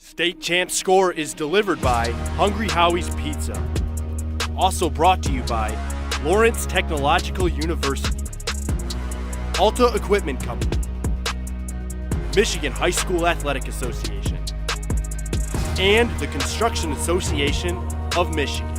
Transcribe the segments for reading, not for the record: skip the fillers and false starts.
State Champs Score is delivered by Hungry Howie's Pizza. Also brought to you by Lawrence Technological University, Alta Equipment Company, Michigan High School Athletic Association, and the Construction Association of Michigan.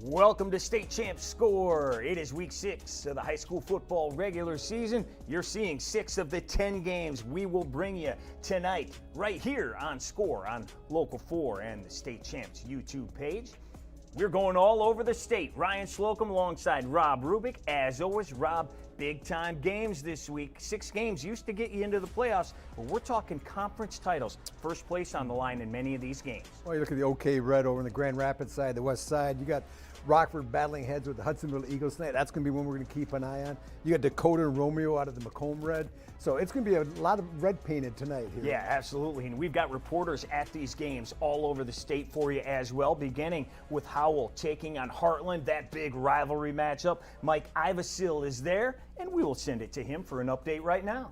Welcome to State Champs Score. It is week 6 of the high school football regular season. You're seeing 6 of the 10 games we will bring you tonight right here on Score on Local 4 and the State Champs YouTube page. We're going all over the state. Ryan Slocum alongside Rob Rubick. As always, Rob, big-time games this week. 6 games used to get you into the playoffs, but we're talking conference titles. First place on the line in many of these games. Well, you look at the OK Red over in the Grand Rapids side, the west side. You got Rockford battling heads with the Hudsonville Eagles tonight. That's going to be one we're going to keep an eye on. You got Dakota and Romeo out of the Macomb Red. So it's going to be a lot of red painted tonight here. Yeah, absolutely. And we've got reporters at these games all over the state for you as well, beginning with Howell taking on Hartland, that big rivalry matchup. Mike Ivasil is there, and we will send it to him for an update right now.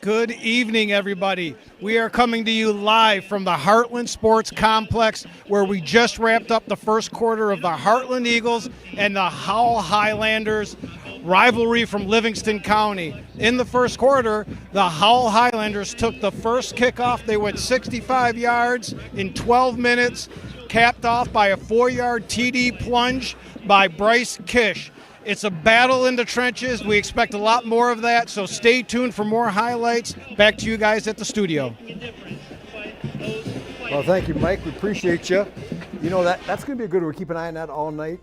Good evening, everybody. We are coming to you live from the Hartland Sports Complex, where we just wrapped up the first quarter of the Hartland Eagles and the Howell Highlanders rivalry from Livingston County. In the first quarter, the Howell Highlanders took the first kickoff. They went 65 yards in 12 minutes, capped off by a 4-yard TD plunge by Bryce Kish. It's a battle in the trenches. We expect a lot more of that, so stay tuned for more highlights. Back to you guys at the studio. Well, thank you, Mike. We appreciate you. You know, that's going to be a good one. We're keeping an eye on that all night,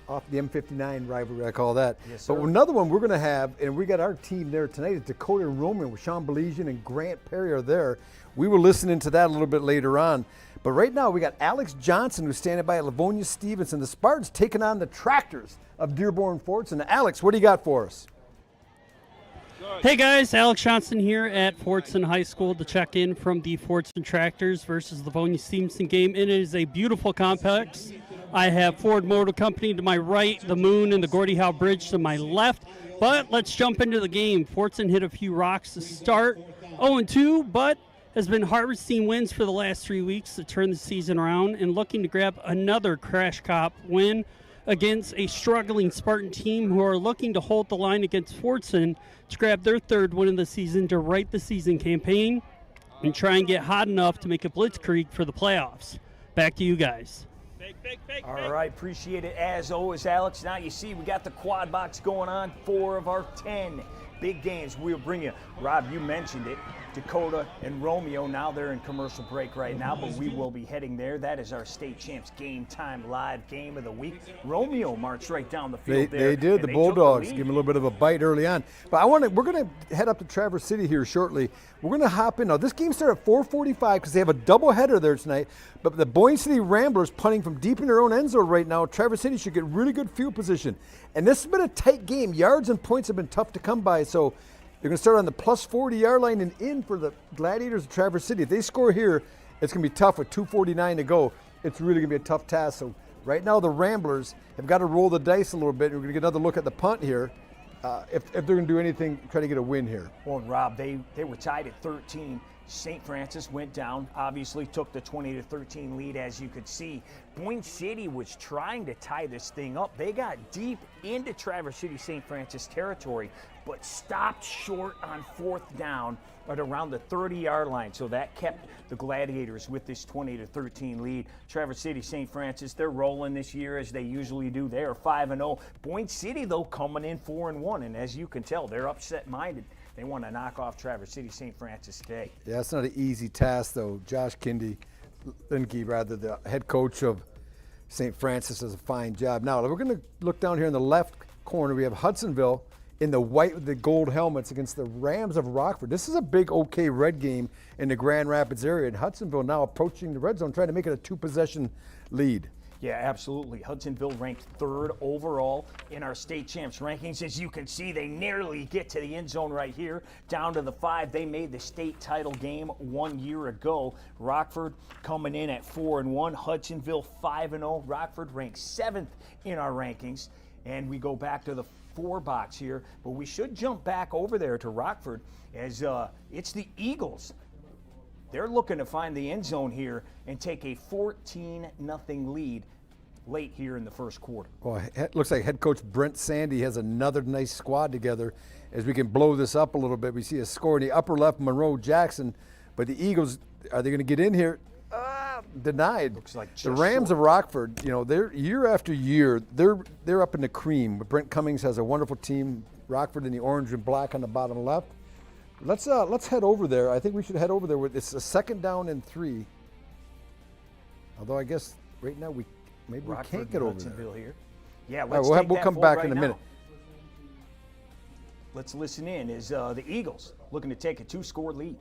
off the M59 rivalry, I call that. Yes, sir. But another one we're going to have, and we got our team there tonight, is Dakota and Roman with Sean Belizean and Grant Perry are there. We were listening to that a little bit later on. But right now, we got Alex Johnson, who's standing by at Livonia Stevenson. The Spartans taking on the Tractors of Dearborn Fordson. Alex, what do you got for us? Hey guys, Alex Johnson here at Fordson High School to check in from the Fordson Tractors versus Livonia Stevenson game. It is a beautiful complex. I have Ford Motor Company to my right, the Moon and the Gordie Howe Bridge to my left. But let's jump into the game. Fordson hit a few rocks to start. 0-2, but has been harvesting wins for the last 3 weeks to turn the season around and looking to grab another Crash Cop win against a struggling Spartan team who are looking to hold the line against Fordson to grab their 3rd win of the season to write the season campaign and try and get hot enough to make a blitzkrieg for the playoffs. Back to you guys. All right, appreciate it as always, Alex. Now you see we got the quad box going on, 4 of our 10 big games we'll bring you. Rob, you mentioned it. Dakota and Romeo, now they're in commercial break right now, but we will be heading there. That is our State Champs Game Time Live game of the week. Romeo marched right down the field They did. The Bulldogs give them a little bit of a bite early on. But we're going to head up to Traverse City here shortly. We're going to hop in. Now, this game started at 4:45 because they have a doubleheader there tonight. But the Boyne City Ramblers punting from deep in their own end zone right now. Traverse City should get really good field position. And this has been a tight game. Yards and points have been tough to come by. So they're going to start on the plus 40-yard line and in for the Gladiators of Traverse City. If they score here, it's going to be tough with 2:49 to go. It's really going to be a tough task. So right now the Ramblers have got to roll the dice a little bit. We're going to get another look at the punt here. If they're going to do anything, try to get a win here. Well, Rob, they were tied at 13. St. Francis went down, obviously took the 20-13 lead, as you could see. Boyne City was trying to tie this thing up. They got deep into Traverse City St. Francis territory, but stopped short on 4th down at around the 30-yard line. So that kept the Gladiators with this 20-13 lead. Traverse City St. Francis, they're rolling this year as they usually do. They are 5-0. Boyne City, though, coming in 4-1, and as you can tell, they're upset-minded. They want to knock off Traverse City St. Francis today. Yeah, it's not an easy task, though. Josh Linke, the head coach of St. Francis, does a fine job. Now, we're going to look down here in the left corner. We have Hudsonville in the white with the gold helmets against the Rams of Rockford. This is a big OK Red game in the Grand Rapids area. And Hudsonville now approaching the red zone, trying to make it a 2-possession lead. Yeah, absolutely. Hudsonville ranked 3rd overall in our state champs rankings. As you can see, they nearly get to the end zone right here, down to the 5. They made the state title game 1 year ago. Rockford coming in at 4-1. Hudsonville 5-0. Rockford ranked 7th in our rankings. And we go back to the 4 box here, but we should jump back over there to Rockford as it's the Eagles. They're looking to find the end zone here and take a 14-0 lead late here in the first quarter. Well, it looks like head coach Brent Sandy has another nice squad together as we can blow this up a little bit. We see a score in the upper left, Monroe Jackson, but the Eagles, are they going to get in here? Denied. Looks like the Rams short. of Rockford, they're year after year, they're up in the cream. But Brent Cummings has a wonderful team. Rockford in the orange and black on the bottom left. Let's head over there. I think we should head over there. It's a 2nd down and 3. Although I guess right now we can't get over there. Here. Yeah, let's right, take we'll that come vote back right in a now. minute. Let's listen in as the Eagles looking to take a 2-score lead.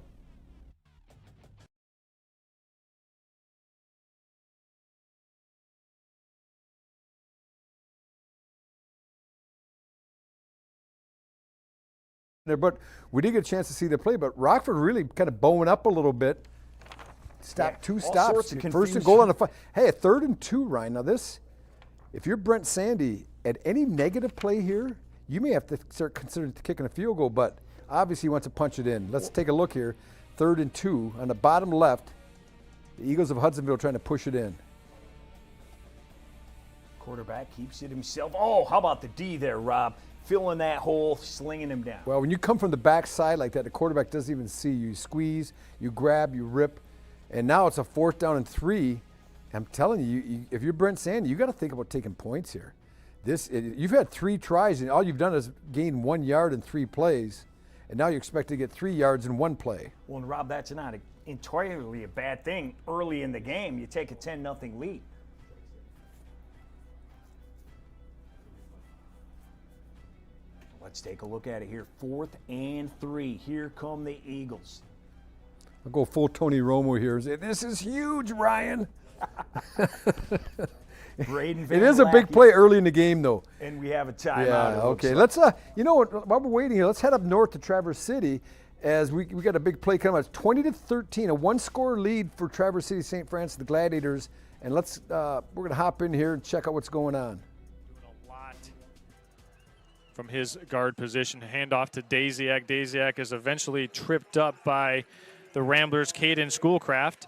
There, but we did get a chance to see the play. But Rockford really kind of bowing up a little bit. Stop, Yeah, 2 all stops. sorts of 1st and confusion. goal on the 5. Hey, a 3rd and 2, Ryan. Now this, if you're Brent Sandy, at any negative play here, you may have to start considering kicking a field goal. But obviously, he wants to punch it in. Let's take a look here. 3rd and 2 on the bottom left. The Eagles of Hudsonville trying to push it in. Quarterback keeps it himself. Oh, how about the D there, Rob? Filling that hole, slinging him down. Well, when you come from the backside like that, the quarterback doesn't even see you. You squeeze, you grab, you rip, and now it's a 4th down and 3. I'm telling you, if you're Brent Sandy, you got to think about taking points here. You've had 3 tries, and all you've done is gain 1 yard in 3 plays, and now you expect to get 3 yards in 1 play. Well, and Rob, that's not entirely a bad thing. Early in the game, you take a 10-0 lead. Let's take a look at it here. 4th and 3. Here come the Eagles. I'll go full Tony Romo here and say, this is huge, Ryan. Braden It Van is a big Lackey, play early in the game, though. and we have a timeout. Yeah, it looks okay. like. Let's, while we're waiting here, let's head up north to Traverse City as we got a big play coming up. It's 20-13, a 1-score lead for Traverse City St. Francis, the Gladiators. And we're going to hop in here and check out what's going on. Doing a lot from his guard position. Handoff to Daziak. Daziak is eventually tripped up by the Ramblers' Caden Schoolcraft.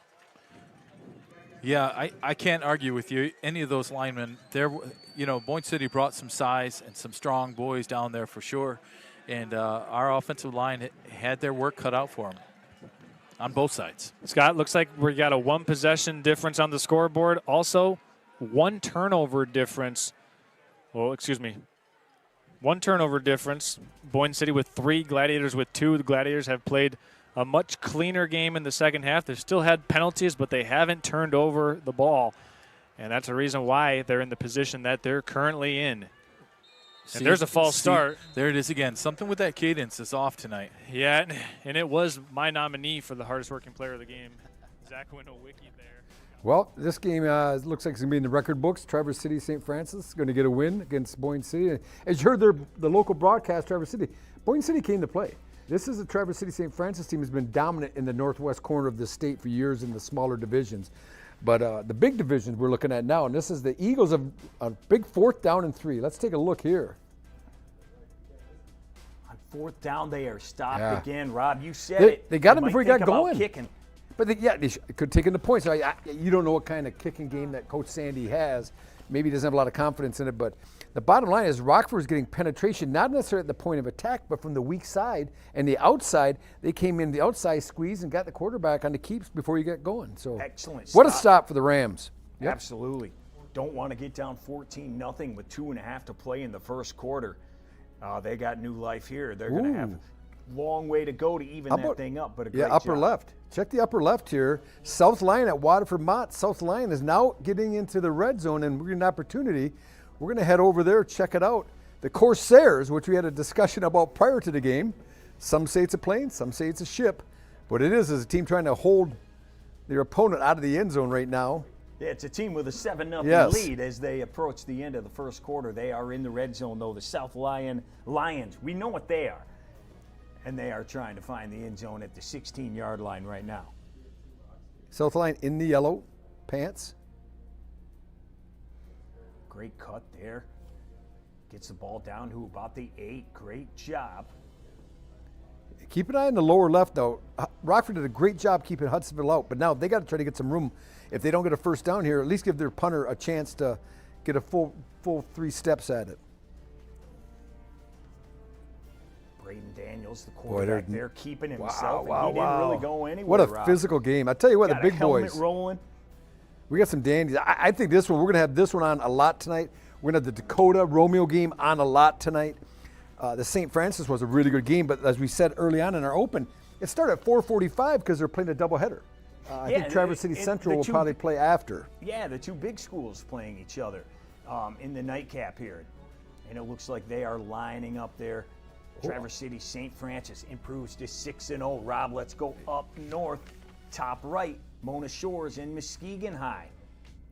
Yeah, I can't argue with you. Any of those linemen, Boyne City brought some size and some strong boys down there for sure. And our offensive line had their work cut out for them on both sides. Scott, looks like we got a 1 possession difference on the scoreboard. Also, 1 turnover difference. Well, excuse me. 1 turnover difference. Boyne City with 3, Gladiators with 2. The Gladiators have played a much cleaner game in the second half. They've still had penalties, but they haven't turned over the ball. And that's the reason why they're in the position that they're currently in. And there's a false start. There it is again. Something with that cadence is off tonight. Yeah, and it was my nominee for the hardest working player of the game, Zach Winowicki there. Well, this game looks like it's going to be in the record books. Traverse City St. Francis is going to get a win against Boyne City. As you heard the local broadcast, Traverse City, Boyne City came to play. This is a Traverse City St. Francis team has been dominant in the northwest corner of the state for years in the smaller divisions. But the big divisions we're looking at now, and this is the Eagles of a big 4th down and 3. Let's take a look here. On 4th down, they are stopped Yeah. again. Rob, you said it. They got him might before he think got about going. Kicking. But they could take in the points. You don't know what kind of kicking game that Coach Sandy has. Maybe he doesn't have a lot of confidence in it. But the bottom line is Rockford is getting penetration, not necessarily at the point of attack, but from the weak side. And the outside, they came in the outside squeeze and got the quarterback on the keeps before you get going. So Excellent what a stop. stop for the Rams. Yep. Absolutely. Don't want to get down 14-0 with 2.5 to play in the first quarter. They got new life here. They're going to have a long way to go to even that thing up, but a great upper job. left. Check the upper left here. South Line at Waterford Mott. South Line is now getting into the red zone, and we're getting an opportunity. We're going to head over there, check it out. The Corsairs, which we had a discussion about prior to the game. Some say it's a plane, some say it's a ship. What it is a team trying to hold their opponent out of the end zone right now. Yeah, it's a team with a 7-0 Yes. lead as they approach the end of the first quarter. They are in the red zone, though. The South Lions, we know what they are. And they are trying to find the end zone at the 16-yard line right now. South Line in the yellow pants. Great cut there. Gets the ball down to about the 8. Great job. Keep an eye on the lower left, though. Rockford did a great job keeping Hudsonville out, but now they got to try to get some room. If they don't get a first down here, at least give their punter a chance to get a full 3 steps at it. Braden Daniels, the quarterback there, keeping himself. Wow, and he didn't really go anywhere. What a Rob. physical game. I tell you what, Got the big a helmet boys. rolling. We got some dandies. I think this one, we're going to have this one on a lot tonight. We're going to have the Dakota Romeo game on a lot tonight. The St. Francis was a really good game, but as we said early on in our open, it started at 4:45 because they're playing a doubleheader. I think Traverse City Central will probably play after. Yeah, the two big schools playing each other in the nightcap here. And it looks like they are lining up there. Traverse City St. Francis improves to 6-0. Rob, let's go up north. Top right, Mona Shores and Muskegon High.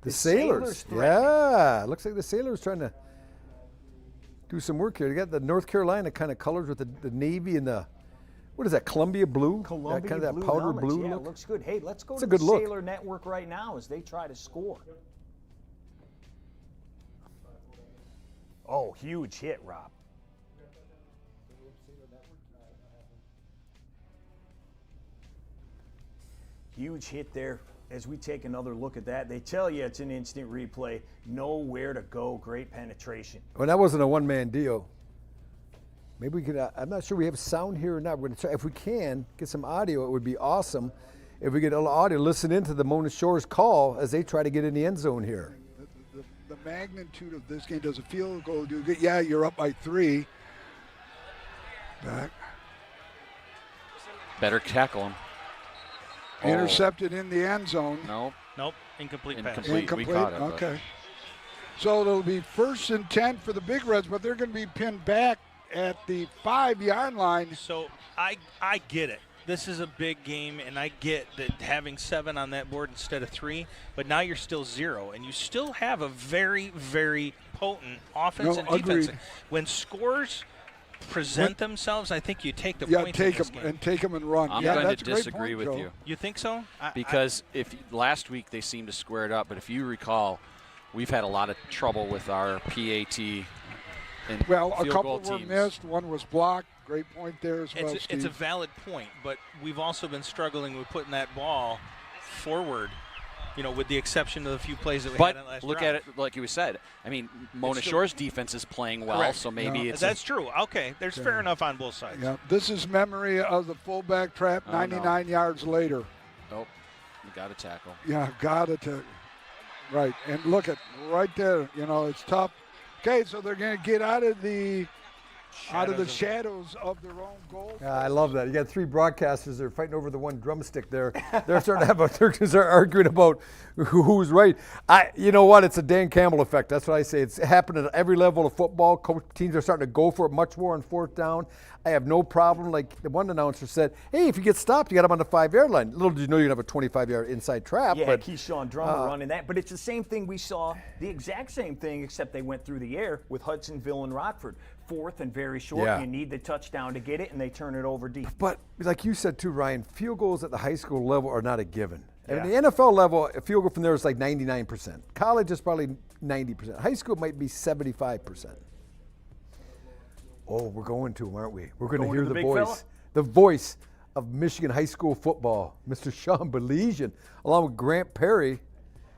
The Sailors. Yeah, looks like the Sailors trying to do some work here. They got the North Carolina kind of colors with the navy and the, what is that, Columbia blue? Columbia that kind of blue that powder helmets. blue Yeah, look. it looks good. Hey, let's go It's to a the good look. Sailor Network right now as they try to score. Oh, huge hit, Rob. Huge hit there. As we take another look at that, they tell you it's an instant replay. Nowhere to go. Great penetration. Well, that wasn't a one-man deal. Maybe we could, I'm not sure we have sound here or not. We're going to try, if we can, get some audio, it would be awesome. If we get audio, listen into the Mona Shores call as they try to get in the end zone here. The magnitude of this game, does a field goal do good? Yeah, you're up by 3. Back. Better tackle him. Intercepted in the end zone. Nope. Incomplete pass. Incomplete. We caught it. Okay. So it'll be 1st and 10 for the Big Reds, but they're going to be pinned back at the 5-yard line. So I get it. This is a big game, and I get that having 7 on that board instead of 3, but now you're still 0, and you still have a very, very potent offense and defense. Agreed. When scores present themselves, I think you take the points take in this them game. and take them and run. I'm yeah, going that's to a great disagree point, with Joe. you. You think so? Because if last week they seemed to square it up, but if you recall, we've had a lot of trouble with our PAT and Well, a field couple goal were teams. missed. One was blocked. Great point there as well, It's Steve. a valid point, but we've also been struggling with putting that ball forward, with the exception of the few plays that we had in the last look drive. at it like you said. I mean, Mona still- Shore's defense is playing well, Correct. so maybe it's That's true. Okay, there's fair enough on both sides. Yeah, this is memory of the fullback trap 99 yards later. Nope. You got to tackle. Yeah, got it. Right, and look at right there. It's tough. Okay, so they're going to get out of the shadows of their own goal. Yeah, I love that. You got 3 broadcasters that are fighting over the one drumstick there. They're starting to they're arguing about who's right. You know what? It's a Dan Campbell effect. That's what I say. It's happening at every level of football. Teams are starting to go for it much more on 4th down. I have no problem. Like the one announcer said, hey, if you get stopped, you got him on the 5-yard line. Little did you know you're going to have a 25-yard inside trap. Yeah, but Keyshawn Drummer running that. But it's the same thing we saw, the exact same thing, except they went through the air with Hudsonville and Rockford. 4th and very short. Yeah. You need the touchdown to get it, and they turn it over deep. But like you said too, Ryan, field goals at the high school level are not a given. Yeah. At the NFL level, a field goal from there is like 99%. College is probably 90%. High school might be 75%. Oh, we're going to them, aren't we? We're going to hear to the the big voice. fella? The voice of Michigan high school football, Mr. Sean Belesian, along with Grant Perry.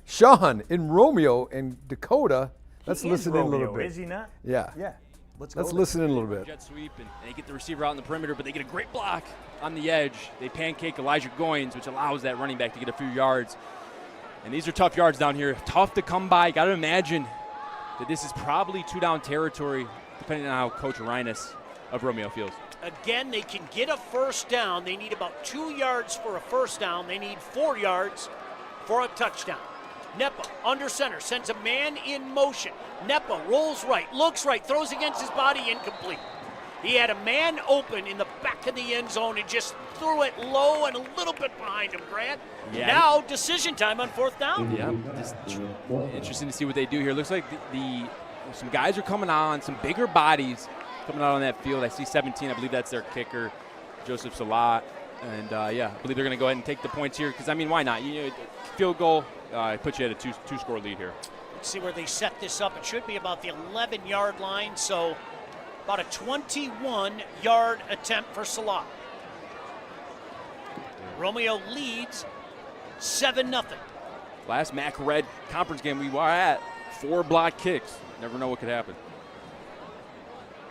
Sean in Romeo and Dakota. Let's listen in a little bit. Is he not? Yeah. Yeah. Let's listen in a little bit. Jet sweep, and they get the receiver out in the perimeter, but they get a great block on the edge. They pancake Elijah Goins, which allows that running back to get a few yards. And these are tough yards down here. Tough to come by. Got to imagine that this is probably 2-down territory, depending on how Coach Reines of Romeo feels. Again, they can get a first down. They need about 2 yards for a first down. They need 4 yards for a touchdown. Nepa, under center, sends a man in motion. Nepa rolls right, looks right, throws against his body, incomplete. He had a man open in the back of the end zone and just threw it low and a little bit behind him, Grant. Yeah. Now decision time on 4th down. Yeah, just interesting to see what they do here. Looks like some guys are coming on, some bigger bodies coming out on that field. I see 17. I believe that's their kicker, Joseph Salat. And, I believe they're going to go ahead and take the points here because, I mean, why not? Field goal puts you at a two-score lead here. Let's see where they set this up. It should be about the 11-yard line, so about a 21-yard attempt for Salat. Romeo leads 7-0. Last MAC Red conference game we were at, 4 block kicks. Never know what could happen.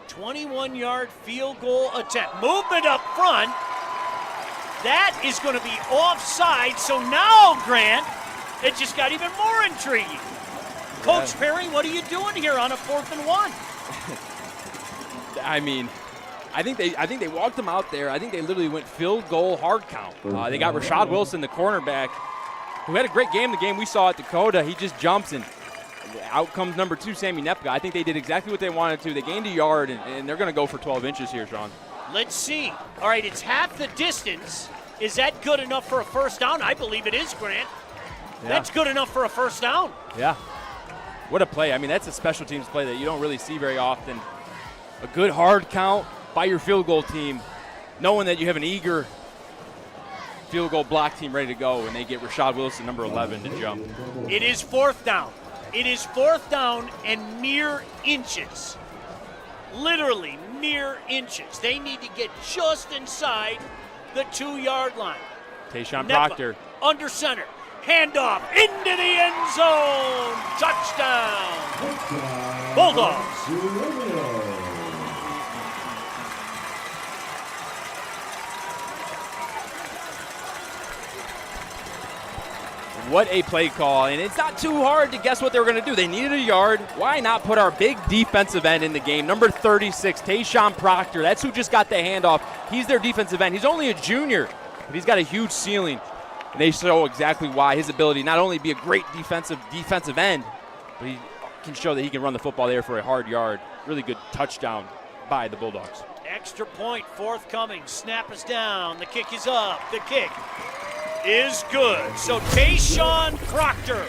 21-yard field goal attempt. Movement up front. That is going to be offside. So now, Grant, it just got even more intriguing. Coach Perry, what are you doing here on a 4th and 1? I mean, I think they walked him out there. I think they literally went field goal hard count. They got Rashad Wilson, the cornerback, who had a great game. The game we saw at Dakota, he just jumps and out comes number 2, Sammy Nepka. I think they did exactly what they wanted to. They gained a yard, and they're going to go for 12 inches here, Sean. Let's see. All right, it's half the distance. Is that good enough for a first down? I believe it is, Grant. Yeah. That's good enough for a first down. Yeah. What a play. I mean, that's a special teams play that you don't really see very often. A good hard count by your field goal team, knowing that you have an eager field goal block team ready to go, and they get Rashad Wilson, number 11, to jump. It is 4th down. It is 4th down and mere inches. Literally mere inches. They need to get just inside the 2-yard line. Tayshawn Neppa, Proctor. under center. Handoff into the end zone. Touchdown. Bulldogs. What a play call, and it's not too hard to guess what they were going to do. They needed a yard. Why not put our big defensive end in the game? Number 36, Tayshawn Proctor. That's who just got the handoff. He's their defensive end. He's only a junior, but he's got a huge ceiling. And they show exactly why his ability not only be a great defensive end, but he can show that he can run the football there for a hard yard. Really good touchdown by the Bulldogs. Extra point forthcoming. Snap is down. The kick is up. The kick is good. So Tayshawn Proctor.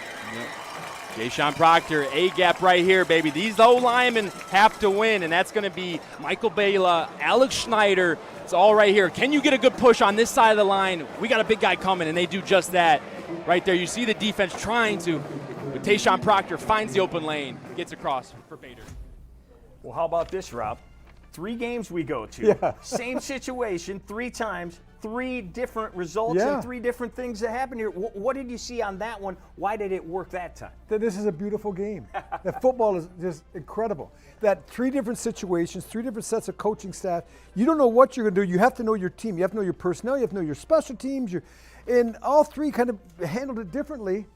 Tayshawn Proctor, A-gap right here, baby. These low linemen have to win, and that's going to be Michael Bela, Alex Schneider. It's all right here. Can you get a good push on this side of the line? We got a big guy coming, and they do just that right there. You see the defense trying to, but Tayshawn Proctor finds the open lane, gets across for Bader. Well, how about this, Rob? 3 games we go to. Same situation 3 times, 3 different results, and 3 different things that happen here. What did you see on that one? Why did it work that time? This is a beautiful game. The football is just incredible. That 3 different situations, 3 different sets of coaching staff. You don't know what you're going to do. You have to know your team. You have to know your personnel. You have to know your special teams. And all 3 kind of handled it differently,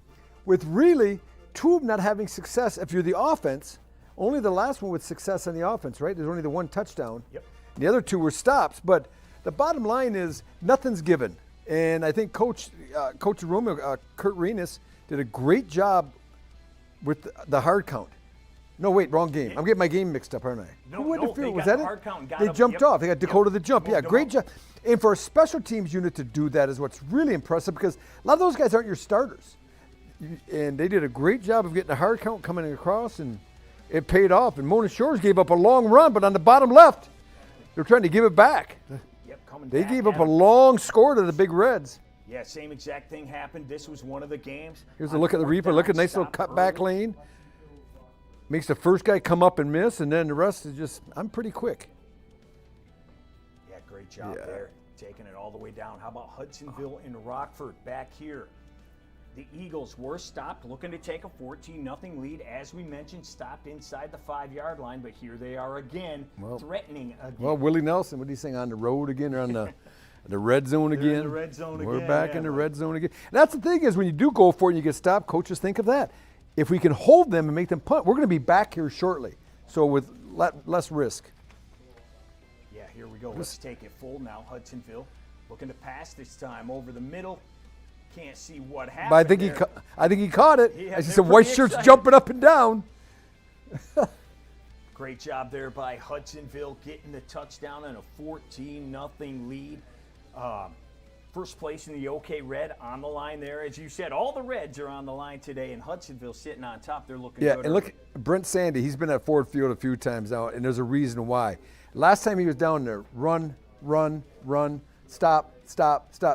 with really 2 of them not having success. If you're the offense, only the last one with success on the offense, right? There's only the 1 touchdown. Yep. The other 2 were stops. But the bottom line is nothing's given. And I think Coach Romeo, Kurt Renus, did a great job with the hard count. No, wait, wrong game. I'm getting my game mixed up, aren't I? No, Who went to field? they Was got that the it? hard count and got They them. jumped off. They got Dakota the jump. Yeah, Moved them great up. job. And for a special teams unit to do that is what's really impressive, because a lot of those guys aren't your starters. And they did a great job of getting a hard count coming across, and it paid off. And Mona Shores gave up a long run, but on the bottom left, they're trying to give it back. They gave up a long score to the Big Reds. Yeah, same exact thing happened. This was one of the games. Here's a look at the replay. Look at a nice little cutback lane. Makes the first guy come up and miss, and then the rest is just, I'm pretty quick. Yeah, great job there. Taking it all the way down. How about Hudsonville and Rockford back here? The Eagles were stopped, looking to take a 14-0 lead. As we mentioned, stopped inside the 5-yard line, but here they are again, threatening again. Well, Willie Nelson, what do you saying, on the road again, or on the red zone again? In the red zone We're again, back in the red zone again. And that's the thing is, when you do go for it and you get stopped, coaches think of that. If we can hold them and make them punt, we're going to be back here shortly, so with less risk. Yeah, here we go. Let's take it full now. Hudsonville looking to pass this time over the middle. Can't see what happened. But I think he caught it. Yeah, As he they're said, white pretty shirts excited. jumping up and down. Great job there by Hudsonville getting the touchdown and a 14-0 lead. First place in the OK Red on the line there. As you said, all the Reds are on the line today, and Hudsonville sitting on top. They're looking good. Yeah, and look, Brent Sandy, he's been at Ford Field a few times now, and there's a reason why. Last time he was down there, run, stop.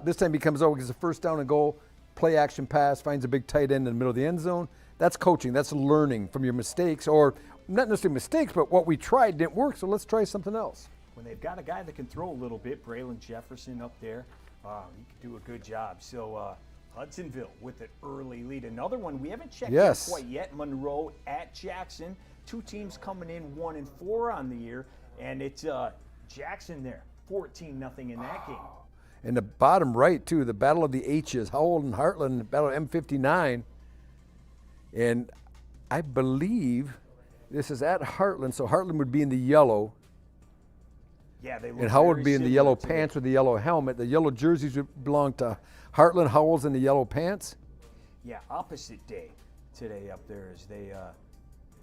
This time he comes over, gets a first down and goal, play action pass, finds a big tight end in the middle of the end zone. That's coaching. That's learning from your mistakes, or not necessarily mistakes, but what we tried didn't work, so let's try something else. When they've got a guy that can throw a little bit, Braylon Jefferson up there, he can do a good job. So Hudsonville with an early lead. Another one we haven't checked in quite yet, Monroe at Jackson. Two teams coming in 1-4 on the year, and it's Jackson there, 14-0 in that game. And the bottom right, too, the battle of the H's, Howell and Hartland, battle of M59. And I believe this is at Hartland, so Hartland would be in the yellow. Yeah, they look and Howell would very be in the yellow pants with the yellow helmet. The yellow jerseys would belong to Hartland. Howell's in the yellow pants. Yeah, opposite day today up there as they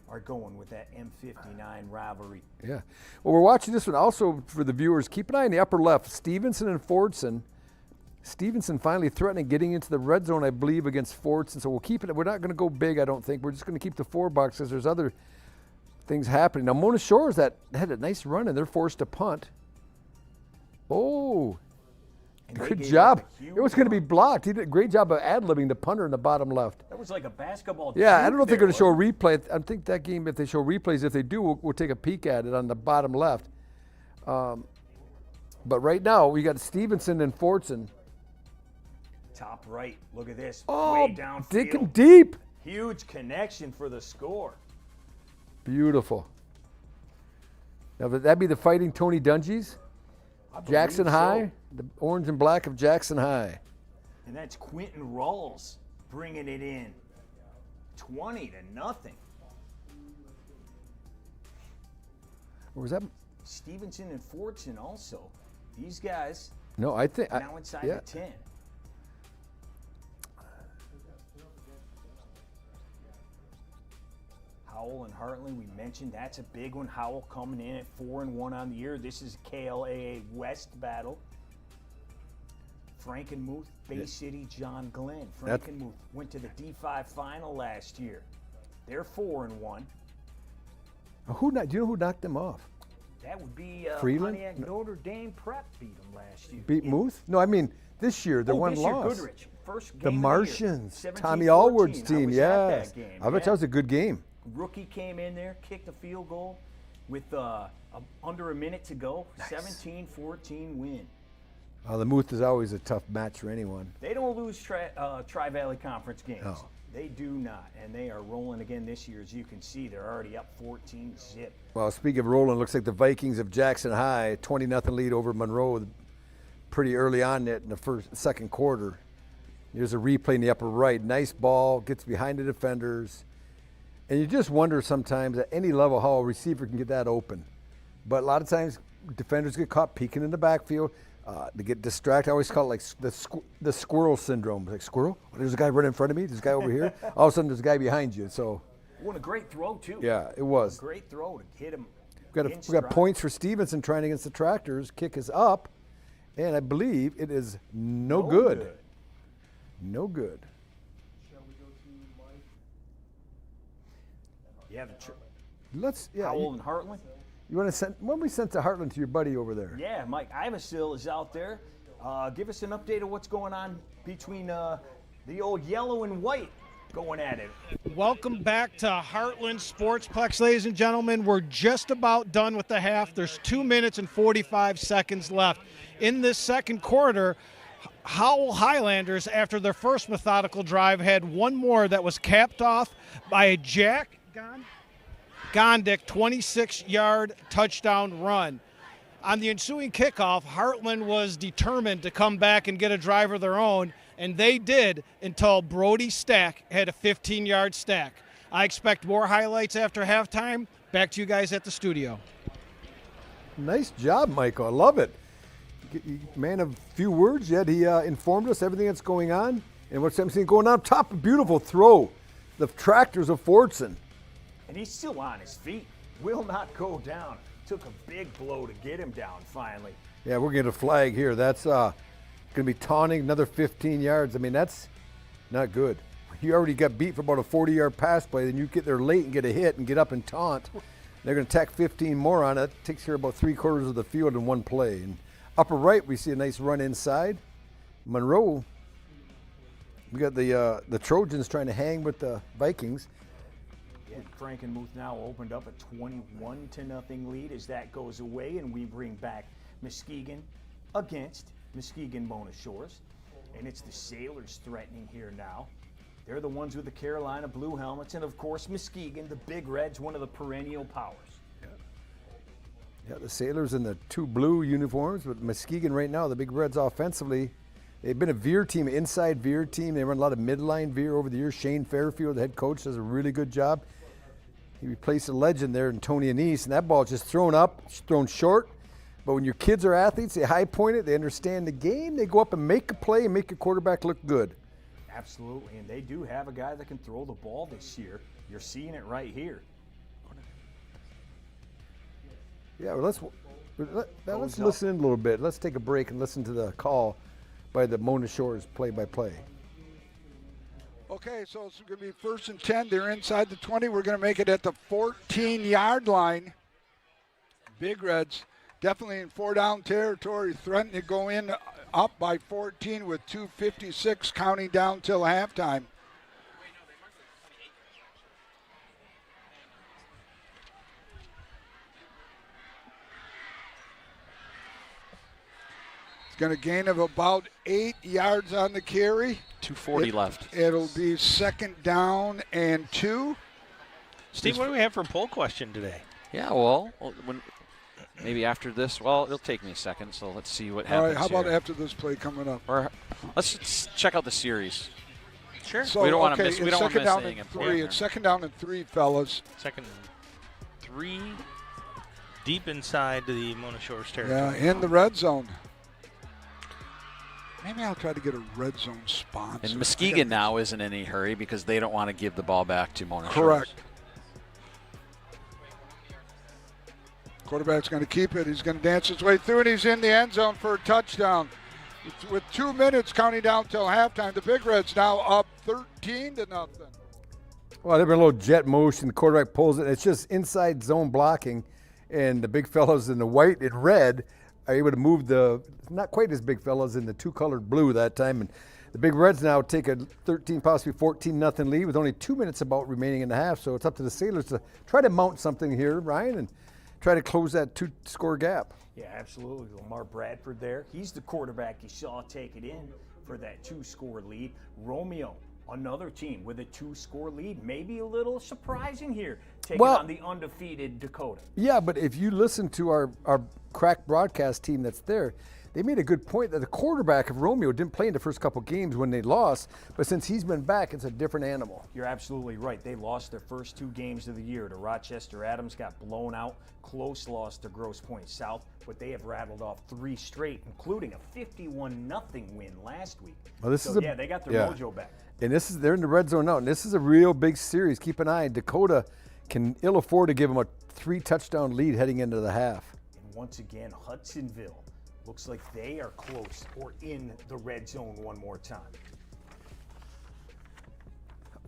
are going with that M59 rivalry. Yeah. Well, we're watching this one also for the viewers. Keep an eye on the upper left. Stevenson and Fordson. Stevenson finally threatening getting into the red zone, I believe, against Fordson. So we'll keep it. We're not going to go big, I don't think. We're just going to keep the 4 bucks because there's other things happening. Now, Mona Shores that had a nice run, and they're forced to punt. Oh, good job. It was going to be blocked. He did a great job of ad-libbing the punter in the bottom left. That was like a basketball. Yeah, I don't know if they're going to show a replay. I think that game, if they show replays, if they do, we'll take a peek at it on the bottom left. But right now, we got Stevenson and Fordson. Top right. Look at this. Oh, way downfield. digging deep. Huge connection for the score. Beautiful. Now, would that be the Fighting Tony Dungies? Jackson High, the orange and black of Jackson High. And that's Quentin Rawls bringing it in. 20-0. Or was that Stevenson and Fordson also. These guys no, I think now inside the 10. Howell and Hartland, we mentioned that's a big one. Howell coming in at 4-1 on the year. This is KLAA West battle. Frankenmuth, Bay City, John Glenn. Frankenmuth went to the D5 final last year. They're 4-1. Do you know who knocked them off? That would be Freeland? Pontiac Notre Dame Prep beat them last year. Beat Muth? No, I mean this year. They won loss. Goodrich, first game the Martians, of the year. Tommy Allward's team. Yeah, I bet that was a good game. Rookie came in there, kicked a field goal with under a minute to go. Nice. 17-14 win. The Muth is always a tough match for anyone. They don't lose Tri-Valley Conference games. No. They do not, and they are rolling again this year. As you can see, they're already up 14-0. Well, speaking of rolling, looks like the Vikings of Jackson High, 20-0 lead over Monroe pretty early on in the second quarter. Here's a replay in the upper right. Nice ball, gets behind the defenders. And you just wonder sometimes at any level how a receiver can get that open. But a lot of times defenders get caught peeking in the backfield. They get distracted. I always call it like the squirrel syndrome. Like, squirrel? Oh, there's a guy right in front of me. There's a guy over here. All of a sudden there's a guy behind you. So. What a great throw, too. Yeah, it was. A great throw to hit him. We got points for Stevenson trying against the Tractors. Kick is up. And I believe it is no good. No good. Yeah, Howell and Hartland. You want to send? Why don't we send to Hartland to your buddy over there? Yeah, Mike Ivasil is out there. Give us an update of what's going on between the old yellow and white going at it. Welcome back to Hartland Sportsplex, ladies and gentlemen. We're just about done with the half. There's 2 minutes and 45 seconds left. In this second quarter, Howell Highlanders, after their first methodical drive, had one more that was capped off by a Jack Gondik 26-yard touchdown run. On the ensuing kickoff, Hartland was determined to come back and get a drive of their own, and they did until Brody Stack had a 15-yard stack. I expect more highlights after halftime. Back to you guys at the studio. Nice job, Michael. I love it. Man of few words, yet he informed us everything that's going on and what's going on. Top, beautiful throw. The Tractors of Fordson. And he's still on his feet. will not go down. Took a big blow to get him down finally. Yeah, we're getting a flag here. That's going to be taunting, another 15 yards. I mean, that's not good. You already got beat for about a 40-yard pass play, then you get there late and get a hit and get up and taunt. They're going to tack 15 more on it. Takes care of about 3/4 of the field in one play. And upper right, we see a nice run inside. Monroe, we got the Trojans trying to hang with the Vikings. Yeah, Frankenmuth now opened up a 21-0 lead as that goes away, and we bring back Muskegon against Muskegon-Mona Shores. And it's the Sailors threatening here now. They're the ones with the Carolina blue helmets, and of course Muskegon, the Big Reds, one of the perennial powers. Yeah, the Sailors in the 2 blue uniforms, but Muskegon right now, the Big Reds offensively, they've been a veer team, inside veer team. They run a lot of midline veer over the years. Shane Fairfield, the head coach, does a really good job. He replaced a legend there in Tony Anise, and that ball is just thrown up, thrown short. But when your kids are athletes, they high point it, they understand the game, they go up and make a play and make your quarterback look good. Absolutely, and they do have a guy that can throw the ball this year. You're seeing it right here. Yeah, well, let's listen in a little bit. Let's take a break and listen to the call by the Mona Shores play-by-play. Okay, so it's going to be 1st and 10. They're inside the 20. We're going to make it at the 14-yard line. Big Reds definitely in 4-down territory, threatening to go in up by 14 with 2:56 counting down till halftime. It's going to gain of about 8 yards on the carry. 2:40 left. It'll be 2nd down and 2. Steve, what do we have for a poll question today? Yeah, well, maybe after this, well, it'll take me a second, so let's see what happens. All right, how about here. after this play coming up? Or let's just check out the series. Sure. So, we don't want to miss. it's We don't want to miss anything 3. It's 2nd down and 3, fellas. 2nd and 3, deep inside the Mona Shores territory. Yeah, in the red zone. Maybe I'll try to get a red zone sponsor. And Muskegon now isn't in any hurry because they don't want to give the ball back to Mona Shores. Correct. Quarterback's going to keep it. He's going to dance his way through, and he's in the end zone for a touchdown. With 2 minutes counting down till halftime, the Big Reds now up 13-0. Well, they've been a little jet motion. The quarterback pulls it. It's just inside zone blocking, and the big fellows in the white and red are able to move the not quite as big fellows in the 2-colored blue that time. And the Big Reds now take a 13, possibly 14-0 lead with only 2 minutes about remaining in the half. So it's up to the Sailors to try to mount something here, Ryan, and try to close that 2-score gap. Yeah, absolutely. Lamar Bradford there. He's the quarterback you saw take it in for that 2-score lead. Romeo, another team with a 2-score lead. Maybe a little surprising here, taking on the undefeated Dakota. Yeah, but if you listen to our crack broadcast team that's there, they made a good point that the quarterback of Romeo didn't play in the first couple games when they lost, but since he's been back, it's a different animal. You're absolutely right. They lost their first 2 games of the year to Rochester Adams, got blown out. Close loss to Grosse Pointe South, but they have rattled off 3 straight, including a 51-0 win last week. Well, they got their mojo back. And they're in the red zone now, and this is a real big series. Keep an eye. Dakota can ill afford to give them a 3-touchdown lead heading into the half. And once again, Hudsonville looks like they are close or in the red zone one more time.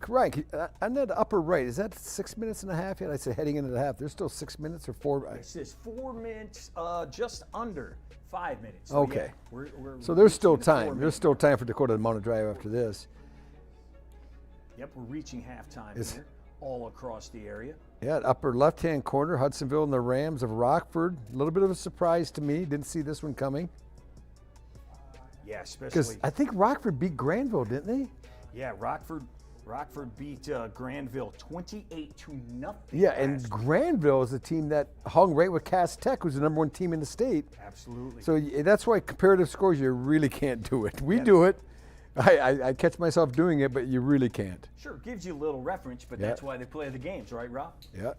Right, on that upper right, is that 6 minutes and a half yet? I said heading into the half. There's still 6 minutes or 4. It says 4 minutes, just under 5 minutes. So okay. Yeah, so there's still time. There's still time for Dakota to mount a drive after this. Yep, we're reaching halftime here, all across the area. Yeah, upper left-hand corner, Hudsonville and the Rams of Rockford. A little bit of a surprise to me. Didn't see this one coming. Yeah, especially because I think Rockford beat Granville, didn't they? Yeah, Rockford beat Granville 28-0. Yeah, and Granville is a team that hung right with Cass Tech, who's the #1 team in the state. Absolutely. So that's why comparative scores, you really can't do it. We do it. I catch myself doing it, but you really can't. Sure, gives you a little reference, but that's why they play the games, right, Rob? Yeah.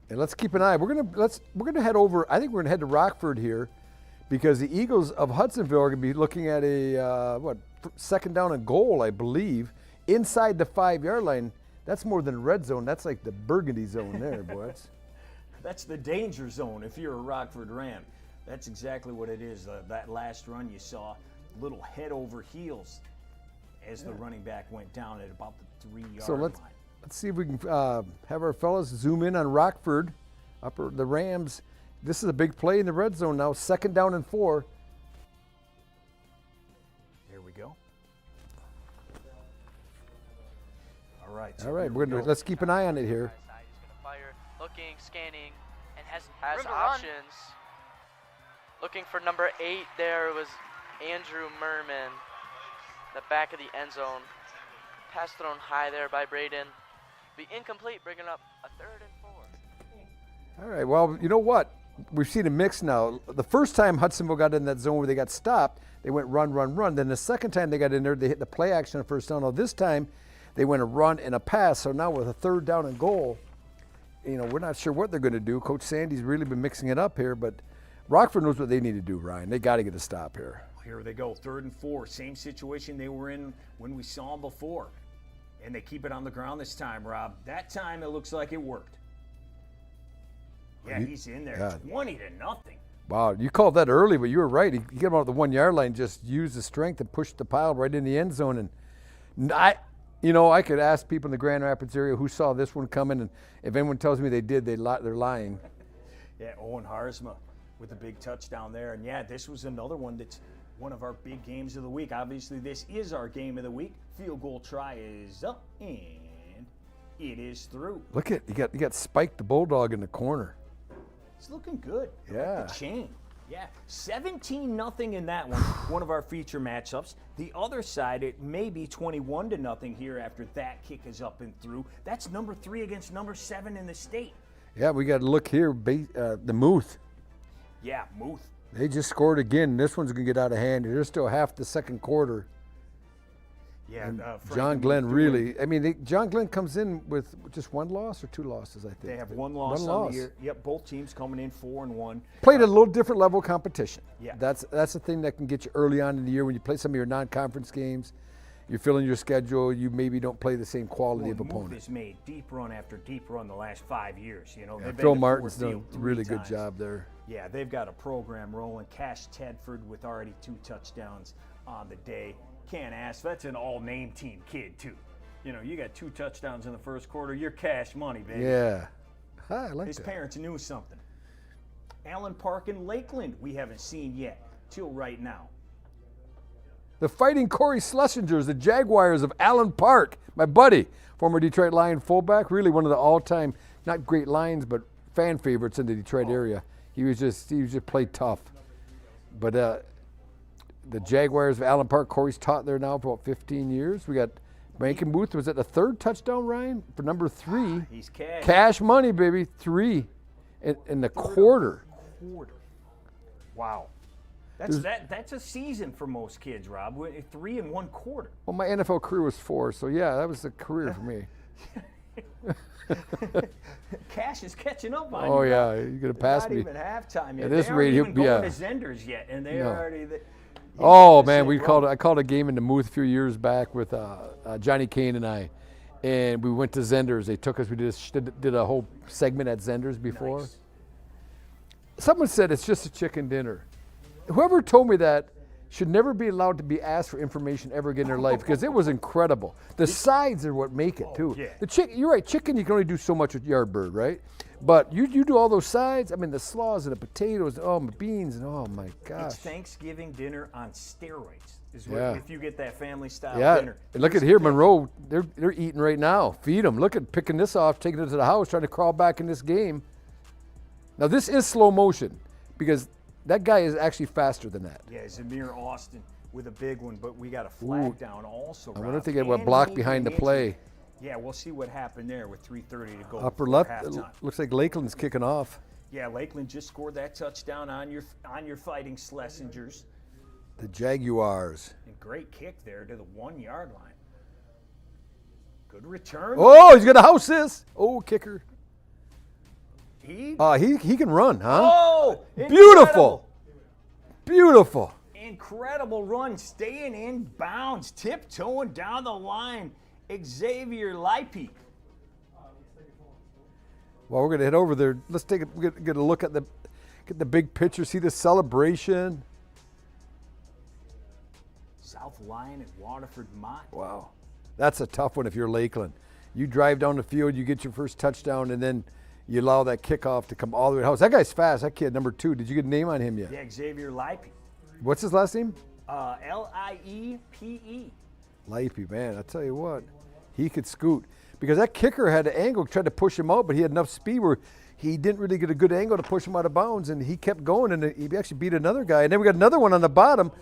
And let's keep an eye. We're gonna head over. I think we're gonna head to Rockford here, because the Eagles of Hudsonville are gonna be looking at a 2nd down and goal, I believe, inside the 5-yard line. That's more than red zone. That's like the burgundy zone there, boys. That's the danger zone if you're a Rockford Ram. That's exactly what it is. That last run you saw, little head over heels as the running back went down at about the 3-yard So line. let's see if we can have our fellas zoom in on Rockford, the Rams. This is a big play in the red zone now, 2nd down and 4. Here we go. All right. All right, let's keep an eye on it here. He's going to fire, looking, scanning, and has room to options. run. Looking for number 8 there was Andrew Merman, the back of the end zone. Pass thrown high there by Braden. Be incomplete, bringing up a 3rd and 4. All right, well, you know what? We've seen a mix now. The first time Hudsonville got in that zone where they got stopped, they went run, run, run. Then the second time they got in there, they hit the play action on first down. Now this time, they went a run and a pass. So now with a 3rd down and goal, we're not sure what they're going to do. Coach Sandy's really been mixing it up here, but Rockford knows what they need to do, Ryan. They got to get a stop here. Here they go, 3rd and 4. Same situation they were in when we saw them before. And they keep it on the ground this time, Rob. That time it looks like it worked. Yeah, he's in there, 20-0. Wow, you called that early, but you were right. He got him out the 1-yard line, just used the strength and pushed the pile right in the end zone. And I could ask people in the Grand Rapids area who saw this one coming, and if anyone tells me they did, they're lying. Yeah, Owen Harsma with a big touchdown there. And yeah, this was another one that's one of our big games of the week. Obviously, this is our game of the week. Field goal try is up, and it is through. Look at you got Spike the Bulldog in the corner. It's looking good. Yeah. The chain. Yeah, 17-0 in that one of our feature matchups. The other side, it may be 21-0 here after that kick is up and through. That's number 3 against number 7 in the state. Yeah, we got to look here, the Muth. Yeah, Muth. They just scored again. This one's going to get out of hand. There's still half the second quarter. Yeah, John Glenn really, John Glenn comes in with just 1 loss or 2 losses, I think. They have 1 loss on the year. Yep, both teams coming in 4-1. Played a little different level of competition. Yeah. That's the thing that can get you early on in the year when you play some of your non-conference games. You're filling your schedule. You maybe don't play the same quality of opponent. Muth has made deep run after deep run the last 5 years. Phil Martin's done a really good job there. Yeah, they've got a program rolling. Cash Tedford with already 2 touchdowns on the day. Can't ask. That's an all-name team kid, too. You got 2 touchdowns in the first quarter. You're cash money, baby. Yeah. I like His that. parents knew something. Allen Park and Lakeland we haven't seen yet till right now. The Fighting Corey Schlesingers, the Jaguars of Allen Park. My buddy, former Detroit Lion fullback, really one of the all-time, not great Lions, but fan favorites in the Detroit area. He was just played tough. But the Jaguars of Allen Park, Corey's taught there now for about 15 years. We got Rankin Booth. Was it the 3rd touchdown, Ryan? For number 3. He's cash. Cash money, baby. 3 in the quarter. Wow. That's a season for most kids, Rob. 3 in 1 quarter. Well, my NFL career was 4, so yeah, that was a career for me. Cash is catching up on you. Oh yeah, you're gonna pass me. Not even halftime yet. At this they rate, aren't he'll even be going to Zenders yet, and they're already. Oh man, I called a game in the Muth a few years back with Johnny Kane and I, and we went to Zenders. They took us. We did a whole segment at Zenders before. Nice. Someone said it's just a chicken dinner. Whoever told me that should never be allowed to be asked for information ever again in their life, because it was incredible. The sides are what make it too. Yeah. You're right. Chicken, you can only do so much with Yardbird, right? But you do all those sides. The slaws and the potatoes, the beans, and oh my gosh. It's Thanksgiving dinner on steroids. If you get that family style dinner. And look at here, Monroe. They're eating right now. Feed them. Look at picking this off, taking it to the house, trying to crawl back in this game. Now this is slow motion because that guy is actually faster than that. Yeah, Zamir Austin with a big one, but we got a flag down also. I wonder if they get what blocked behind the play. Yeah, we'll see what happened there with 3:30 to go. Upper left, halftime. looks like Lakeland's kicking off. Yeah, Lakeland just scored that touchdown on your Fighting Schlesingers. The Jaguars. And great kick there to the 1-yard line. Good return. Oh, he's gonna house this. Oh, kicker. He can run, huh? Oh, beautiful. Beautiful. Incredible run, staying in bounds, tiptoeing down the line. Xavier Lipey. Well, we're going to head over there. Let's get a look at get the big picture, see the celebration. South Lyon and Waterford Mott. Wow. That's a tough one if you're Lakeland. You drive down the field, you get your first touchdown, and then you allow that kickoff to come all the way to the house. That guy's fast, that kid, number 2. Did you get a name on him yet? Yeah, Xavier Liepe. What's his last name? Liepe. Liepe, man, I tell you what, he could scoot. Because that kicker had an angle, tried to push him out, but he had enough speed where he didn't really get a good angle to push him out of bounds, and he kept going, and he actually beat another guy. And then we got another one on the bottom.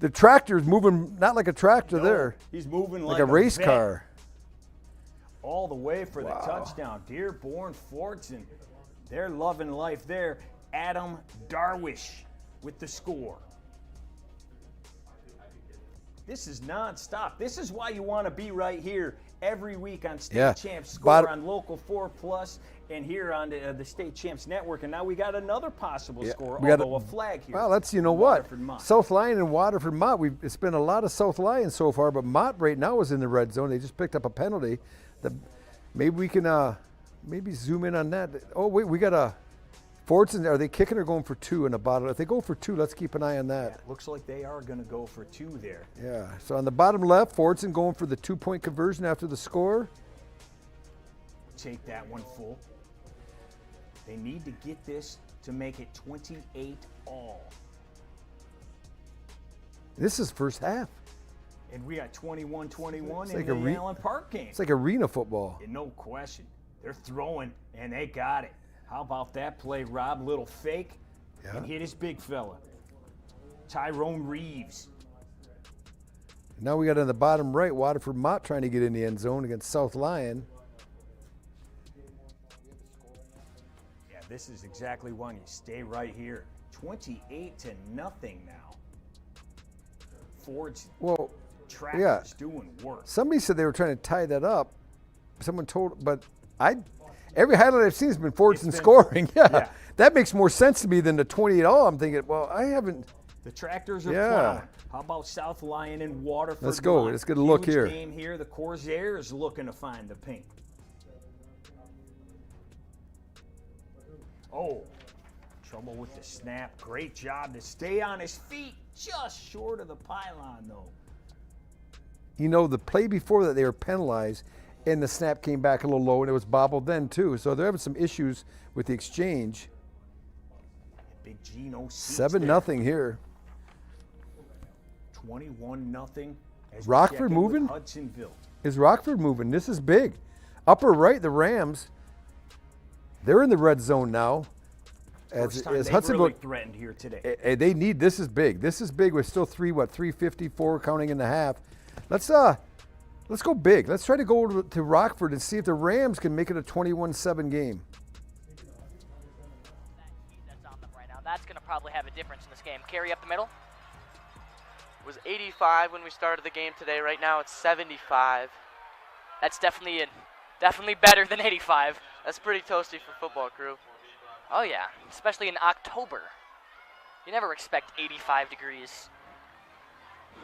The tractor's moving, not like a tractor there. He's moving like a race vet. car. All the way for the touchdown. Dearborn Fordson, they're loving life there. Adam Darwish with the score. This is nonstop. This is why you want to be right here every week on State Champs Score on Local 4 Plus and here on the State Champs Network. And now we got another possible score, although a flag here. Well, that's, you know what, South Lyon and Waterford Mott, it's been a lot of South Lyon so far, but Mott right now is in the red zone. They just picked up a penalty. Maybe we can maybe zoom in on that. Oh, wait, we got a Fordson. Are they kicking or going for 2 in the bottom? If they go for 2, let's keep an eye on that. Yeah, looks like they are going to go for 2 there. Yeah, so on the bottom left, Fordson going for the 2-point conversion after the score. Take that one full. They need to get this to make it 28 all. This is first half. And we got 21-21 in the Allen Park game. It's like arena football. Yeah, no question. They're throwing, and they got it. How about that play, Rob? Little fake, and hit his big fella. Tyrone Reeves. Now we got on the bottom right, Waterford Mott trying to get in the end zone against South Lyon. Yeah, this is exactly one. You stay right here. 28-0 now. Ford's Tractor's doing work. Somebody said they were trying to tie that up. Someone told, but every highlight I've seen has been Fordson scoring. Yeah, that makes more sense to me than the 28-all. I'm thinking, well, I haven't. The Tractors are plowing. How about South Lyon and Waterford? Let's go. Let's get a look here. Game here. The Corsairs looking to find the pink. Oh, trouble with the snap. Great job to stay on his feet. Just short of the pylon, though. You know, the play before that, they were penalized, and the snap came back a little low, and it was bobbled then, too. So they're having some issues with the exchange. Big Gino 7-0 here. 21-0. Rockford moving? Hudsonville. Is Rockford moving? This is big. Upper right, the Rams. They're in the red zone now. As Hudsonville really threatened here today. They need. This is big. This is big. With still 354 counting in the half. Let's go big. Let's try to go to Rockford and see if the Rams can make it a 21-7 game. That's on them right now. That's going to probably have a difference in this game. Carry up the middle. It was 85 when we started the game today. Right now it's 75. That's definitely better than 85. That's pretty toasty for football crew. Oh yeah, especially in October. You never expect 85 degrees.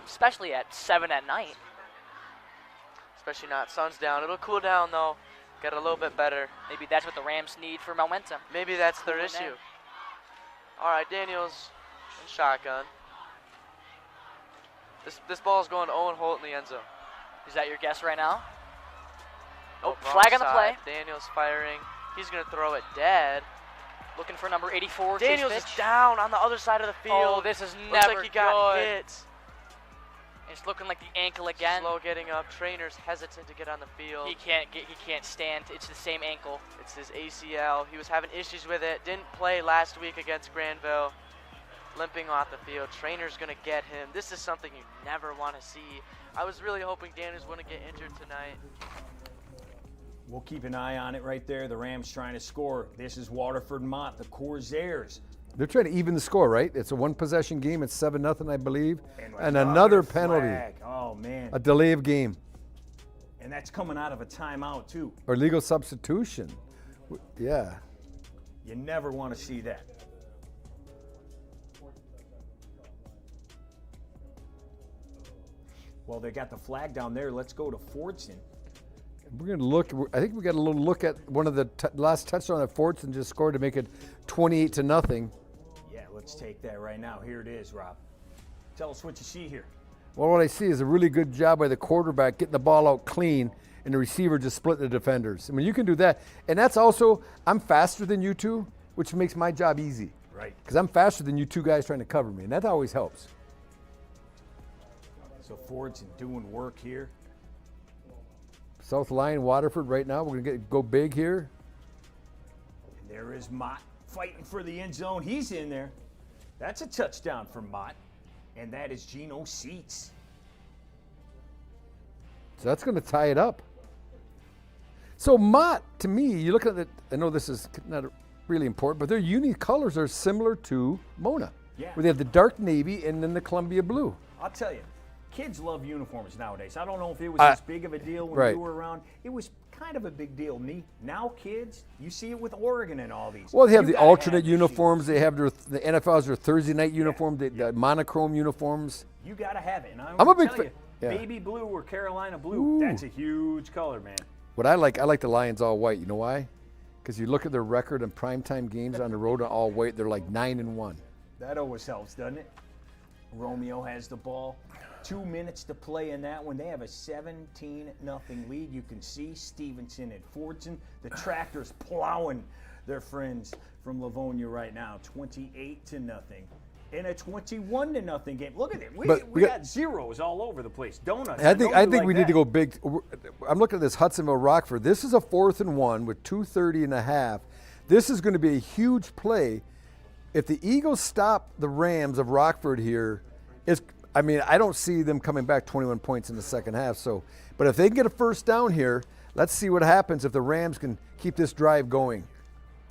Especially at 7 at night. Especially not sun's down. It'll cool down though. Get a little bit better. Maybe that's what the Rams need for momentum. Maybe that's their issue. All right, Daniels in shotgun. This ball's going to Owen Holt in the end zone. Is that your guess right now? Oh, flag on the play. Daniels firing. He's going to throw it dead. Looking for number 84. Daniels is down on the other side of the field. Oh, this is Looks never like he got good. hit. It's looking like the ankle again. Slow getting up. Trainer's hesitant to get on the field. He can't stand. It's the same ankle. It's his ACL. He was having issues with it. Didn't play last week against Granville. Limping off the field. Trainer's going to get him. This is something you never want to see. I was really hoping Daniels wouldn't get injured tonight. We'll keep an eye on it right there. The Rams trying to score. This is Waterford Mott, the Corsairs. They're trying to even the score, right? It's a one-possession game. It's 7-0, I believe. And another penalty. Flag. Oh, man. A delay of game. And that's coming out of a timeout, too. Or legal substitution. Yeah. You never want to see that. Well, they got the flag down there. Let's go to Fordson. We're going to look. I think we got a little look at one of the last touchdown that Fordson just scored to make it 28-0. Yeah, let's take that right now. Here it is, Rob. Tell us what you see here. Well, what I see is a really good job by the quarterback getting the ball out clean, and the receiver just split the defenders. I mean, you can do that. And that's also, I'm faster than you two, which makes my job easy. Right. Because I'm faster than you two guys trying to cover me, and that always helps. So Fordson doing work here. South Lyon, Waterford right now. We're going to go big here. And there is Mott fighting for the end zone. He's in there. That's a touchdown for Mott. And that is Geno Seats. So that's going to tie it up. So Mott, to me, you look at it, I know this is not really important, but their unique colors are similar to Mona. Yeah. Where they have the dark navy and then the Columbia blue. I'll tell you, kids love uniforms nowadays. I don't know if it was as big of a deal when you were around. It was kind of a big deal to me. Now kids, you see it with Oregon and all these. Well, they have the alternate uniforms. They have the NFL has their Thursday night uniform, the monochrome uniforms. You got to have it. And I'm a big fan. Baby blue or Carolina blue, that's a huge color, man. What I like the Lions all white. You know why? Because you look at their record in primetime games on the road in all white, they're like 9-1. That always helps, doesn't it? Romeo has the ball. 2 minutes to play in that one. They have a 17-0 lead. You can see Stevenson and Fordson. The Tractors plowing their friends from Livonia right now. 28-0. In a 21-0 game. Look at it. We got zeros all over the place. Donuts. I think we need to go big. I'm looking at this Hudsonville Rockford. This is a 4th and 1 with 2:30 and a half. This is going to be a huge play. If the Eagles stop the Rams of Rockford here, I don't see them coming back 21 points in the second half. So, but if they can get a first down here, let's see what happens if the Rams can keep this drive going.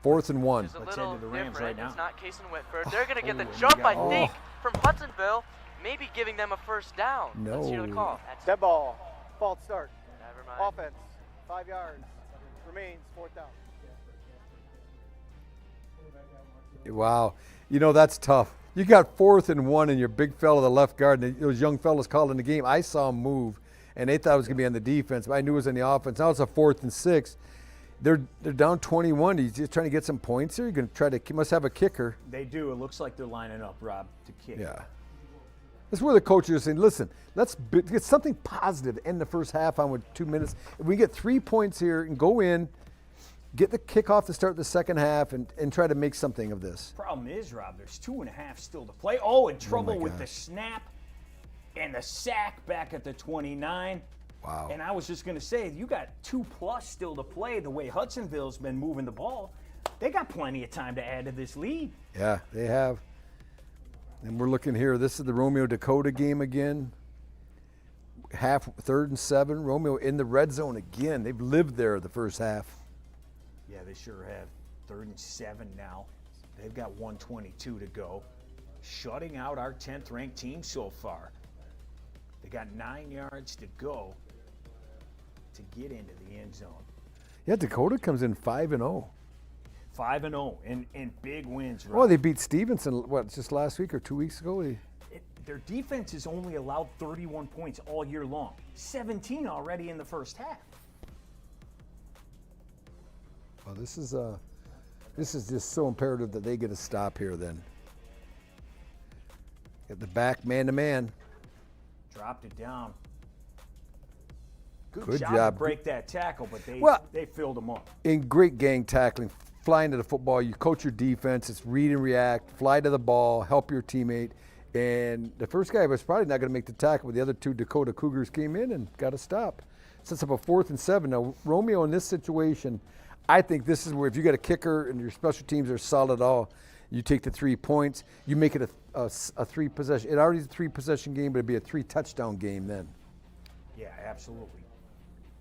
4th and 1. Let's head to the Rams right now. It's not Case and Whitford. They're going to get the jump, I think, from Hudsonville, maybe giving them a first down. No. Let's hear the call. Dead ball. False start. Never mind. Offense. 5 yards. Remains 4th down. Wow. That's tough. You got 4th and 1 and your big fella, the left guard, and those young fellas calling the game. I saw him move, and they thought it was going to be on the defense, but I knew it was on the offense. Now it's a 4th and 6. They're down 21. He's just trying to get some points here. You're going to try to must have a kicker. They do. It looks like they're lining up, Rob, to kick. Yeah. That's where the coaches are saying, listen, let's get something positive in the first half on with 2 minutes. If we get 3 points here and go in, get the kickoff to start the second half and try to make something of this. Problem is, Rob, there's 2.5 still to play. Oh, in trouble with the snap and the sack back at the 29. Wow. And I was just going to say, you got 2+ still to play. The way Hudsonville's been moving the ball, they got plenty of time to add to this lead. Yeah, they have. And we're looking here. This is the Romeo-Dakota game again. 3rd and 7. Romeo in the red zone again. They've lived there the first half. Yeah, they sure have. 3rd and 7 now. They've got 1:22 to go. Shutting out our 10th-ranked team so far. They got 9 yards to go to get into the end zone. Yeah, Dakota comes in 5-0. 5-0 in big wins. Right? Well, they beat Stevenson, just last week or 2 weeks ago? Their defense has only allowed 31 points all year long. 17 already in the first half. Well, this is just so imperative that they get a stop here then. Get the back man-to-man. Dropped it down. Good job to break that tackle, but they filled them up. In great gang tackling, flying to the football, you coach your defense, it's read and react, fly to the ball, help your teammate. And the first guy was probably not going to make the tackle, but the other 2 Dakota Cougars came in and got a stop. Sets up a 4th and 7. Now, Romeo in this situation, I think this is where if you got a kicker and your special teams are solid all, you take the 3 points, you make it a 3-possession. It already is a 3-possession game, but it'd be a 3-touchdown game then. Yeah, absolutely.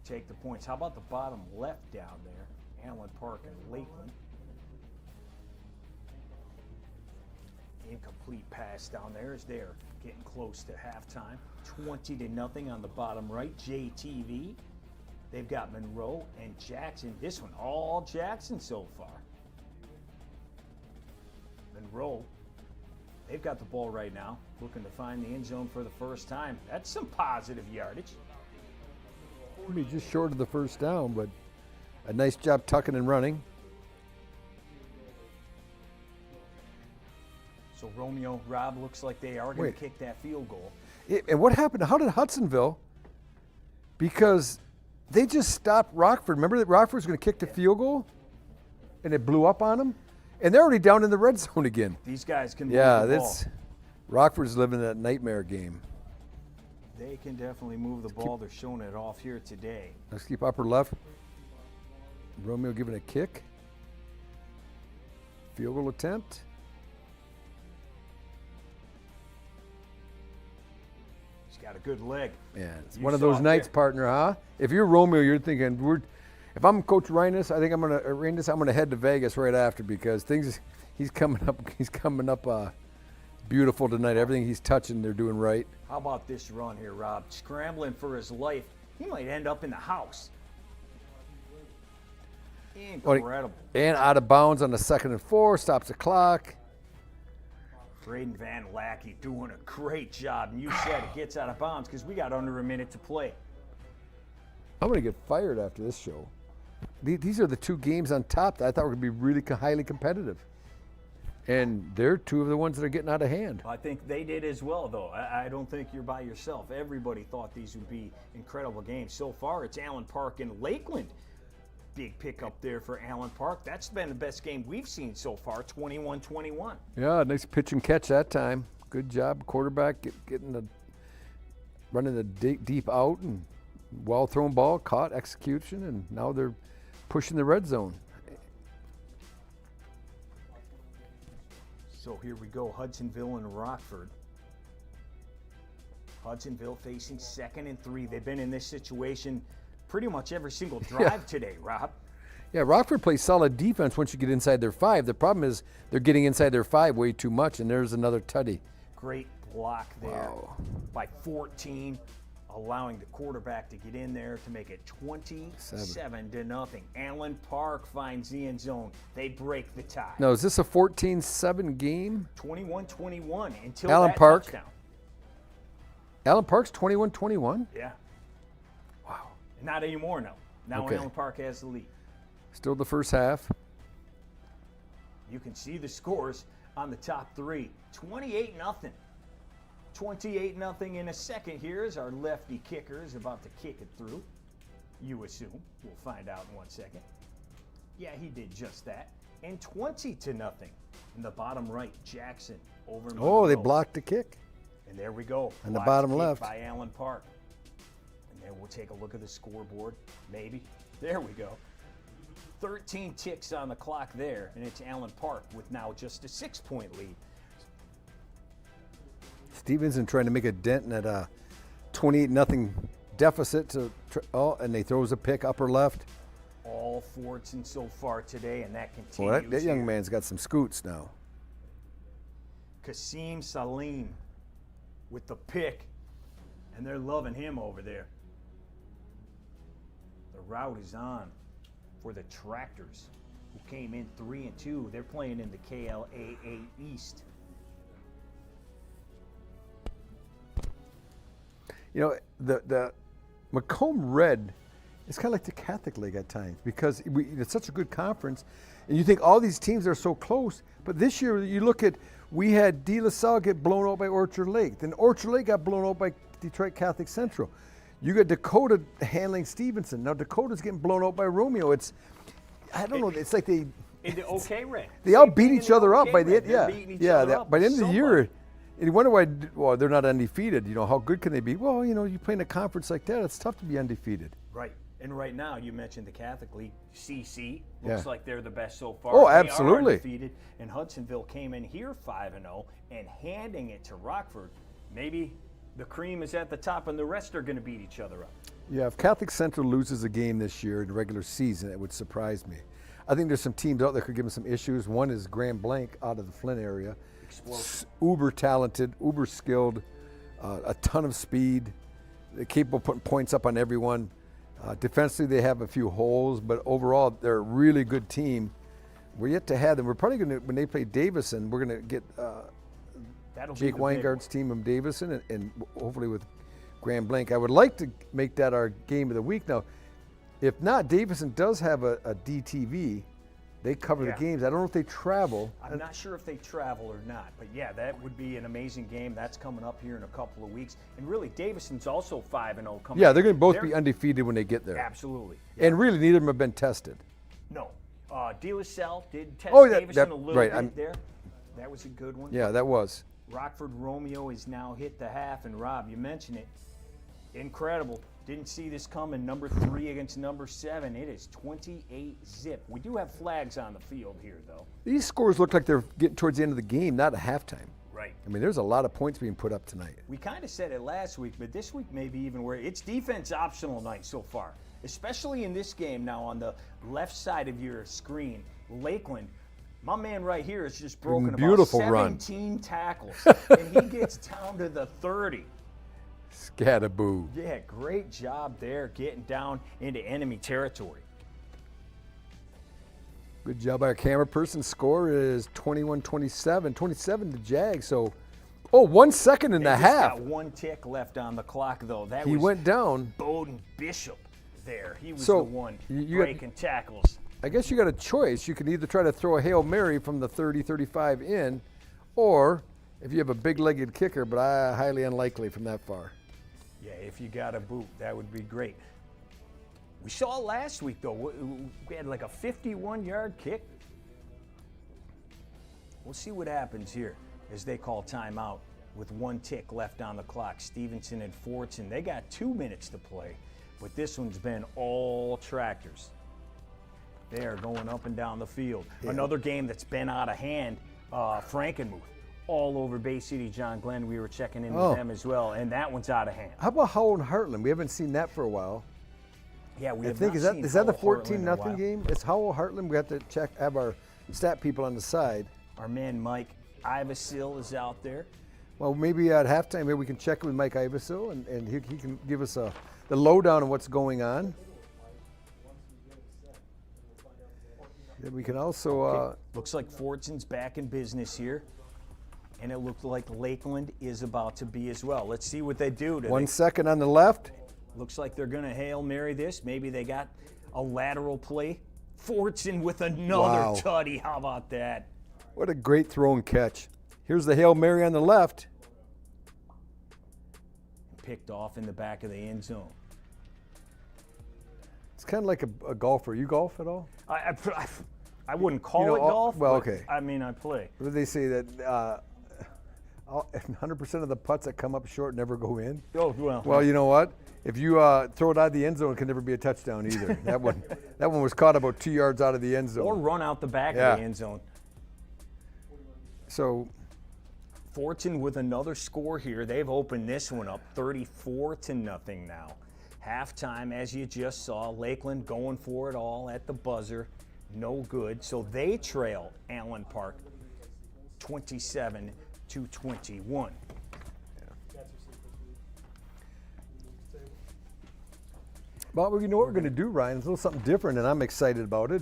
Take the points. How about the bottom left down there? Allen Park and Lakeland. Incomplete pass down there as they're getting close to halftime. 20-0 on the bottom right. JTV. They've got Monroe and Jackson. This one, all Jackson so far. Monroe, they've got the ball right now, looking to find the end zone for the first time. That's some positive yardage. Maybe just short of the first down, but a nice job tucking and running. So Romeo, Rob, looks like they are going to kick that field goal. And what happened? How did Hudsonville? Because they just stopped Rockford. Remember that Rockford was going to kick the field goal, and it blew up on them, and they're already down in the red zone again. These guys can move the ball. Rockford's living that nightmare game. They can definitely move the ball. They're showing it off here today. Let's keep upper left. Romeo giving a kick. Field goal attempt. He's got a good leg. Yeah, it's one of those nights, partner, huh? If you're Romeo, you're thinking, if I'm Coach Reines, I think I'm gonna head to Vegas right after, because he's coming up beautiful tonight. Everything he's touching, they're doing right. How about this run here, Rob? Scrambling for his life. He might end up in the house. Incredible. And out of bounds on the 2nd and 4, stops the clock. Braden Van Lackey doing a great job. And you said it gets out of bounds because we got under a minute to play. I'm going to get fired after this show. These are the two games on top that I thought were going to be really highly competitive. And they're two of the ones that are getting out of hand. I think they did as well, though. I don't think you're by yourself. Everybody thought these would be incredible games. So far, it's Allen Park and Lakeland. Big pickup there for Allen Park. That's been the best game we've seen so far, 21-21. Yeah, nice pitch and catch that time. Good job, quarterback, running the deep out, and well-thrown ball, caught, execution, and now they're pushing the red zone. So here we go, Hudsonville and Rockford. Hudsonville facing 2nd and 3. They've been in this situation pretty much every single drive today, Rob. Yeah, Rockford plays solid defense once you get inside their 5. The problem is they're getting inside their 5 way too much, and there's another tutty. Great block there by 14, allowing the quarterback to get in there to make it 27-0. Allen Park finds the end zone. They break the tie. No, is this a 14-7 game? 21-21 until Allen that Park. touchdown. Allen Park's 21-21? Yeah. Wow. Not anymore, no. Now Okay. Allen Park has the lead. Still the first half. You can see the scores on the top 3. 28-0. 28-0 in a second here as our lefty kicker is about to kick it through. You assume. We'll find out in 1 second. Yeah, he did just that. And 20-0 in the bottom right. Jackson over. Oh, they blocked the kick. And there we go. On the Blocked bottom kick left. by Allen Park. And then we'll take a look at the scoreboard. Maybe. There we go. 13 ticks on the clock there, and it's Allen Park with now just a 6-point lead. Stevenson trying to make a dent in that 28-0 deficit. And they throws a pick upper left. All Fordson so far today, and that continues. Well, that young man's got some scoots now. Kasim Salim with the pick, and they're loving him over there. The route is on for the Tractors, who came in 3-2. They're playing in the KLAA East. You know, the Macomb Red is kind of like the Catholic League at times, because it's such a good conference, and you think all these teams are so close, but this year you look at, we had De La Salle get blown out by Orchard Lake, then Orchard Lake got blown out by Detroit Catholic Central. You got Dakota handling Stevenson. Now Dakota's getting blown out by Romeo. I don't know, it's like they Red. They all beat each other up by the end. By the end of the year. And you wonder why, well, they're not undefeated. You know, how good can they be? Well, you know, you play in a conference like that, it's tough to be undefeated. Right. And right now, you mentioned the Catholic League. CC looks like they're the best so far. Oh, They absolutely. are undefeated. And Hudsonville came in here 5-0 and handing it to Rockford. Maybe the cream is at the top and the rest are going to beat each other up. Yeah, if Catholic Central loses a game this year in the regular season, it would surprise me. I think there's some teams out there that could give them some issues. One is Grand Blanc out of the Flint area. Uber talented, uber skilled, a ton of speed. They're capable of putting points up on everyone. Defensively, they have a few holes, but overall, they're a really good team. We're yet to have them. We're probably going to, when they play Davison, we're going to get Jake Weingart's team of Davison, and hopefully with Grand Blanc. I would like to make that our game of the week. Now, if not, Davison does have a DTV. They cover the games. I don't know if they travel. I'm not sure if they travel or not, but yeah, that would be an amazing game. That's coming up here in a couple of weeks. And really, Davison's also 5-0 coming. Yeah, they're going to both be undefeated when they get there. Absolutely. And really, neither of them have been tested. No. De La Salle did test Davison a little bit there. That was a good one. Yeah, that was. Rockford Romeo has now hit the half, and Rob, you mentioned it. Incredible. Didn't see this coming. Number 3 against number 7. It is 28-zip. We do have flags on the field here, though. These scores look like they're getting towards the end of the game, not at halftime. Right. I mean, there's a lot of points being put up tonight. We kind of said it last week, but this week maybe even where it's defense optional night so far, especially in this game now on the left side of your screen. Lakeland, my man right here has just broken about 17 tackles, and he gets down to the 30. Scatterboo. Yeah, great job there getting down into enemy territory. Good job by our camera person. Score is 21-27. 27 to Jags. So, 1 second and a half. Got 1 tick left on the clock, though. He went down. Bowden Bishop there. He was the one breaking tackles. I guess you got a choice. You can either try to throw a Hail Mary from the 30-35 in, or if you have a big-legged kicker, but highly unlikely from that far. Yeah, if you got a boot, that would be great. We saw last week, though, we had like a 51-yard kick. We'll see what happens here as they call timeout with 1 tick left on the clock. Stevenson and Fordson, they got 2 minutes to play, but this one's been all tractors. They are going up and down the field. Yeah. Another game that's been out of hand, Frankenmuth. All over Bay City, John Glenn. We were checking in with them as well, and that one's out of hand. How about Howell and Hartland? We haven't seen that for a while. Yeah, we have not seen is that the 14-0 game? It's Howell Hartland. We have to have our stat people on the side. Our man Mike Ivasil is out there. Well, maybe at halftime, maybe we can check with Mike Ivasil, and he can give us the lowdown on what's going on. Then we can also... Looks like Fordson's back in business here. And it looked like Lakeland is about to be as well. Let's see what they do. 1 second on the left. Looks like they're going to Hail Mary this. Maybe they got a lateral play. Fordson with another tutty. How about that? What a great throw and catch. Here's the Hail Mary on the left. Picked off in the back of the end zone. It's kind of like a golfer. You golf at all? I wouldn't call it golf. Well, okay. I mean, I play. They say that 100% of the putts that come up short never go in. Oh, well. Well, you know what? If you throw it out of the end zone, it can never be a touchdown either. that one was caught about 2 yards out of the end zone. Or run out the back of the end zone. So, Fordson with another score here. They've opened this one up 34-0 now. Halftime, as you just saw, Lakeland going for it all at the buzzer. No good. So they trail Allen Park 27-21. Well, you know what we're going to do, Ryan? It's a little something different, and I'm excited about it.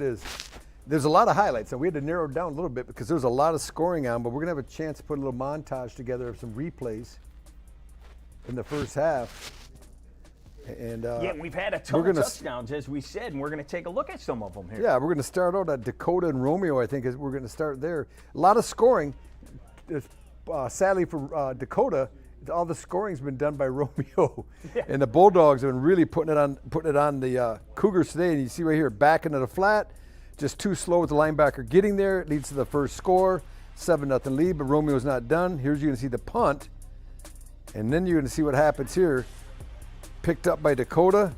There's a lot of highlights, and we had to narrow it down a little bit because there's a lot of scoring on, but we're going to have a chance to put a little montage together of some replays in the first half. And we've had a ton of touchdowns, as we said, and we're going to take a look at some of them here. Yeah, we're going to start out at Dakota and Romeo, I think, we're going to start there. A lot of scoring. Sadly for Dakota, all the scoring's been done by Romeo. Yeah. And the Bulldogs have been really putting it on the Cougars today. And you see right here, back into the flat, just too slow with the linebacker getting there. It leads to the first score, 7-0 lead, but Romeo's not done. Here's you're going to see the punt, and then you're going to see what happens here. Picked up by Dakota,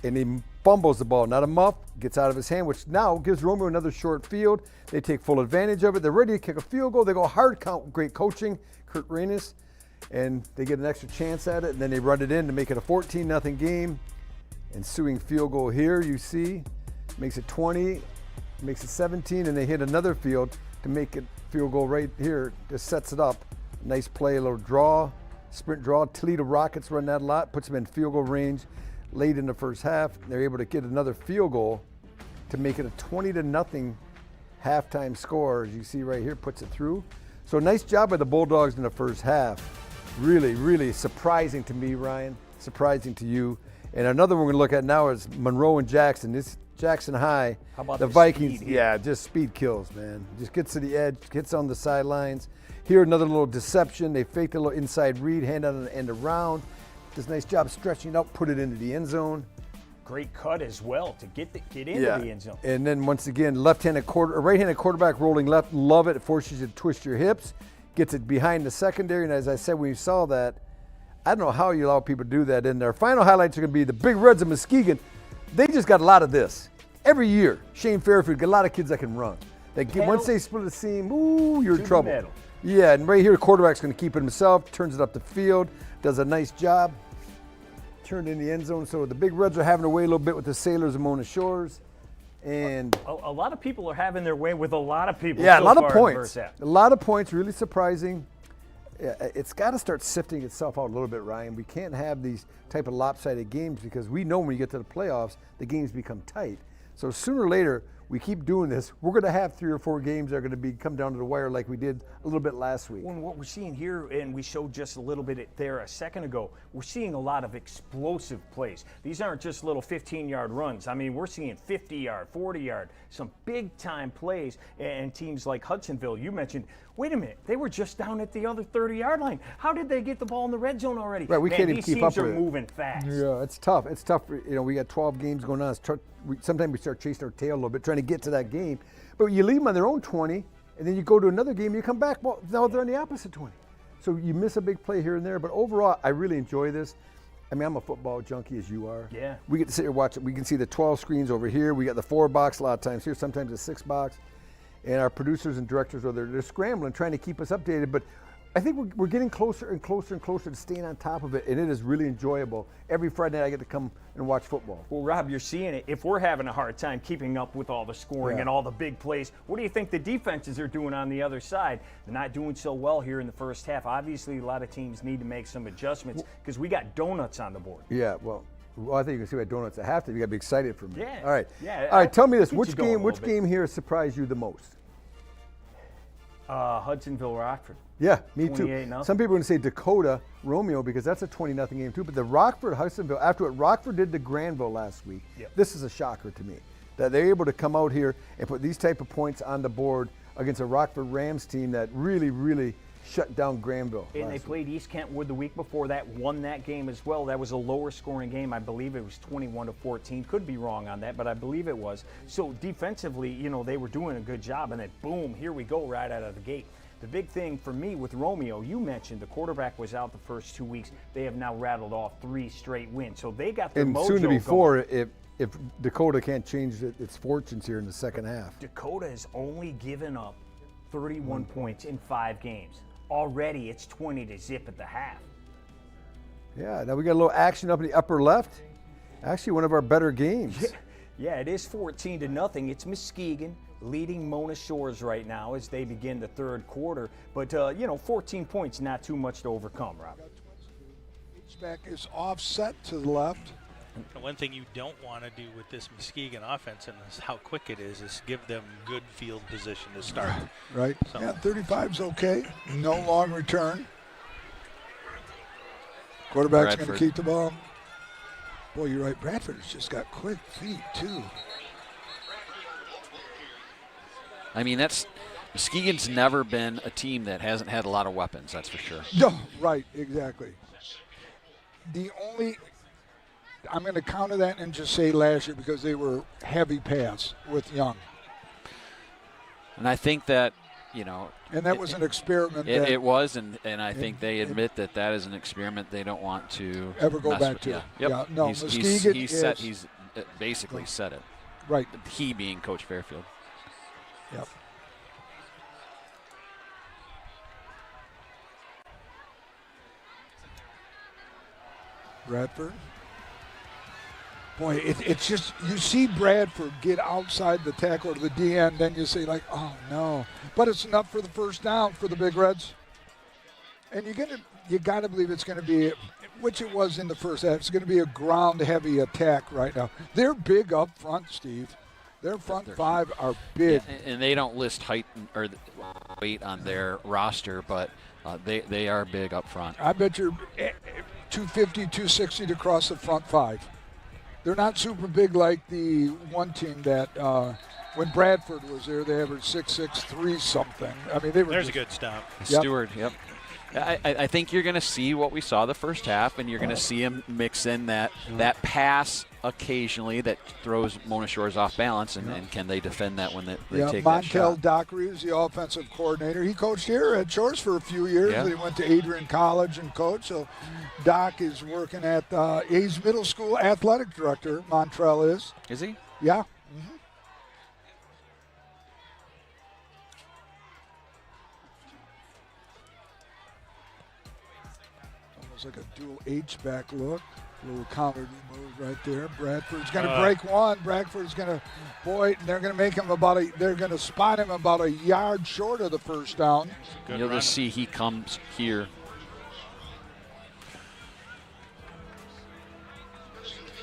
and he fumbles the ball. Not a muff, gets out of his hand, which now gives Romeo another short field. They take full advantage of it. They're ready to kick a field goal. They go hard count, great coaching, Kurt Reynes, and they get an extra chance at it, and then they run it in to make it a 14-0 game. Ensuing field goal here, you see, makes it 20, makes it 17, and they hit another field to make it field goal right here. Just sets it up. Nice play, a little draw. Sprint draw. Toledo Rockets run that a lot, puts them in field goal range late in the first half. They're able to get another field goal to make it a 20-0 halftime score. As you see right here, puts it through. So nice job by the Bulldogs in the first half. Really, really surprising to me, Ryan. surprising to you? And another one we're going to look at now is Monroe and Jackson. This Jackson High. How about the the Vikings? speed here? Yeah, just speed kills, man. Just gets to the edge, gets on the sidelines. Here, another little deception. They faked a little inside read, hand on the end around. Does a nice job stretching out, put it into the end zone. Great cut as well to get into the end zone. And then once again, right-handed quarterback rolling left. Love it. It forces you to twist your hips. Gets it behind the secondary. And as I said, when you saw that, I don't know how you allow people to do that in there. Final highlights are going to be the Big Reds of Muskegon. They just got a lot of this. Every year, Shane Fairfield got a lot of kids that can run. Once they split the seam, ooh, you're in trouble. Yeah, and right here, the quarterback's going to keep it himself, turns it up the field, does a nice job, turned in the end zone. So the Big Reds are having their way a little bit with the Sailors of Mona Shores. And a lot of people are having their way with a lot of people. Yeah, so a lot of far in the points. first half. A lot of points, really surprising. It's got to start sifting itself out a little bit, Ryan. We can't have these type of lopsided games because we know when you get to the playoffs, the games become tight. So sooner or later, we keep doing this, we're going to have 3 or 4 games that are going to come down to the wire like we did a little bit last week. Well, what we're seeing here, and we showed just a little bit there a second ago, we're seeing a lot of explosive plays. These aren't just little 15-yard runs. I mean, we're seeing 50-yard, 40-yard, some big-time plays. And teams like Hudsonville, you mentioned, wait a minute, they were just down at the other 30-yard line. How did they get the ball in the red zone already? Right, we can't even keep up with it. These teams are moving fast. Yeah, it's tough. It's tough. We got 12 games going on. Sometimes we start chasing our tail a little bit, trying to get to that game. But you leave them on their own 20, and then you go to another game, you come back, well, now they're on the opposite 20. So you miss a big play here and there. But overall, I really enjoy this. I mean, I'm a football junkie as you are. Yeah. We get to sit here and watch it. We can see the 12 screens over here. We got the 4-box a lot of times here, sometimes the 6-box. And our producers and directors, they're scrambling, trying to keep us updated. But I think we're getting closer and closer and closer to staying on top of it, and it is really enjoyable. Every Friday night I get to come and watch football. Well, Rob, you're seeing it. If we're having a hard time keeping up with all the scoring and all the big plays, what do you think the defenses are doing on the other side? They're not doing so well here in the first half. Obviously, a lot of teams need to make some adjustments because we got donuts on the board. Yeah, well, I think you can see what donuts at halftime. You got to be excited for me. Yeah. All right. Yeah. All right, tell me this. Which game here surprised you the most? Hudsonville, Rockford. Yeah, me too. 28-0. Some people are going to say Dakota, Romeo, because that's a 20-0 game too. But the Rockford, Hudsonville, after what Rockford did to Granville last week, this is a shocker to me. That they're able to come out here and put these type of points on the board against a Rockford Rams team that really, really shut down Granville. And they played East Kentwood the week before that, won that game as well. That was a lower scoring game. I believe it was 21-14. Could be wrong on that, but I believe it was. So defensively, they were doing a good job. And then boom, here we go right out of the gate. The big thing for me with Romeo, you mentioned the quarterback was out the first 2 weeks. They have now rattled off 3 straight wins. So they got their mojo and soon to be 4 going. if Dakota can't change its fortunes here in the second half. Dakota has only given up 31 points in 5 games. Already it's 20-0 at the half. Yeah, now we got a little action up in the upper left. Actually, one of our better games. Yeah, it is 14-0. It's Muskegon leading Mona Shores right now as they begin the third quarter. But, 14 points, not too much to overcome, Rob. Back is offset to the left. And one thing you don't want to do with this Muskegon offense and this, how quick it is give them good field position to start. Right. So. Yeah, 35's okay. No long return. Quarterback's going to keep the ball. Boy, you're right. Bradford has just got quick feet, too. I mean, Muskegon's never been a team that hasn't had a lot of weapons, that's for sure. No, right, exactly. I'm going to counter that and just say last year because they were heavy pass with Young. And I think that, And that was an experiment. It was, and I think they admit that is an experiment they don't want to ever go back to. Yeah. Yep. Yeah, no, Muskegon he's basically said it. Right. He being Coach Fairfield. Yep. Bradford. Boy, it's just, you see Bradford get outside the tackle to the DN, then you say oh no. But it's enough for the first down for the Big Reds. And you got to believe it's going to be, which it was in the first half, it's going to be a ground-heavy attack right now. They're big up front, Steve. Their front 5 are big. Yeah, and they don't list height or weight on their roster, but they are big up front. I bet 250, 260 to cross the front 5. They're not super big like the one team that when Bradford was there, they averaged 6'6", something. I mean, they were. There's a good stop. Stewart, yep. I think you're going to see what we saw the first half, and you're going to see him mix in that pass occasionally that throws Mona Shores off balance, and can they defend that when they take that shot? Montel Dockery is the offensive coordinator. He coached here at Shores for a few years. Yeah. He went to Adrian College and coached. So Doc is working at A's Middle School athletic director, Montrell is. Is he? Yeah. Like a dual H-back look. A little counter move right there. Bradford's going to break one. Bradford's going to, they're going to make him they're going to spot him about a yard short of the first down. You'll just see he comes here.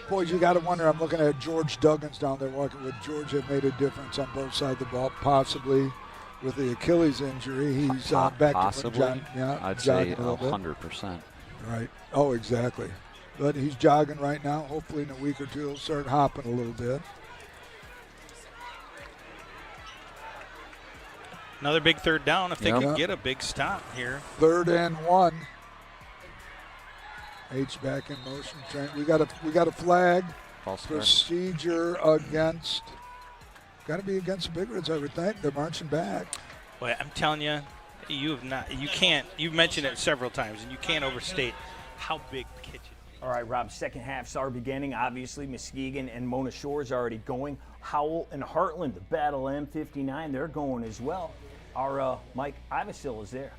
Boys, you got to wonder, I'm looking at George Duggins down there walking with George have made a difference on both sides of the ball, possibly with the Achilles injury. He's back possibly. to I'd say 100%. Right. Oh, exactly. But he's jogging right now. Hopefully in a week or two he'll start hopping a little bit. Another big third down if they can get a big stop here. 3rd and 1. H back in motion. We got a flag. False procedure against. Got to be against the Big Reds, I would think. They're marching back. Boy, I'm telling you, you've mentioned it several times, and you can't overstate how big the kitchen is. All right, Rob, second half's are beginning. Obviously, Muskegon and Mona Shores already going. Howell and Hartland, the battle M59, they're going as well. Our Mike Ivasil is there.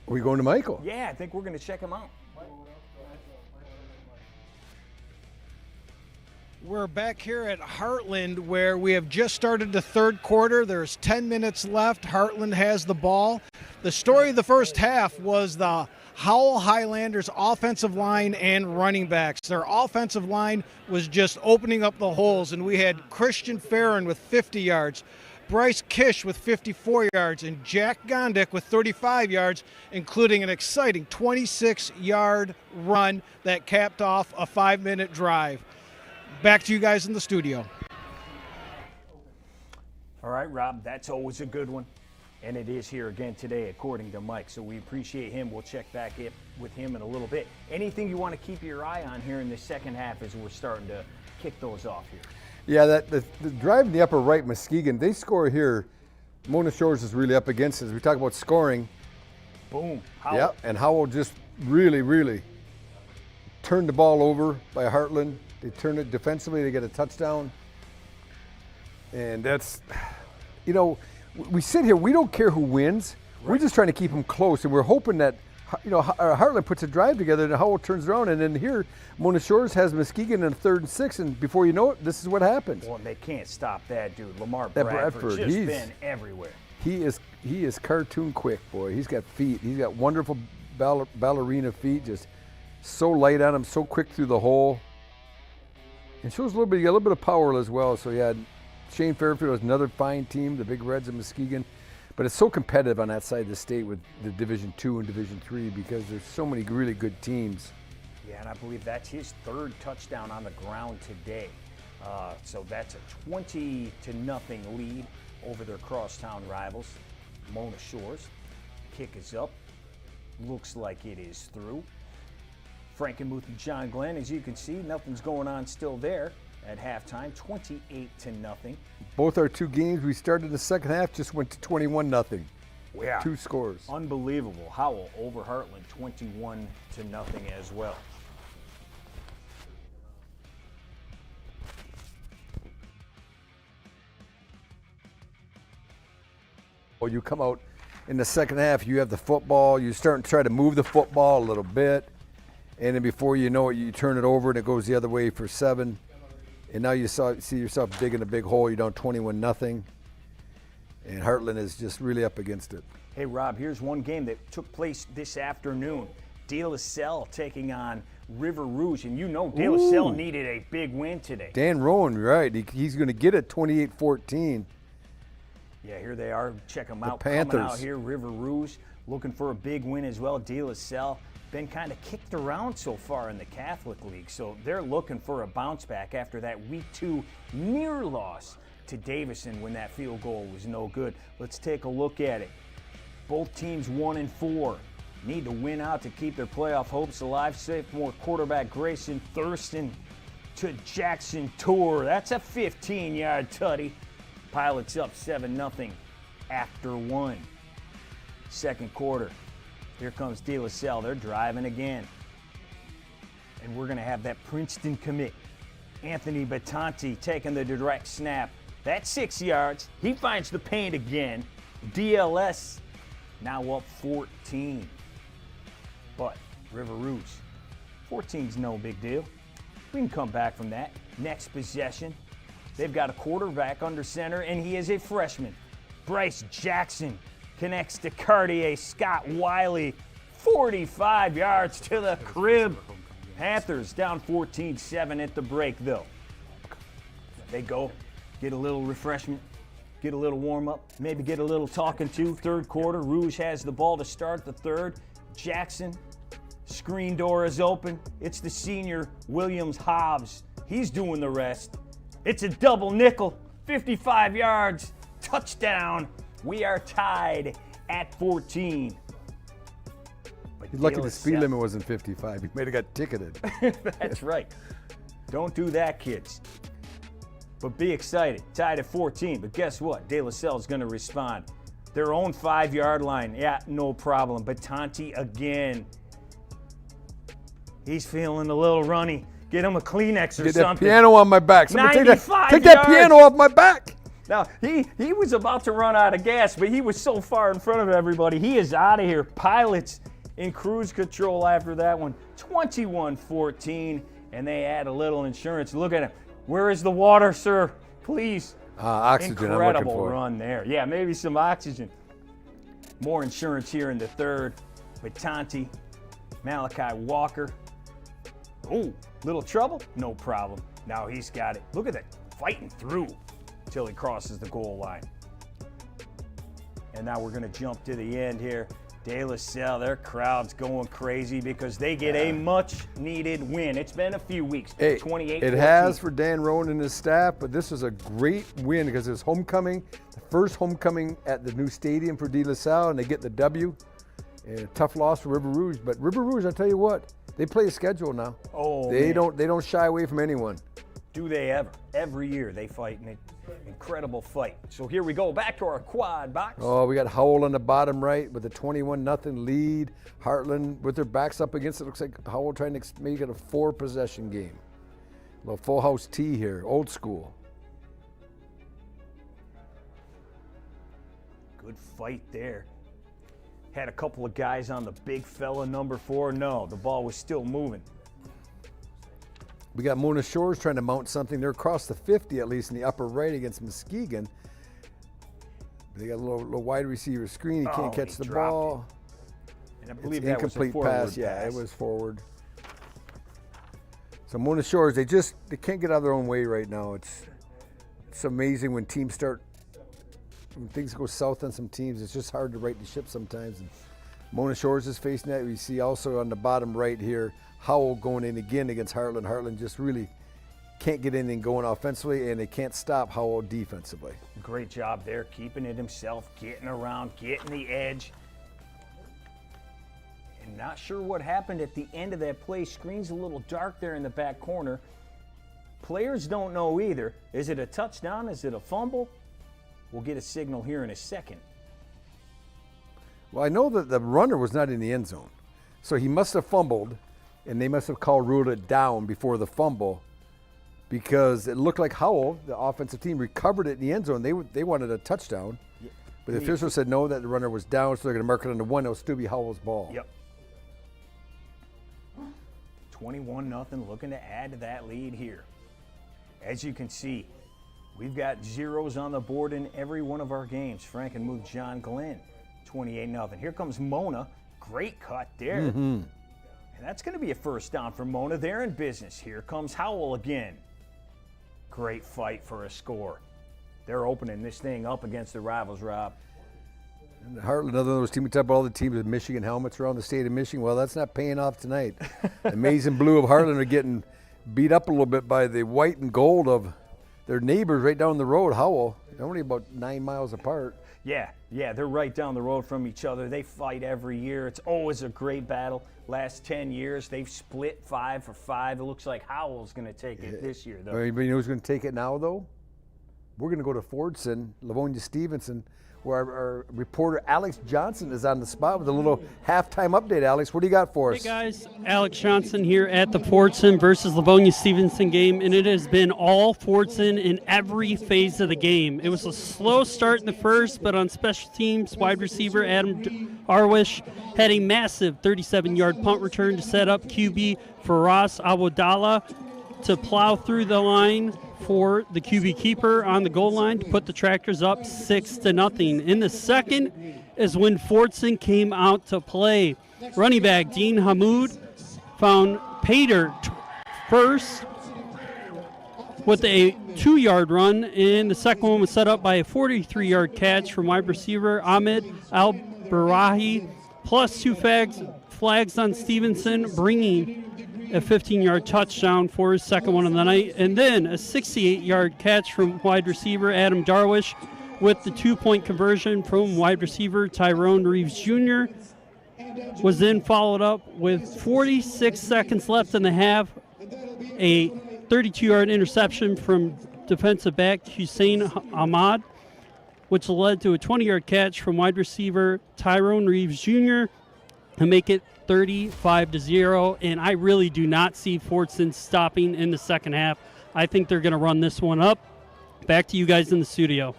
Are we going to Michael? Yeah, I think we're going to check him out. We're back here at Hartland where we have just started the third quarter. There's 10 minutes left. Hartland has the ball. The story of the first half was the Howell Highlanders offensive line and running backs. Their offensive line was just opening up the holes, and we had Christian Farron with 50 yards, Bryce Kish with 54 yards, and Jack Gondik with 35 yards, including an exciting 26-yard run that capped off a 5-minute drive. Back to you guys in the studio. All right, Rob, that's always a good one. And it is here again today, according to Mike. So we appreciate him. We'll check back with him in a little bit. Anything you want to keep your eye on here in the second half as we're starting to kick those off here? Yeah, the drive in the upper right, Muskegon, they score here. Mona Shores is really up against us. We talk about scoring. Boom. Howell. Yeah, and Howell just really turned the ball over by Hartland. They turn it defensively, they get a touchdown. And that's, we sit here, we don't care who wins. Right. We're just trying to keep them close, and we're hoping that, Hartland puts a drive together and Howell turns around, and then here, Mona Shores has Muskegon in a 3rd and 6, and before you know it, this is what happens. Well, they can't stop that dude. Lamar that Bradford just been everywhere. He is cartoon quick, boy. He's got feet. He's got wonderful ballerina feet, just so light on him, so quick through the hole. And shows a little bit of power as well. So yeah, Shane Fairfield was another fine team, the Big Reds of Muskegon. But it's so competitive on that side of the state with the Division II and Division III because there's so many really good teams. Yeah, and I believe that's his 3rd touchdown on the ground today. So that's a 20-0 lead over their crosstown rivals, Mona Shores. Kick is up. Looks like it is through. Frankenmuth and John Glenn, as you can see, nothing's going on still there at halftime, 28-0. Both our 2 games we started the second half just went to 21-0. Yeah. 2 scores. Unbelievable. Howell over Hartland, 21-0 as well. Well, you come out in the second half, you have the football, you start to try to move the football a little bit. And then before you know it, you turn it over and it goes the other way for 7. And now you see yourself digging a big hole. You're down 21-0. And Hartland is just really up against it. Hey, Rob, here's one game that took place this afternoon. De La Salle taking on River Rouge. And De La Salle needed a big win today. Dan Rowan, right. He's going to get it 28-14. Yeah, here they are. Check them out. Panthers. Coming out here, River Rouge looking for a big win as well. De La Salle been kind of kicked around so far in the Catholic League, so they're looking for a bounce back after that Week 2 near loss to Davison when that field goal was no good. Let's take a look at it. Both teams 1-4. Need to win out to keep their playoff hopes alive. Sophomore quarterback Grayson Thurston to Jackson Tour. That's a 15-yard tutty. Pilots up 7-0 after 1. Second quarter. Here comes De La Salle. They're driving again. And we're going to have that Princeton commit. Anthony Batanti taking the direct snap. That's 6 yards. He finds the paint again. DLS now up 14. But River Rouge, 14's no big deal. We can come back from that. Next possession, they've got a quarterback under center, and he is a freshman. Bryce Jackson connects to Cartier Scott Wiley. 45 yards to the crib. Panthers down 14-7 at the break, though. They go, get a little refreshment, get a little warm-up, maybe get a little talking to. Third quarter, Rouge has the ball to start the third. Jackson, screen door is open. It's the senior Williams Hobbs. He's doing the rest. It's a double nickel, 55 yards, touchdown. We are tied at 14. He's lucky the speed limit wasn't 55. He might have got ticketed. That's right. Don't do that, kids. But be excited. Tied at 14. But guess what? De La Salle is going to respond. Their own 5-yard line. Yeah, no problem. But Batanti again. He's feeling a little runny. Get him a Kleenex or Get something. that piano on my back. Somebody 95 take that piano off my back. Now, he was about to run out of gas, but he was so far in front of everybody. He is out of here. Pilots in cruise control after that one. 21-14, and they add a little insurance. Look at him. Where is the water, sir? Please. Oxygen, Incredible I'm looking for. run there. Yeah, maybe some oxygen. More insurance here in the third. Batanti, Malachi Walker. Oh, little trouble? No problem. Now he's got it. Look at that, fighting through until he crosses the goal line. And now we're going to jump to the end here. De La Salle, their crowd's going crazy because they get a much-needed win. It's been a few weeks. Hey, 28-14. it has for Dan Rowan and his staff, but this was a great win because it's homecoming, the first homecoming at the new stadium for De La Salle, and they get the W. And a tough loss for River Rouge, but River Rouge, I tell you what, they play a schedule now. Oh, they man. don't shy away from anyone. Do they ever? Every year they fight an incredible fight. So here we go, back to our quad box. Oh, we got Howell on the bottom right with a 21-0 lead. Hartland with their backs up against it. Looks like Howell trying to make it a 4-possession game. A little full house tee here, old school. Good fight there. Had a couple of guys on the big fella, number 4. No, the ball was still moving. We got Mona Shores trying to mount something. They're across the 50 at least in the upper right against Muskegon. They got a little wide receiver screen. He can't catch the ball. And I believe it's that incomplete was a forward pass. Yeah, it was forward. So Mona Shores, they can't get out of their own way right now. It's amazing when teams when things go south on some teams. It's just hard to right the ship sometimes. And Mona Shores is facing that. We see also on the bottom right here, Howell going in again against Hartland. Hartland just really can't get anything going offensively, and they can't stop Howell defensively. Great job there, keeping it himself, getting around, getting the edge. And not sure what happened at the end of that play. Screen's a little dark there in the back corner. Players don't know either. Is it a touchdown? Is it a fumble? We'll get a signal here in a second. Well, I know that the runner was not in the end zone, so he must have fumbled, and they must have ruled it down before the fumble, because it looked like Howell, the offensive team, recovered it in the end zone. They wanted a touchdown, but the official said no, that the runner was down, so they're going to mark it on the 1. It'll still be Howell's ball. Yep. 21-0, looking to add to that lead here. As you can see, we've got zeros on the board in every one of our games. Frankenmuth, John Glenn, 28-0. Here comes Mona. Great cut there. And that's going to be a first down for Mona. They're in business. Here comes Howell again. Great fight for a score. They're opening this thing up against the Rivals, Rob. And Hartland, another one of those teams, we talk about all the teams with Michigan helmets around the state of Michigan. Well, that's not paying off tonight. Amazing Blue of Hartland are getting beat up a little bit by the white and gold of their neighbors right down the road, Howell. They're only about 9 miles apart. Yeah, they're right down the road from each other. They fight every year. It's always a great battle. Last 10 years, they've split 5 for 5. It looks like Howell's going to take it this year, though. Anybody know who's going to take it now, though? We're going to go to Fordson, Livonia Stevenson, where our reporter Alex Johnson is on the spot with a little halftime update. Alex, what do you got for us? Hey guys, Alex Johnson here at the Fordson versus Livonia Stevenson game, and it has been all Fordson in every phase of the game. It was a slow start in the first, but on special teams, wide receiver Adam Arwish had a massive 37-yard punt return to set up QB Faraz Awadallah to plow through the line for the QB keeper on the goal line to put the Tractors up 6-0. In the second is when Fordson came out to play. Running back Dean Hamoud found Pater first with a 2-yard run, and the second one was set up by a 43-yard catch from wide receiver Ahmed Al-Barahi, plus 2 flags on Stevenson, bringing a 15-yard touchdown for his second one of the night, and then a 68-yard catch from wide receiver Adam Darwish with the 2-point conversion from wide receiver Tyrone Reeves Jr. was then followed up with 46 seconds left in the half, a 32-yard interception from defensive back Hussein Ahmad, which led to a 20-yard catch from wide receiver Tyrone Reeves Jr. to make it 35-0, and I really do not see Fordson stopping in the second half. I think they're going to run this one up. Back to you guys in the studio.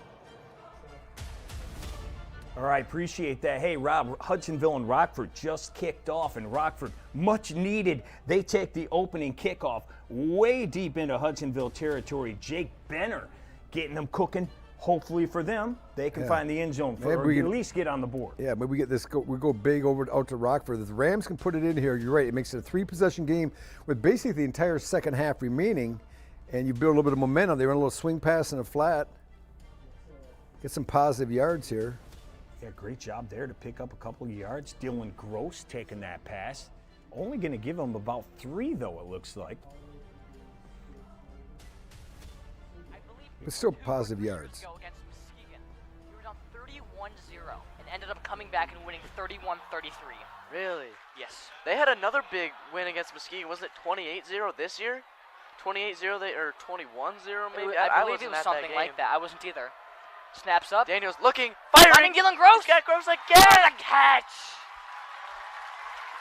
All right, appreciate that. Hey, Rob, Hudsonville and Rockford just kicked off, and Rockford, much needed. They take the opening kickoff way deep into Hudsonville territory. Jake Benner getting them cooking. Hopefully for them, they can find the end zone or at least get on the board. Yeah, maybe we get this. We go big out to Rockford. If the Rams can put it in here, you're right. It makes it a 3-possession game with basically the entire second half remaining, and you build a little bit of momentum. They run a little swing pass in a flat. Get some positive yards here. Yeah, great job there to pick up a couple of yards. Dylan Gross taking that pass. Only going to give them about 3, though, it looks like. But still positive yards. We were down 31-0 and ended up coming back and winning 31-33. Really? Yes. They had another big win against Muskegon. Was it 28-0 this year? 28-0 or 21-0 maybe? I believe it was something like that. I wasn't either. Snaps up. Daniel's looking, firing. Dylan Gross. Got Gross again. What a catch.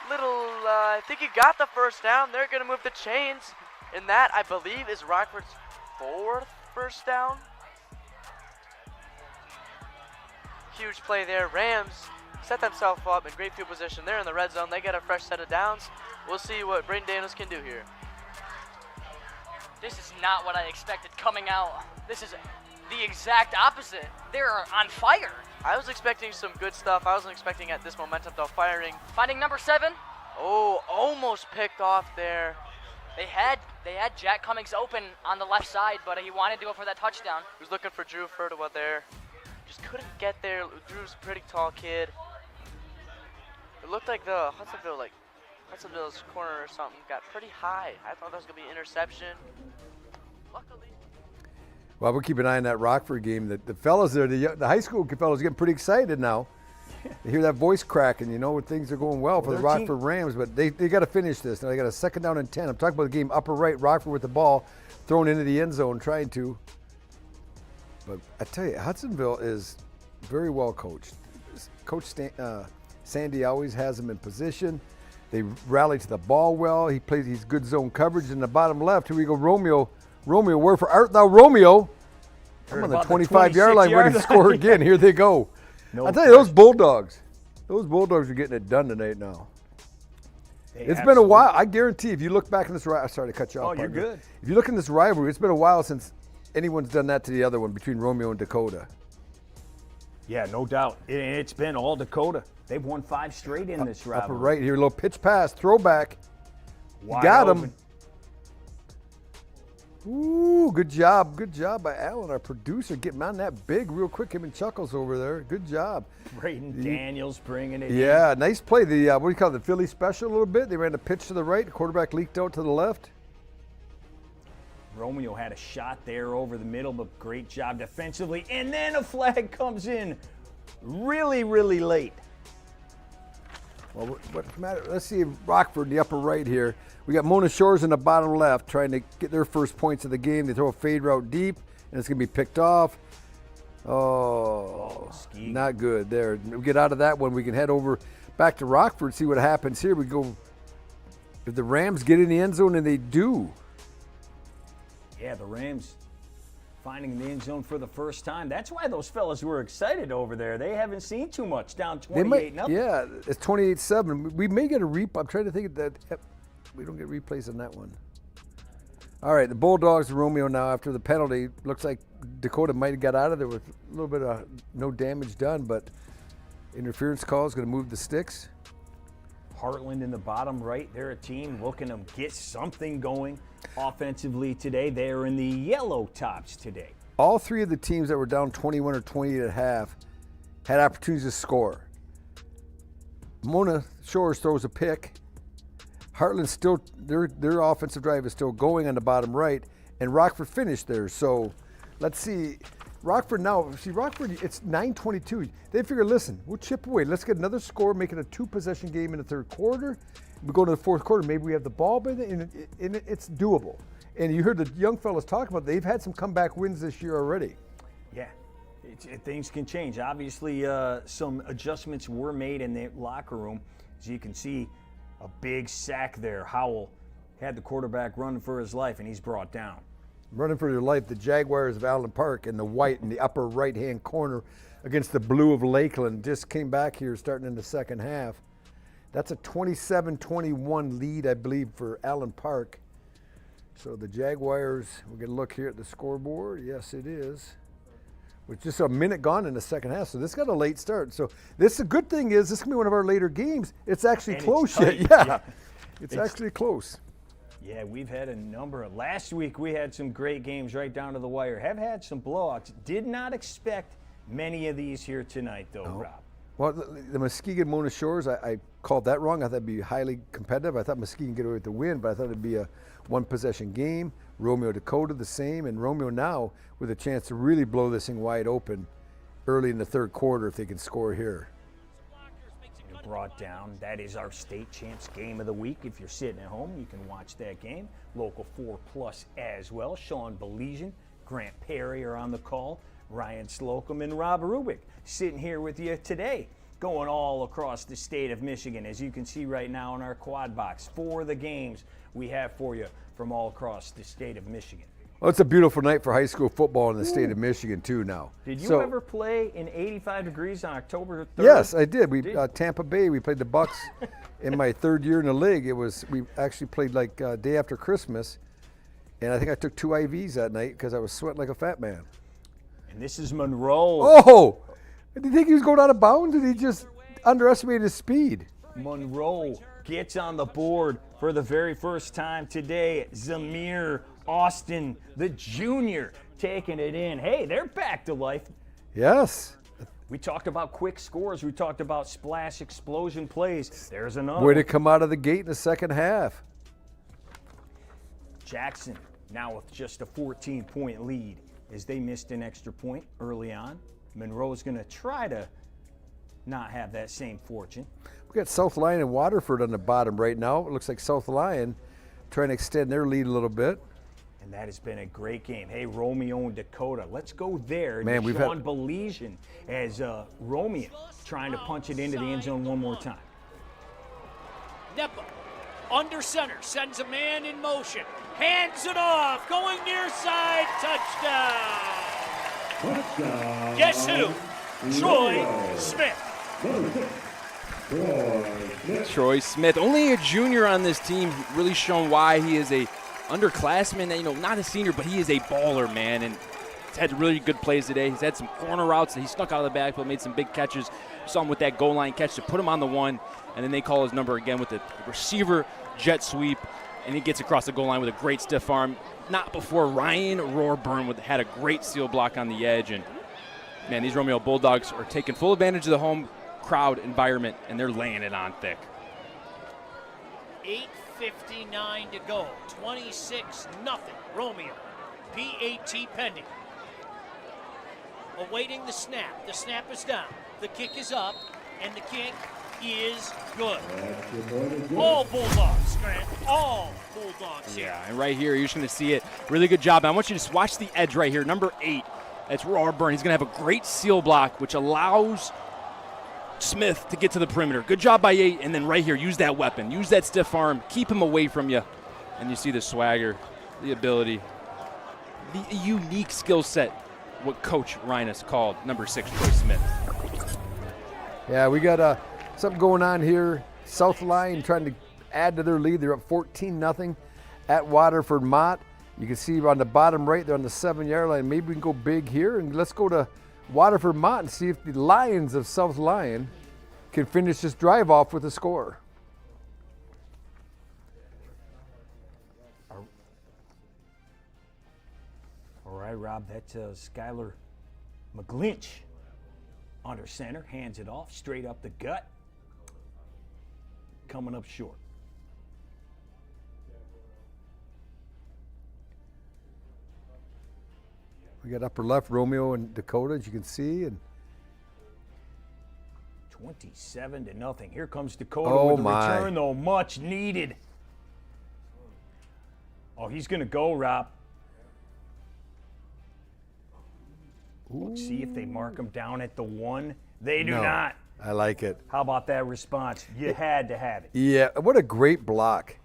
I think he got the first down. They're going to move the chains. And that, I believe, is Rockford's 4th first down. Huge play there. Rams set themselves up in great field position. They're in the red zone. They get a fresh set of downs. We'll see what Braden Daniels can do here. This is not what I expected coming out. This is the exact opposite. They're on fire. I was expecting some good stuff. I wasn't expecting at this momentum though. Firing. Finding number 7. Oh, almost picked off there. They had Jack Cummings open on the left side, but he wanted to go for that touchdown. He was looking for Drew Furtwa there. Just couldn't get there. Drew's a pretty tall kid. It looked like the Hudsonville's corner or something got pretty high. I thought that was going to be an interception. Luckily. Well, we'll keep an eye on that Rockford game. The fellas there, the high school fellas, getting pretty excited now. They hear that voice cracking, when things are going well for the Rockford Rams, but they got to finish this. Now they got a 2nd down and 10. I'm talking about the game upper right, Rockford with the ball thrown into the end zone, trying to. But I tell you, Hudsonville is very well coached. Coach Sandy always has them in position. They rally to the ball well. He's good zone coverage. In the bottom left, here we go, Romeo, where for art thou, Romeo? I'm on the 25-yard line, ready to score again. Here they go. I tell you, those Bulldogs are getting it done tonight now. It's been a while. I guarantee if you look back in this rivalry, sorry to cut you off. Oh, you're good. If you look in this rivalry, it's been a while since anyone's done that to the other one between Romeo and Dakota. Yeah, no doubt. It's been all Dakota. They've won 5 straight in this rivalry. Upper right here, a little pitch pass, throwback. Wide got open. him. Ooh, good job. Good job by Alan, our producer, getting on that big real quick. Him and Chuckles over there. Good job. Braden Daniels bringing it in. Yeah, nice play. The what do you call it, the Philly special a little bit. They ran a pitch to the right. The quarterback leaked out to the left. Romeo had a shot there over the middle, but great job defensively. And then a flag comes in really, really late. Well, what's the matter? Let's see Rockford in the upper right here. We got Mona Shores in the bottom left trying to get their first points of the game. They throw a fade route deep, and it's going to be picked off. Oh, not good there. We get out of that one. We can head over back to Rockford, see what happens here. We go, if the Rams get in the end zone, and they do. Yeah, the Rams finding the end zone for the first time. That's why those fellas were excited over there. They haven't seen too much, down 28-0. Yeah, it's 28-7. We may get a replay. I'm trying to think of that. We don't get replays on that one. All right, the Bulldogs, Romeo now after the penalty. Looks like Dakota might have got out of there with a little bit of no damage done, but interference call is going to move the sticks. Hartland in the bottom right. They're a team looking to get something going offensively today. They're in the yellow tops today. All three of the teams that were down 21 or 28 at half had opportunities to score. Mona Shores throws a pick. Hartland still, their offensive drive is still going on the bottom right, and Rockford finished there. So let's see. Rockford now, Rockford, it's 9:22. They figure, listen, we'll chip away. Let's get another score, make it a 2-possession game in the third quarter. We go to the fourth quarter, maybe we have the ball, but it's doable. And you heard the young fellas talk about, they've had some comeback wins this year already. Yeah, things can change. Obviously, some adjustments were made in the locker room. As you can see, a big sack there. Howell had the quarterback running for his life, and he's brought down. Running for your life, the Jaguars of Allen Park in the white in the upper right-hand corner against the blue of Lakeland. Just came back here starting in the second half. That's a 27-21 lead, I believe, for Allen Park. So the Jaguars, we're going to look here at the scoreboard. Yes, it is. With just a minute gone in the second half, so this got a late start. So this, the good thing is, this can be one of our later games. It's actually close yet. Yeah, it's actually close. Yeah, we've had a number of, last week we had some great games right down to the wire. Have had some blowouts. Did not expect many of these here tonight, though, Rob. Well, the Muskegon Mona Shores, I called that wrong. I thought it'd be highly competitive. I thought Muskegon get away with the win, but I thought it'd be a one-possession game. Romeo Dakota the same, and Romeo now with a chance to really blow this thing wide open early in the third quarter if they can score here. Brought down. That is our state champs game of the week. If you're sitting at home, you can watch that game. Local 4+ as well. Sean Belesian, Grant Perry are on the call. Ryan Slocum and Rob Rubick sitting here with you today, going all across the state of Michigan. As you can see right now in our quad box, for the games we have for you from all across the state of Michigan. Well, it's a beautiful night for high school football in the state of Michigan, too, now. Did you ever play in 85 degrees on October 3rd? Yes, I did. Tampa Bay, we played the Bucks in my third year in the league. We actually played like day after Christmas, and I think I took 2 IVs that night because I was sweating like a fat man. And this is Monroe. Oh! Did you think he was going out of bounds, or did he just underestimate his speed? Monroe gets on the board for the very first time today. Zamir Austin, the junior, taking it in. Hey, they're back to life. Yes. We talked about quick scores. We talked about splash explosion plays. There's another. Way to come out of the gate in the second half. Jackson now with just a 14-point lead as they missed an extra point early on. Monroe's going to try to not have that same fortune. We got South Lyon and Waterford on the bottom right now. It looks like South Lyon trying to extend their lead a little bit. And that has been a great game. Hey, Romeo and Dakota. Let's go there. Man, we've Sean Belesian as Romeo trying to punch it into the end zone one more time. Nepa, under center, sends a man in motion. Hands it off, going near side, touchdown. Guess who? Troy Smith. Troy Smith, only a junior on this team, really shown why he is a underclassman, not a senior, but he is a baller, man, and he's had really good plays today. He's had some corner routes that he snuck out of the backfield, made some big catches. Saw him with that goal line catch to put him on the one, and then they call his number again with the receiver jet sweep, and he gets across the goal line with a great stiff arm. Not before Ryan Rohrburn had a great seal block on the edge. And, man, these Romeo Bulldogs are taking full advantage of the home crowd environment, and they're laying it on thick. 8:59 to go. 26-0 Romeo. PAT pending. Awaiting the snap. The snap is down. The kick is up, and the kick is good. All Bulldogs, Grant. All Bulldogs here. Yeah, and right here, you're just going to see it. Really good job. I want you to watch the edge right here. Number 8, that's Rohrburn. He's going to have a great seal block, which allows Smith to get to the perimeter. Good job by 8, and then right here, use that weapon. Use that stiff arm. Keep him away from you. And you see the swagger, the ability, the unique skill set, what Coach Reines called number 6, Troy Smith. Yeah, we got something going on here. South Lyon trying to add to their lead. They're up 14-0 at Waterford Mott. You can see on the bottom right, they're on the 7-yard line. Maybe we can go big here, and let's go to Waterford Mott and see if the Lions of South Lyon can finish this drive off with a score. All right, Rob, that's Skylar McGlinch under center, hands it off, straight up the gut. Coming up short. We got upper left, Romeo and Dakota, as you can see. And 27-0. Here comes Dakota with the return, though, much needed. Oh, he's going to go, Rob. Let's see if they mark him down at the 1. They do not. I like it. How about that response? You had to have it. Yeah, what a great block.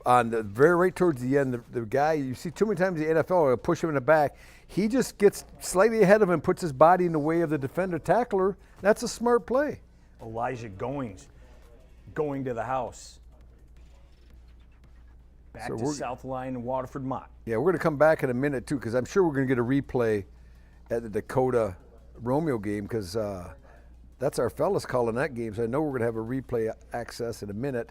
On the very right towards the end, the guy, you see too many times in the NFL, will push him in the back. He just gets slightly ahead of him and puts his body in the way of the defender tackler. That's a smart play. Elijah Goings going to the house. Back to South Lyon and Waterford Mott. Yeah, we're going to come back in a minute, too, because I'm sure we're going to get a replay at the Dakota Romeo game, because that's our fellas calling that game, so I know we're going to have a replay access in a minute.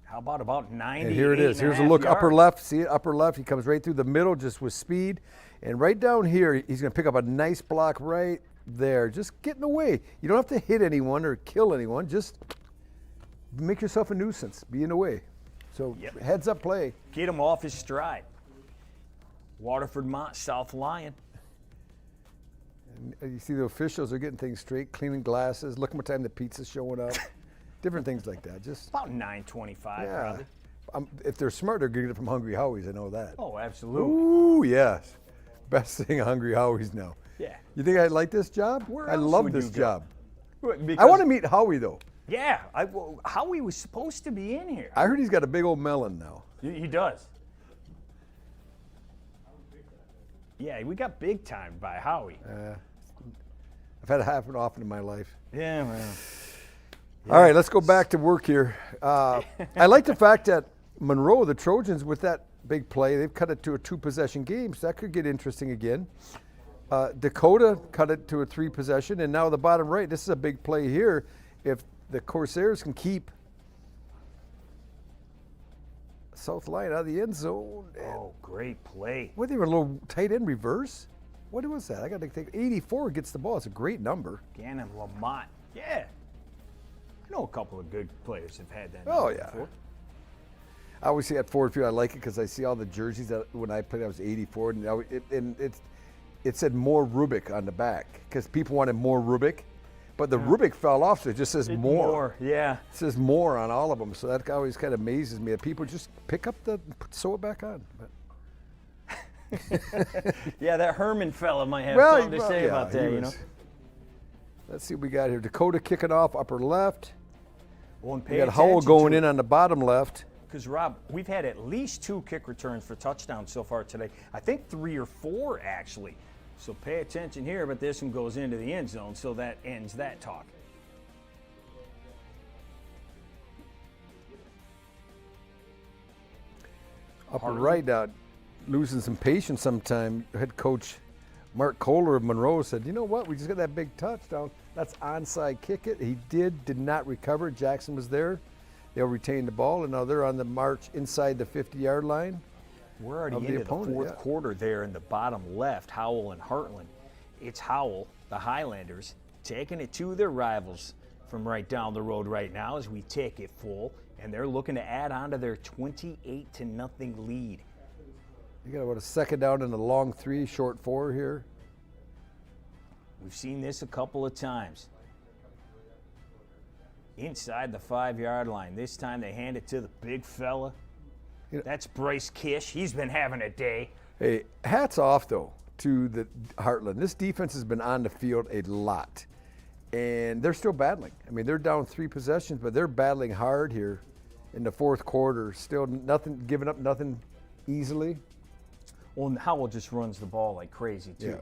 How about 90? And here it is. Here's a look, upper left. See it, upper left. He comes right through the middle just with speed. And right down here, he's going to pick up a nice block right there. Just get in the way. You don't have to hit anyone or kill anyone. Just make yourself a nuisance. Be in the way. So heads up play. Get him off his stride. Waterford Mott, South Lyon. And you see the officials are getting things straight, cleaning glasses, looking what time the pizza's showing up. Different things like that. Just about 9:25, probably. If they're smart, they're going to get it from Hungry Howie's. I know that. Oh, absolutely. Ooh, yes. Best thing Hungry Howie's now. Yeah. You think I like this job? I love this job. Because I want to meet Howie, though. Yeah. Howie was supposed to be in here. I heard he's got a big old melon now. He does. Yeah, we got big time by Howie. I've had it happen often in my life. Yeah, well. Yeah. All right, let's go back to work here. I like the fact that Monroe, the Trojans, with that big play, they've cut it to a 2-possession game, so that could get interesting again. Dakota cut it to a 3-possession, and now the bottom right, this is a big play here. If the Corsairs can keep South Lyon out of the end zone. Oh, great play. What, they were a little tight end reverse? What was that? I got to think. 84 gets the ball. It's a great number. Gannon Lamont. Yeah. I know a couple of good players have had that. Oh, yeah. Before. I always see at Ford Field, I like it because I see all the jerseys that when I played, I was 84, and it said more Rubick on the back because people wanted more Rubick, but the Rubick fell off, so it just says more. Yeah. It says more on all of them, so that always kind of amazes me that people just pick up sew it back on. Yeah, that Herman fella might have something to say about that, you know. Let's see what we got here. Dakota kicking off upper left. Well, we got Howell going in on the bottom left. Because, Rob, we've had at least 2 kick returns for touchdowns so far today. I think 3 or 4, actually. So pay attention here, but this one goes into the end zone, so that ends that talk. Upper right now, losing some patience sometime. Head coach Mark Kohler of Monroe said, you know what, we just got that big touchdown. That's onside kick it. He did not recover. Jackson was there. They'll retain the ball, and now they're on the march inside the 50-yard line. We're already of into the opponent, fourth quarter there in the bottom left, Howell and Hartland. It's Howell, the Highlanders, taking it to their rivals from right down the road right now as we take it full, and they're looking to add on to their 28-0 lead. You got, what, a second down and a long 3, short 4 here. We've seen this a couple of times. Inside the 5-yard line. This time they hand it to the big fella. That's Bryce Kish. He's been having a day. Hey, hats off, though, to the Hartland. This defense has been on the field a lot, and they're still battling. I mean, they're down 3 possessions, but they're battling hard here in the fourth quarter. Still nothing, giving up nothing easily. Well, and Howell just runs the ball like crazy, too. Yeah.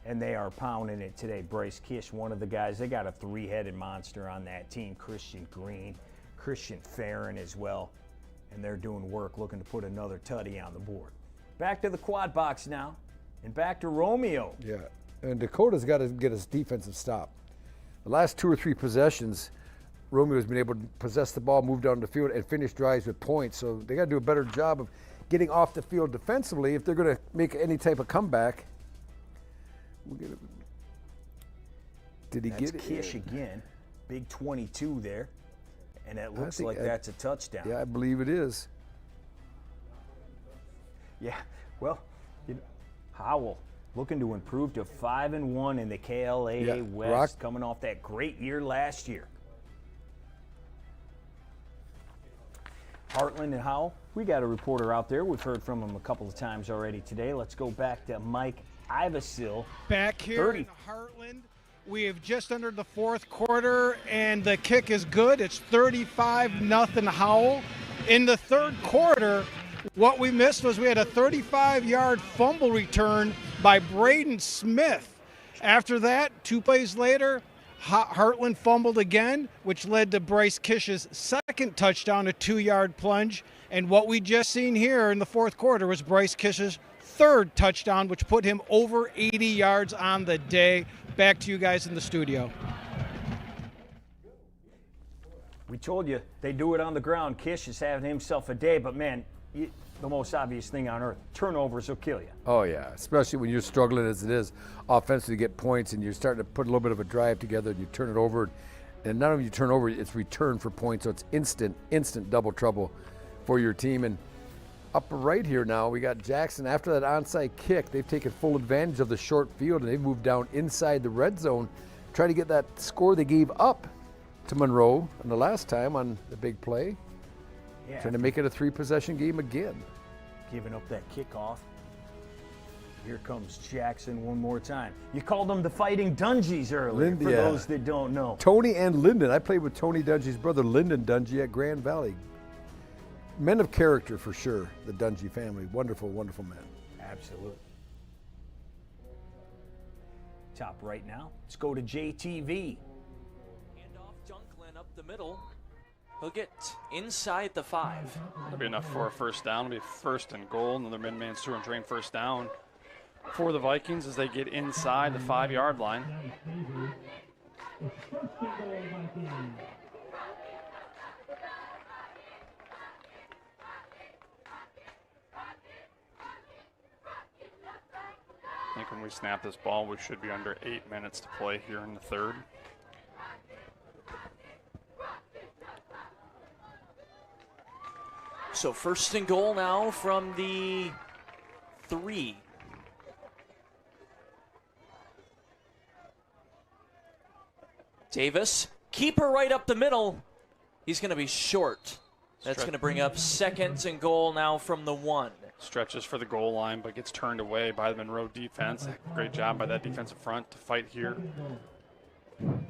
And they are pounding it today. Bryce Kish, one of the guys, they got a 3-headed monster on that team. Christian Green, Christian Farron as well. And they're doing work, looking to put another tutty on the board. Back to the quad box now, and back to Romeo. Yeah, and Dakota's got to get his defensive stop. The last 2 or 3 possessions, Romeo's been able to possess the ball, move down the field, and finish drives with points. So they got to do a better job of getting off the field defensively if they're going to make any type of comeback. Did he That's get it? Kish again, big 22 there, and it looks like that's a touchdown. Yeah, I believe it is. Yeah, well, Howell looking to improve to 5-1 in the KLAA West, coming off that great year last year. Hartland and Howell, we got a reporter out there. We've heard from him a couple of times already today. Let's go back to Mike Ivasil. Back here in Hartland, we have just entered the fourth quarter, and the kick is good. It's 35-0 Howell. In the third quarter, what we missed was we had a 35-yard fumble return by Braden Smith. After that, 2 plays later, Hartland fumbled again, which led to Bryce Kish's second touchdown, a 2-yard plunge. And what we just seen here in the fourth quarter was Bryce Kish's third touchdown, which put him over 80 yards on the day. Back to you guys in the studio. We told you they do it on the ground. Kish is having himself a day, but man, the most obvious thing on earth, turnovers will kill you. Oh, yeah, especially when you're struggling as it is offensively to get points and you're starting to put a little bit of a drive together and you turn it over. And not only you turn over, it's return for points, so it's instant double trouble for your team. And up right here now, we got Jackson. After that onside kick, they've taken full advantage of the short field and they've moved down inside the red zone, trying to get that score they gave up to Monroe on the last time on the big play. Yeah. Trying to make it a 3-possession game again. Giving up that kickoff. Here comes Jackson one more time. You called them the Fighting Dungies earlier, for those that don't know. Tony and Lyndon. I played with Tony Dungy's brother, Lyndon Dungy, at Grand Valley. Men of character for sure, the Dungy family. Wonderful, wonderful men. Absolutely. Top right now. Let's go to JTV. Handoff Dunklin up the middle. He'll get inside the 5. That'll be enough for a first down. It'll be 1st and goal. Another mid-man through and drain first down for the Vikings as they get inside the 5-yard line. I think when we snap this ball, we should be under 8 minutes to play here in the third. So 1st and goal now from the 3. Davis, keeper right up the middle. He's going to be short. That's going to bring up 2nd and goal now from the 1. Stretches for the goal line, but gets turned away by the Monroe defense. Great job by that defensive front to fight here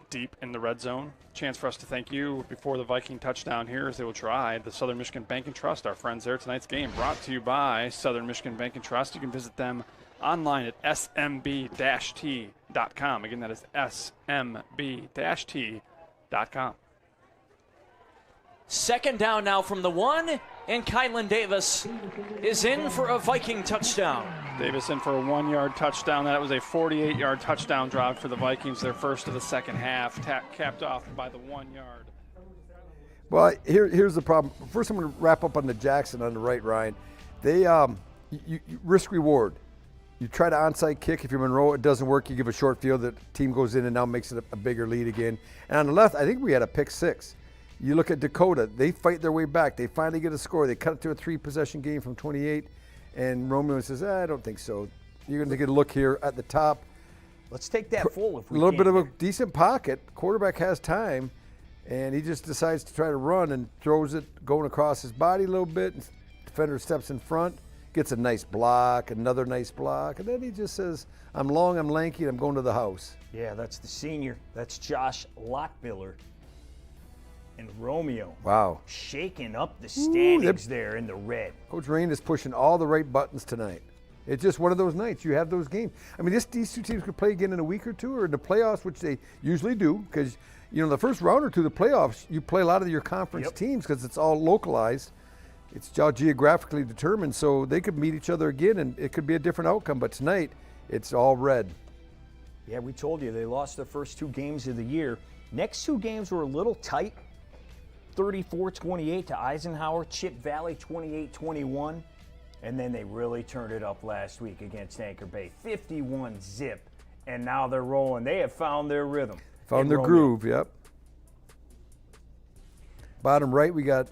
deep in the red zone. Chance for us to thank you before the Viking touchdown here as they will try the Southern Michigan Bank and Trust, our friends there. Tonight's game brought to you by Southern Michigan Bank and Trust. You can visit them online at smb-t.com. Again, that is smb-t.com. 2nd down now from the 1, and Kylan Davis is in for a Viking touchdown. Davis in for a 1-yard touchdown. That was a 48-yard touchdown drive for the Vikings, their first of the second half, capped off by the 1 yard. Well, here's the problem. First, I'm going to wrap up on the Jackson on the right, Ryan. They you risk reward. You try to onside kick. If you're Monroe, it doesn't work. You give a short field. The team goes in and now makes it a bigger lead again. And on the left, I think we had a pick 6. You look at Dakota. They fight their way back. They finally get a score. They cut it to a 3-possession game from 28. And Romeo says, I don't think so. You're going to get a look here at the top. Let's take that full if we can. A little bit of a here. decent pocket. Quarterback has time. And he just decides to try to run and throws it going across his body a little bit. Defender steps in front, gets a nice block, another nice block, and then he just says, I'm long, I'm lanky, and I'm going to the house. Yeah, that's the senior. That's Josh Lockbiller. And Romeo. Wow. Shaking up the standings there in the red. Coach Rain is pushing all the right buttons tonight. It's just one of those nights. You have those games. I mean, these two teams could play again in a week or two or in the playoffs, which they usually do, because the first round or two, the playoffs, you play a lot of your conference teams because it's all localized. It's all geographically determined, so they could meet each other again, and it could be a different outcome. But tonight, it's all red. Yeah, we told you they lost their first 2 games of the year. Next 2 games were a little tight. 34-28 to Eisenhower, Chip Valley 28-21. And then they really turned it up last week against Anchor Bay, 51-zip. And now they're rolling. They have found their rhythm. Found their groove, yep. Bottom right, we got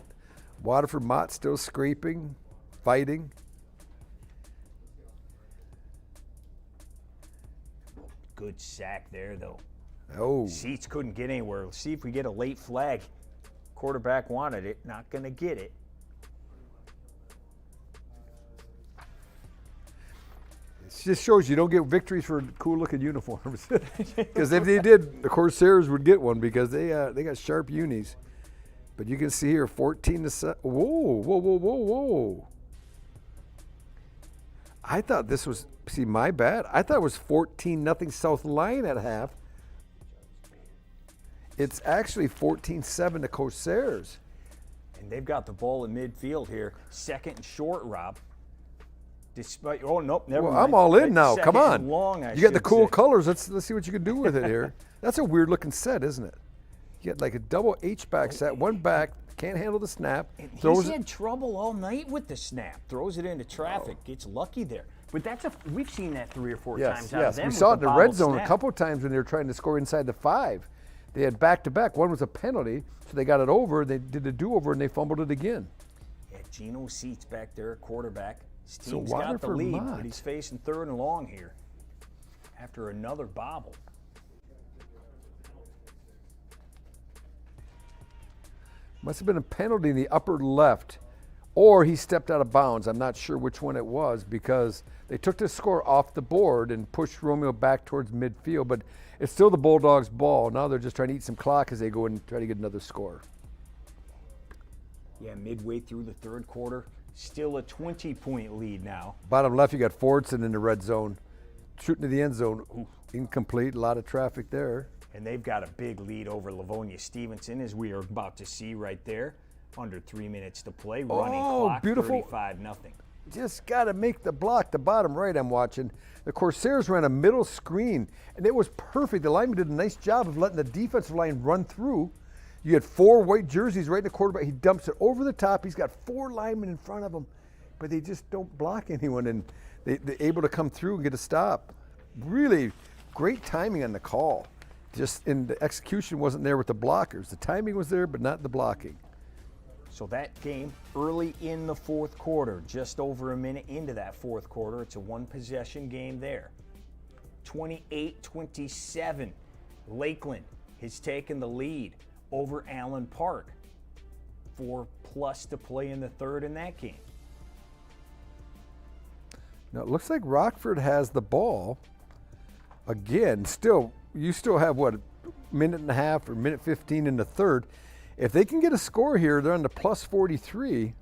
Waterford Mott still scraping, fighting. Good sack there, though. Oh. Seats couldn't get anywhere. Let's see if we get a late flag. Quarterback wanted it, not going to get it. It just shows you don't get victories for cool-looking uniforms. Because if they did, the Corsairs would get one because they got sharp unis. But you can see here, 14-7. Whoa. I thought this was, my bad. I thought it was 14-0 South Lyon at half. It's actually 14-7 to Corsairs. And they've got the ball in midfield here. Second and short, Rob. Despite, oh, nope, never mind. I'm all in now. Second Come on. and long, you got the cool colors. Let's see what you can do with it here. That's a weird-looking set, isn't it? You got like a double H-back set. One back, can't handle the snap. He's had trouble all night with the snap. Throws it into traffic. Gets lucky there. But we've seen that 3 or 4 times out of them. We saw it in the red zone snap. a couple of times when they were trying to score inside the 5. They had back-to-back. One was a penalty, so they got it over. They did a do-over, and they fumbled it again. Yeah, Geno Seats back there at quarterback. His So team's got the Waterford lead, Mott. but he's facing 3rd and long here after another bobble. Must have been a penalty in the upper left, or he stepped out of bounds. I'm not sure which one it was because they took the score off the board and pushed Romeo back towards midfield, but it's still the Bulldogs' ball. Now they're just trying to eat some clock as they go and try to get another score. Yeah, midway through the 3rd quarter, still a 20-point lead now. Bottom left, you got Fordson in the red zone, shooting to the end zone. Ooh, incomplete, a lot of traffic there. And they've got a big lead over Livonia Stevenson, as we are about to see right there. Under 3 minutes to play, running clock, beautiful. 35-0. Just got to make the block. The bottom right I'm watching. The Corsairs ran a middle screen, and it was perfect. The lineman did a nice job of letting the defensive line run through. You had 4 white jerseys right in the quarterback. He dumps it over the top. He's got 4 linemen in front of him, but they just don't block anyone, and they're able to come through and get a stop. Really great timing on the call. Just in the execution wasn't there with the blockers. The timing was there, but not the blocking. So that game early in the 4th quarter, just over a minute into that 4th quarter. It's a 1-possession game there. 28-27. Lakeland has taken the lead over Allen Park. 4+ to play in the 3rd in that game. Now it looks like Rockford has the ball. Again, you still have, what, a minute and a half or minute 15 in the 3rd. If they can get a score here, they're on the plus 43.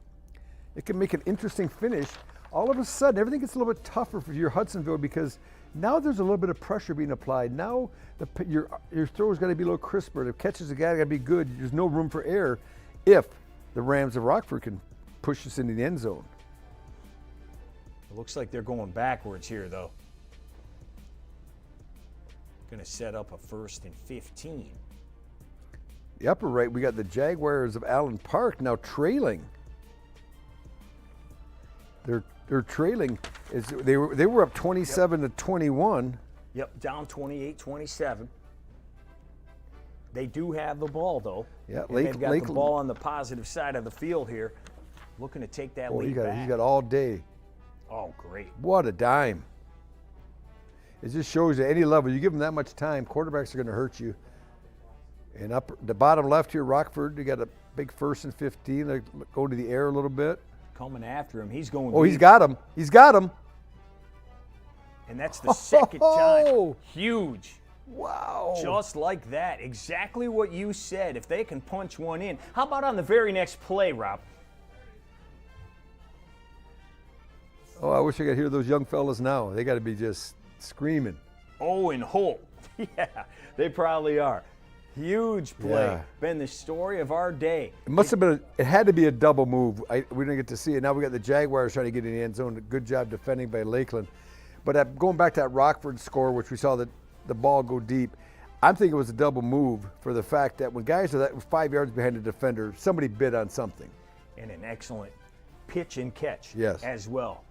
It can make an interesting finish. All of a sudden, everything gets a little bit tougher for your Hudsonville because now there's a little bit of pressure being applied. Now your throw's got to be a little crisper. The catches have got to be good. There's no room for error if the Rams of Rockford can push us into the end zone. It looks like they're going backwards here, though. Going to set up a 1st and 15. the upper right, we got the Jaguars of Allen Park now trailing. They're trailing. They were up 27 to 21. Yep, down 28-27. They do have the ball, though. Yeah, and they've got the ball on the positive side of the field here, looking to take that lead back. He got all day. Oh, great. What a dime. It just shows you any level. You give them that much time, quarterbacks are going to hurt you. And up the bottom left here, Rockford, you got a big 1st and 15. They go to the air a little bit. Coming after him. He's going Oh, deep. he's got him. He's got him. And that's the second time. Huge. Wow. Just like that. Exactly what you said. If they can punch one in. How about on the very next play, Rob? Oh, I wish I could hear those young fellas now. They got to be just screaming. Oh, and Holt. Yeah, they probably are. Huge play. Yeah. Been the story of our day. It must have been. It had to be a double move. We didn't get to see it. Now we got the Jaguars trying to get in the end zone. Good job defending by Lakeland. But going back to that Rockford score, which we saw the ball go deep, I'm thinking it was a double move for the fact that when guys are that 5 yards behind the defender, somebody bid on something. And an excellent pitch and catch as well.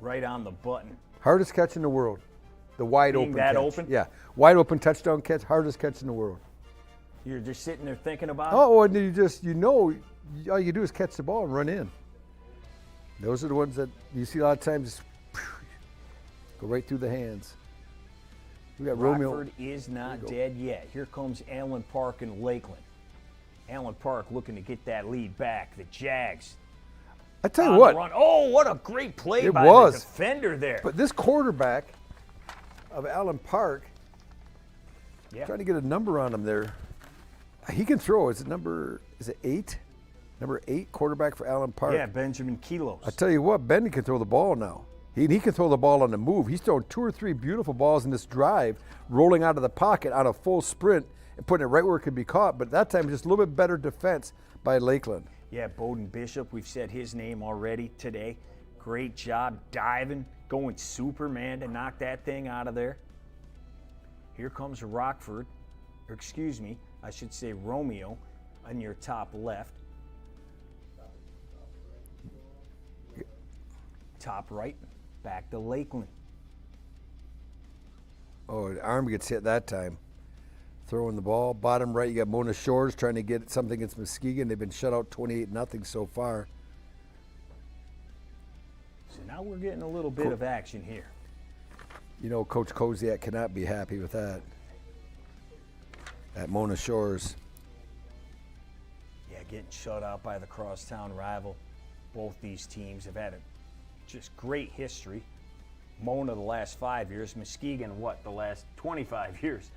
Right on the button. Hardest catch in the world. The wide Being open that catch. open? Yeah. Wide open touchdown catch, hardest catch in the world. You're just sitting there thinking about it? Oh, and all you do is catch the ball and run in. Those are the ones that you see a lot of times go right through the hands. We got Rockford is not dead yet. Here comes Allen Park and Lakeland. Allen Park looking to get that lead back. The Jags. I tell you what. Oh, what a great play by the defender there. But this quarterback of Allen Park, trying to get a number on him there. He can throw. Is it 8? Number 8 quarterback for Allen Park. Yeah, Benjamin Kilos. I tell you what, Ben can throw the ball now. He can throw the ball on the move. He's thrown 2 or 3 beautiful balls in this drive, rolling out of the pocket on a full sprint and putting it right where it could be caught. But that time, just a little bit better defense by Lakeland. Yeah, Bowden Bishop, we've said his name already today. Great job diving, going Superman to knock that thing out of there. Here comes Rockford, or excuse me, I should say Romeo on your top left. Top right, back to Lakeland. Oh, the arm gets hit that time. Throwing the ball. Bottom right, you got Mona Shores trying to get something against Muskegon. They've been shut out 28-0 so far. So now we're getting a little bit of action here. You know, Coach Koziak cannot be happy with that. At Mona Shores. Yeah, getting shut out by the crosstown rival. Both these teams have had a just great history. Mona the last 5 years, Muskegon the last 25 years.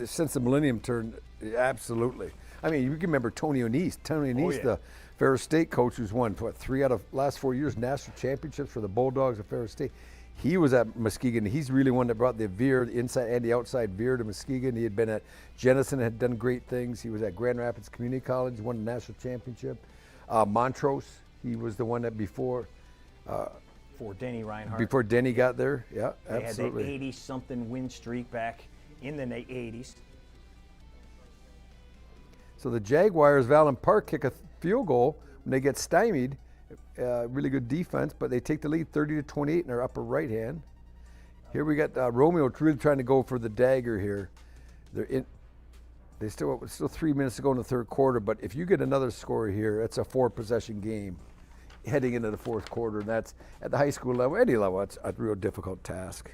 Since the millennium turn, absolutely. I mean, you can remember Tony O'Neill. Tony O'Neill, the Ferris State coach who's won 3 out of last 4 years national championships for the Bulldogs of Ferris State. He was at Muskegon. He's really one that brought the veer, the inside and the outside veer to Muskegon. He had been at Jenison, had done great things. He was at Grand Rapids Community College, won the national championship. Montrose, he was the one that before Denny Reinhardt. Before Denny got there, yeah, they absolutely. They had that 80-something win streak back in the 80s. So the Jaguars of Allen Park kick a field goal when they get stymied. Really good defense, but they take the lead 30-28 in their upper right hand. Here we got Romeo really trying to go for the dagger here. They still 3 minutes to go in the third quarter, but if you get another score here, it's a 4-possession game heading into the fourth quarter, and that's at the high school level, any level, it's a real difficult task.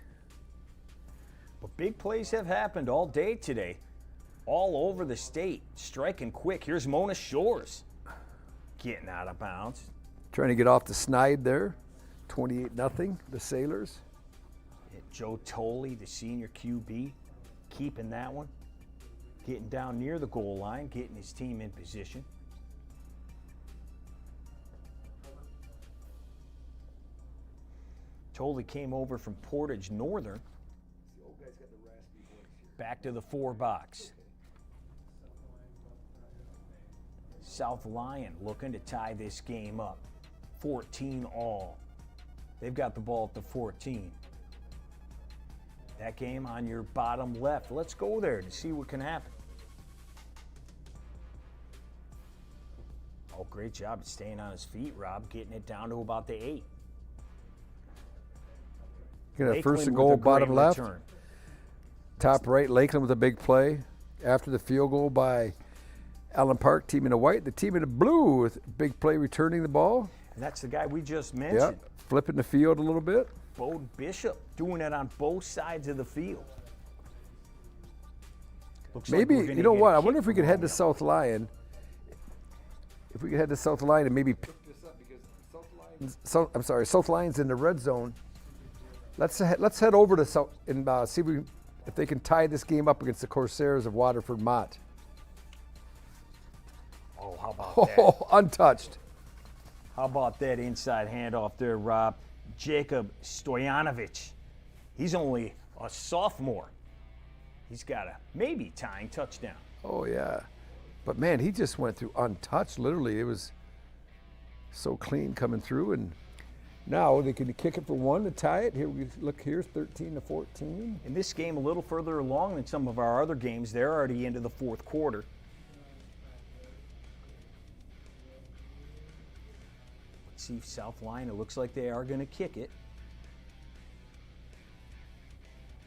But big plays have happened all day today, all over the state, striking quick. Here's Mona Shores getting out of bounds. Trying to get off the snide there, 28-0, the Sailors. Joe Tolley, the senior QB, keeping that one, getting down near the goal line, getting his team in position. Tolley came over from Portage Northern. Back to the 4 box. South Lyon looking to tie this game up. 14 all. They've got the ball at the 14. That game on your bottom left. Let's go there to see what can happen. Oh, great job at staying on his feet, Rob, getting it down to about the 8. Get a first and goal, bottom left. Return. Top right, Lakeland with a big play. After the field goal by Allen Park, team in the white. The team in the blue with a big play returning the ball. And that's the guy we just mentioned. Yep, flipping the field a little bit. Bode Bishop doing it on both sides of the field. Maybe, you know what, I wonder if we could head to South Lyon. If we could head to South Lyon and maybe pick this up because South Lyon's in the red zone. Let's head over to South and see if they can tie this game up against the Corsairs of Waterford Mott. Oh, how about that? Untouched. How about that inside handoff there, Rob? Jacob Stojanovic. He's only a sophomore. He's got a maybe tying touchdown. Oh, yeah. But, man, he just went through untouched, literally. It was so clean coming through. And now they can kick it for 1 to tie it. Here we look, here's 13-14. In this game, a little further along than some of our other games. They're already into the fourth quarter. Let's see South Lyon. It looks like they are going to kick it.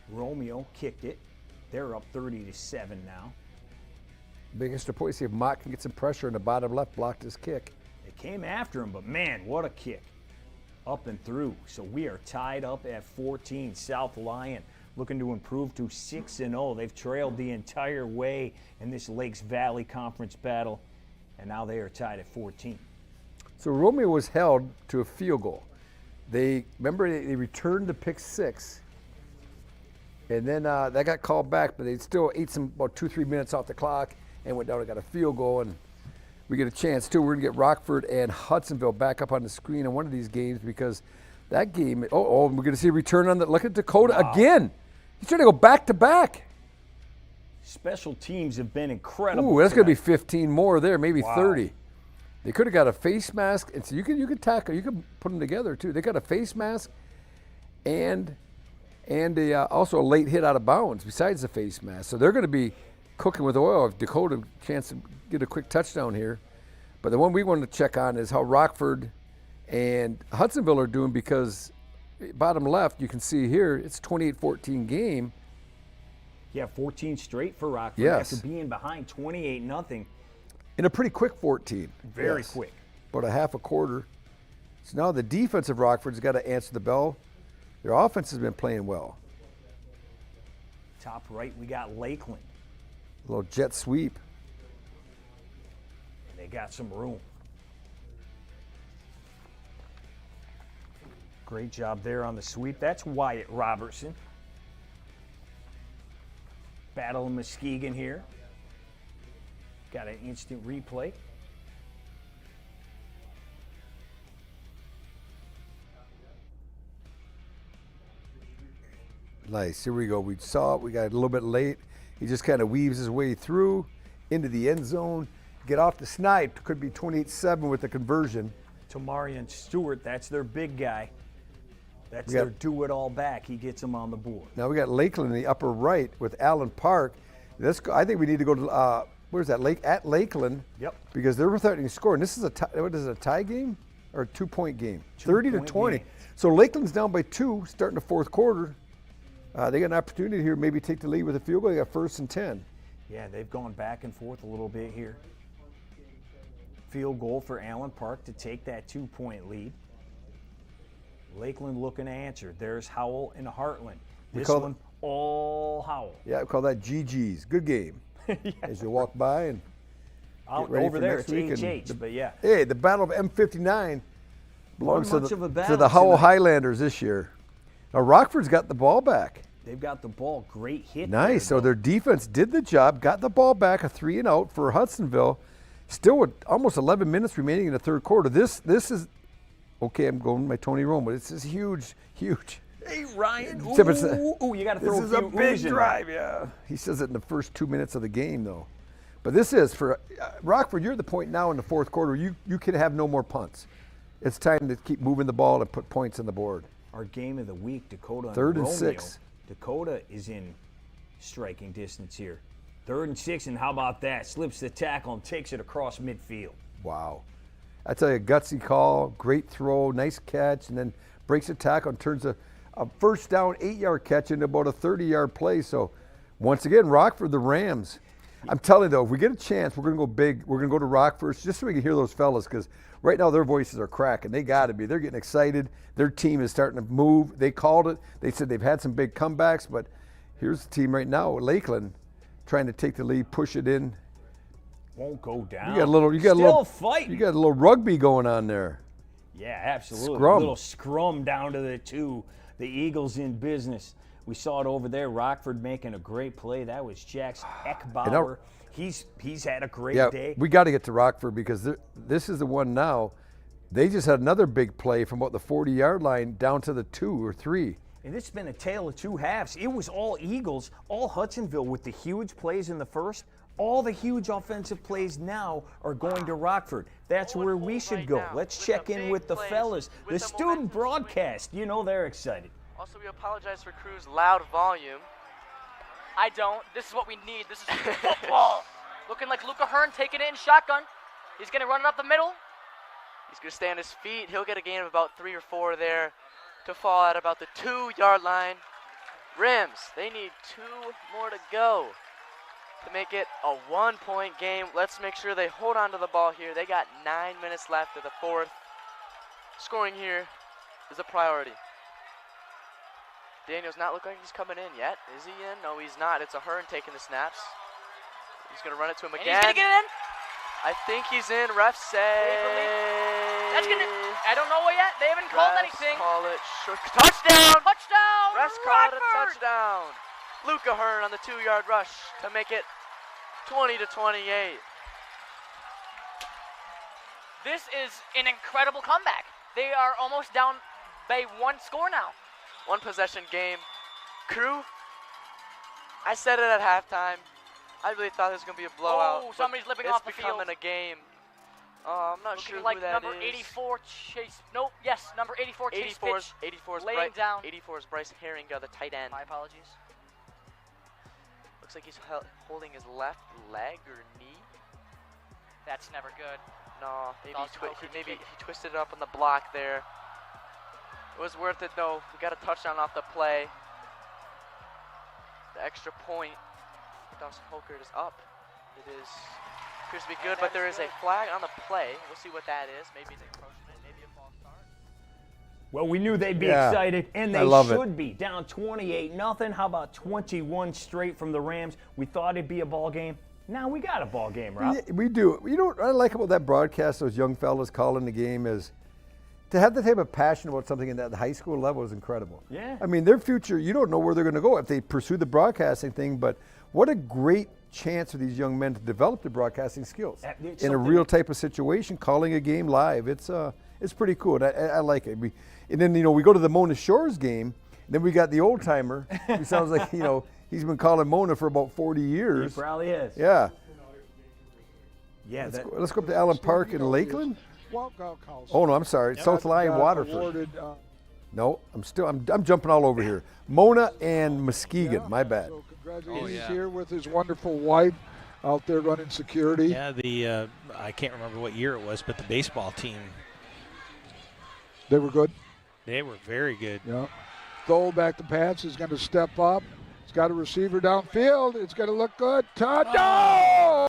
Romeo kicked it. They're up 30-7 now. Big extra point. See if Mott can get some pressure in the bottom left, blocked his kick. They came after him, but man, what a kick. Up and through. So we are tied up at 14. South Lyon looking to improve to 6-0. They've trailed the entire way in this Lakes Valley Conference battle, and now they are tied at 14. So Romeo was held to a field goal. They returned the pick 6. And then that got called back, but they still ate about 2-3 minutes off the clock and went down and got a field goal. And we get a chance, too. We're going to get Rockford and Hudsonville back up on the screen in one of these games because that game, we're going to see a return on that. Look at Dakota again. He's trying to go back-to-back. Special teams have been incredible. Ooh, that's going to be 15 more there, maybe 30. They could have got a face mask. And so you could tackle, you could put them together, too. They got a face mask and also a late hit out of bounds besides the face mask. So they're going to be cooking with oil if Dakota chance to get a quick touchdown here. But the one we want to check on is how Rockford and Hudsonville are doing because bottom left, you can see here, it's 28-14 game. Yeah, 14 straight for Rockford after being behind 28-0. In a pretty quick 14. Very quick. About a half a quarter. So now the defense of Rockford's got to answer the bell. Their offense has been playing well. Top right, we got Lakeland. A little jet sweep. And they got some room. Great job there on the sweep. That's Wyatt Robertson. Battle of Muskegon here. Got an instant replay. Nice. Here we go. We saw it. We got a little bit late. He just kind of weaves his way through into the end zone. Get off the snipe. Could be 28-7 with the conversion. Tamarian Stewart, that's their big guy. That's their do-it-all back. He gets them on the board. Now we got Lakeland in the upper right with Allen Park. I think we need to go to where's that? At Lakeland. Yep. Because they're threatening to score. And this is a tie game or a 2-point game? 30-20. So Lakeland's down by 2 starting the fourth quarter. They got an opportunity here, maybe take the lead with a field goal. They got 1st and 10. Yeah, they've gone back and forth a little bit here. Field goal for Allen Park to take that 2-point lead. Lakeland looking to answer. There's Howell and Hartland. This one, all Howell. Yeah, we call that GG's. Good game. As you walk by and get ready over for there, next it's week. HH, but yeah. Hey, the Battle of M59 belongs to the to Howell Highlanders this year. Now, Rockford's got the ball back. They've got the ball. Great hit. Nice. So their defense did the job, got the ball back, a 3-and-out for Hudsonville. Still with almost 11 minutes remaining in the third quarter. This is, okay, I'm going my Tony Romo. This is huge, huge. Hey, Ryan. Ooh, you got to throw This is a big drive, yeah. He says it in the first 2 minutes of the game, though. But this is, for Rockford, you're at the point now in the fourth quarter, you can have no more punts. It's time to keep moving the ball and put points on the board. Our game of the week, Dakota and 3rd and Romeo. 6. Dakota is in striking distance here. 3rd and 6, and how about that? Slips the tackle and takes it across midfield. Wow. I tell you, gutsy call, great throw, nice catch, and then breaks a tackle and turns a first down 8-yard catch into about a 30-yard play. So once again, Rockford, the Rams. I'm telling you, though, if we get a chance, we're going to go big. We're going to go to Rockford just so we can hear those fellas, because right now their voices are cracking. They got to be. They're getting excited. Their team is starting to move. They called it. They said they've had some big comebacks, but here's the team right now, Lakeland, trying to take the lead, push it in. Won't go down. You got a little rugby going on there. Yeah, absolutely. Scrum. A little scrum down to the 2. The Eagles in business. We saw it over there. Rockford making a great play. That was Jax Eckbauer. He's had a great day. We got to get to Rockford, because this is the one now. They just had another big play from about the 40-yard line down to the 2 or 3. And it's been a tale of two halves. It was all Eagles, all Hudsonville with the huge plays in the first. All the huge offensive plays now are going to Rockford. That's where we should go. Let's check in with the fellas. The student broadcast, you know they're excited. Also, we apologize for Crew's loud volume. I don't. This is what we need. This is football. Looking like Luca Hearn taking it in shotgun. He's going to run it up the middle. He's going to stay on his feet. He'll get a gain of about 3 or 4 there to fall at about the 2-yard line. Rams, they need 2 more to go to make it a 1-point game. Let's make sure they hold on to the ball here. They got 9 minutes left of the 4th. Scoring here is a priority. Daniel's not looking like he's coming in yet. Is he in? No, he's not. It's a Hearn taking the snaps. He's going to run it to him again. And he's going to get it in. I think he's in. Refs say. That's going to. I don't know yet. They haven't called anything. Call it touchdown. Touchdown. Refs call it a touchdown. Luca Hearn on the 2-yard rush to make it 20-28. This is an incredible comeback. They are almost down by 1 score now. 1 possession game. Crew, I said it at halftime. I really thought this was going to be a blowout. Oh, somebody's lipping off the field. It's becoming a game. I'm not Looking sure like who that number is. 84 Chase. Nope. Yes, number 84 Chase pitch. 84 is laying down. 84 is Bryce Herringa, the tight end. My apologies. Looks like he's holding his left leg or knee. That's never good. No, maybe he twisted it up on the block there. It was worth it though. We got a touchdown off the play. The extra point. Dawson Holkert is up. It appears to be good, but there is a flag on the play. We'll see what that is. Maybe an encroachment, maybe a false start. Well, we knew they'd be excited, and they should be. Down 28-0. How about 21 straight from the Rams? We thought it'd be a ball game. Now we got a ball game, Rob. Yeah, we do. You know what I like about that broadcast, those young fellas calling the game, is to have the type of passion about something in that high school level is incredible. Yeah. I mean, their future, you don't know where they're going to go if they pursue the broadcasting thing, but what a great chance for these young men to develop the broadcasting skills in a real type of situation, calling a game live. It's pretty cool. I like it. And then, we go to the Mona Shores game, and then we got the old timer who sounds like, he's been calling Mona for about 40 years. He probably is. Yeah. Yeah. Let's go up to Allen Park in Lakeland. Oh, no, I'm sorry. South Lyon, Waterford. No, I'm jumping all over here. Mona and Muskegon, my bad. So congratulations here with his wonderful wife out there running security. Yeah, I can't remember what year it was, but the baseball team. They were good? They were very good. Yeah. Throw back to Pats is going to step up. He's got a receiver downfield. It's going to look good. No!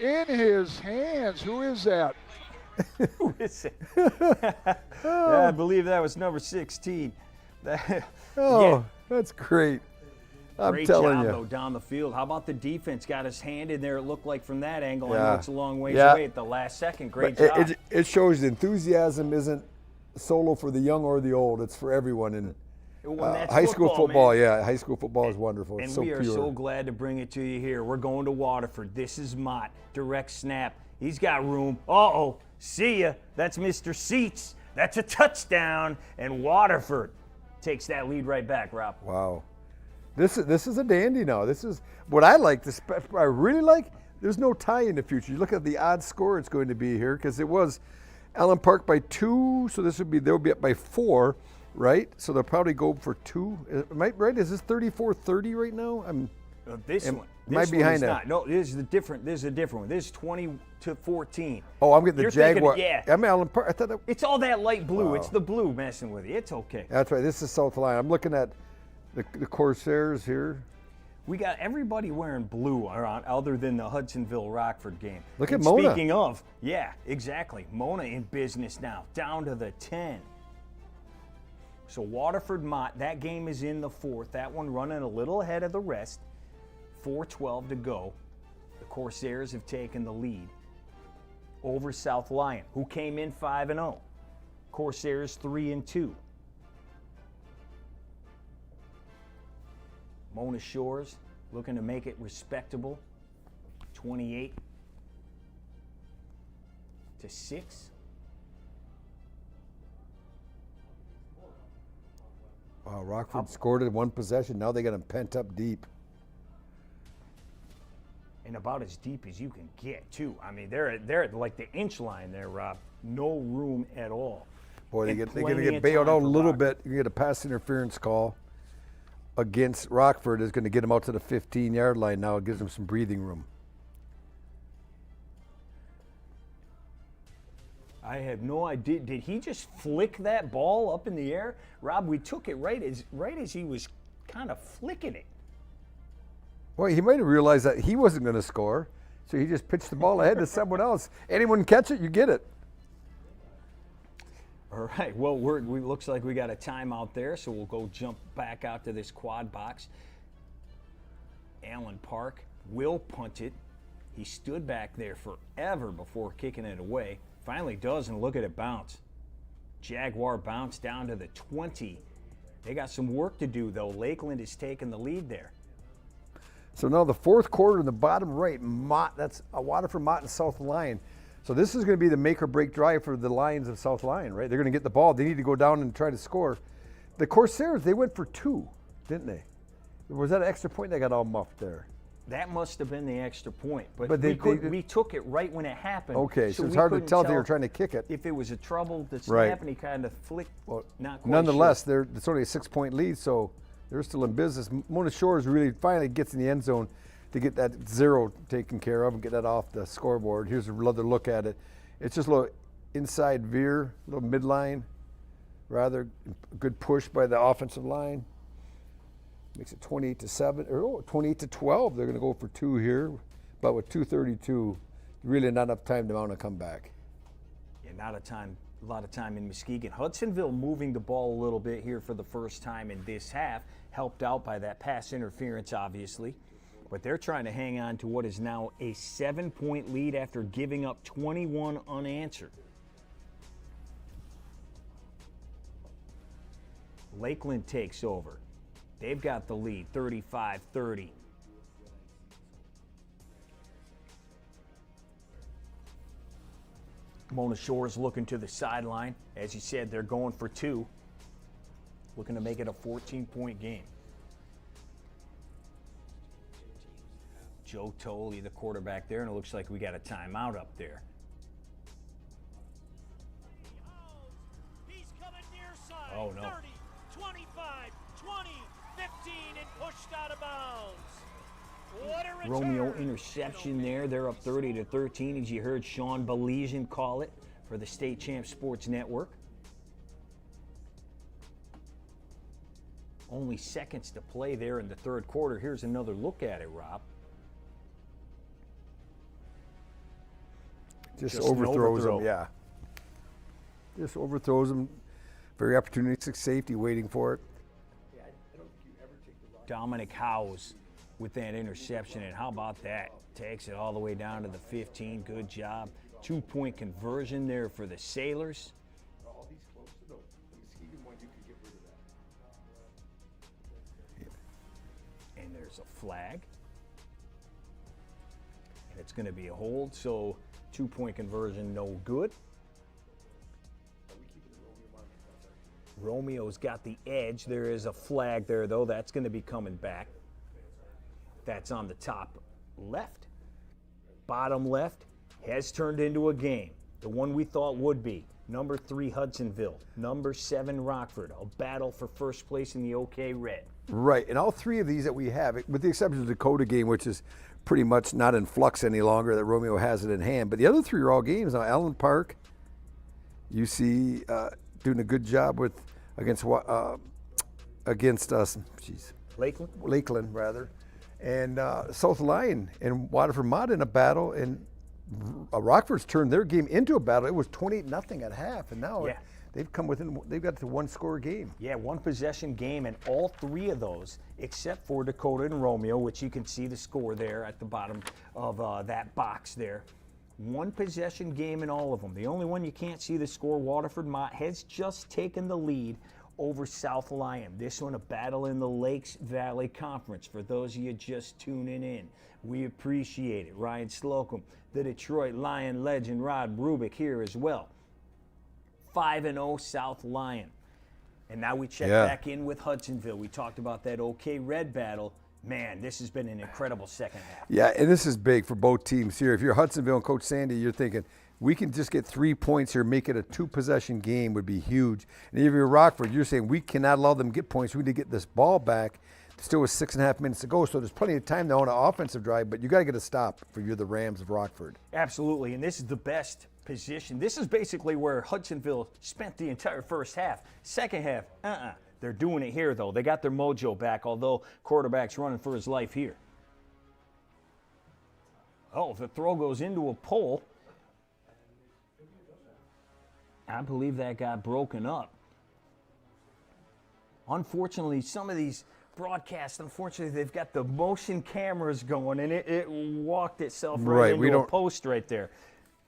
In his hands. Who is that? Who is it? Yeah, I believe that was number 16. That's great. I'm telling you. Great job, though, down the field. How about the defense? Got his hand in there, it looked like, from that angle. I know it's a long ways away at the last second. Great job. It shows the enthusiasm isn't solo for the young or the old. It's for everyone. And high school football, high school football is wonderful. And it's so we are pure. so glad to bring it to you here. We're going to Waterford. This is Mott. Direct snap. He's got room. Uh-oh. See ya. That's Mr. Seats. That's a touchdown. And Waterford takes that lead right back, Rob. Wow. This is a dandy now. This is what I like. I really like. There's no tie in the future. You look at the odd score it's going to be here, because it was Allen Park by 2, so they'll be up by 4, right? So they'll probably go for 2. Am I right? Is this 34-30 right now? This Am one. I This one behind is that? not. No, this is a different one. This is 20-14. Oh, I'm getting the You're thinking, Jaguar. yeah. I'm Allen Park. I thought that. It's all that light blue. Wow. It's the blue messing with you. It's okay. That's right. This is South Line. I'm looking at the Corsairs here. We got everybody wearing blue around, other than the Hudsonville Rockford game. Look at And Mona. Speaking of, yeah, exactly. Mona in business now, down to the 10. So Waterford Mott, that game is in the fourth. That one running a little ahead of the rest. 4:12 to go. The Corsairs have taken the lead over South Lyon, who came in 5-0. Corsairs 3-2. Mona Shores looking to make it respectable. 28-6. Wow, Rockford scored in one possession. Now they got them pent up deep. And about as deep as you can get, too. I mean, they're at like the inch line there, Rob. No room at all. Boy, they're And going to plenty get of bailed time out a for little Rockford. bit. You get a pass interference call against Rockford is going to get them out to the 15-yard line now. It gives them some breathing room. I have no idea. Did he just flick that ball up in the air? Rob, we took it right as he was kind of flicking it. Well, he might have realized that he wasn't going to score, so he just pitched the ball ahead to someone else. Anyone catch it, you get it. All right, well, we looks like we got a timeout there, so we'll go jump back out to this quad box. Allen Park will punt it. He stood back there forever before kicking it away. Finally does, and look at it bounce. Jaguar bounce down to the 20. They got some work to do, though. Lakeland is taking the lead there. So now the fourth quarter in the bottom right, Mott, that's a Waterford, Mott, and South Lyon. So this is going to be the make or break drive for the Lions of South Lyon, right? They're going to get the ball. They need to go down and try to score. The Corsairs, they went for 2, didn't they? Was that an extra point? They got all muffed there. That must have been the extra point, but we took it right when it happened. Okay, so it's we hard to couldn't tell if they were trying to kick it. If it was a trouble to snap, Right. and he kind of flicked. Well, not quite Nonetheless, sure. it's only a 6-point lead, so they're still in business. Mona Shores really finally gets in the end zone to get that 0 taken care of and get that off the scoreboard. Here's another look at it. It's just a little inside veer, a little midline, rather good push by the offensive line. Makes it 28-7 or 28-12. They're going to go for 2 here, but with 2:32, really not enough time to mount a comeback. Yeah, not a lot of time in Muskegon. Hudsonville moving the ball a little bit here for the first time in this half, helped out by that pass interference, obviously. But they're trying to hang on to what is now a 7-point lead after giving up 21 unanswered. Lakeland takes over. They've got the lead, 35-30. Mona Shores looking to the sideline. As you said, they're going for 2. Looking to make it a 14-point game. Joe Tolley, the quarterback there, and it looks like we got a timeout up there. Oh, no. 30, 25, 20, 15, and pushed out of bounds. What a return. Romeo interception there. They're up 30-13, as you heard Sean Belizean call it for the State Champs Sports Network. Only seconds to play there in the third quarter. Here's another look at it, Rob. Just an overthrows overthrow. them, yeah. Just overthrows them. Very opportunistic safety waiting for it. Dominic Howes with that interception, and how about that? Takes it all the way down to the 15. Good job. 2-point conversion there for the Sailors. And there's a flag. And it's going to be a hold, so 2-point conversion no good. Romeo's got the edge. There is a flag there, though. That's going to be coming back. That's on the top left. Bottom left has turned into a game. The one we thought would be. Number 3, Hudsonville. Number 7, Rockford. A battle for first place in the OK Red. Right, and all three of these that we have, with the exception of the Dakota game, which is pretty much not in flux any longer, that Romeo has it in hand. But the other three are all games. Now, Allen Park, you see doing a good job against us. Lakeland, rather. And South Lyon and Waterford Mott in a battle, and Rockford's turned their game into a battle. It was 28-0 at half, and now they've got to one-score game. Yeah, one-possession game, and all three of those, except for Dakota and Romeo, which you can see the score there at the bottom of that box there. One-possession game in all of them. The only one you can't see the score, Waterford Mott, has just taken the lead over South Lyon. This one, a battle in the Lakes Valley Conference. For those of you just tuning in, we appreciate it. Ryan Slocum, the Detroit Lion legend, Rod Rubick here as well. 5-0 South Lyon. And now we check back in with Hudsonville. We talked about that OK Red battle. Man, this has been an incredible second half. Yeah, and this is big for both teams here. If you're Hudsonville and Coach Sandy, you're thinking, we can just get 3 points here, make it a two-possession game would be huge. And if you're Rockford, you're saying we cannot allow them to get points. We need to get this ball back. Still with 6.5 minutes to go, so there's plenty of time now on an offensive drive, but you got to get a stop for you're the Rams of Rockford. Absolutely, and this is the best position. This is basically where Hudsonville spent the entire first half. Second half, They're doing it here, though. They got their mojo back, although quarterback's running for his life here. Oh, the throw goes into a pole. I believe that got broken up. Unfortunately, some of these broadcasts, they've got the motion cameras going, and it walked itself right into a post right there.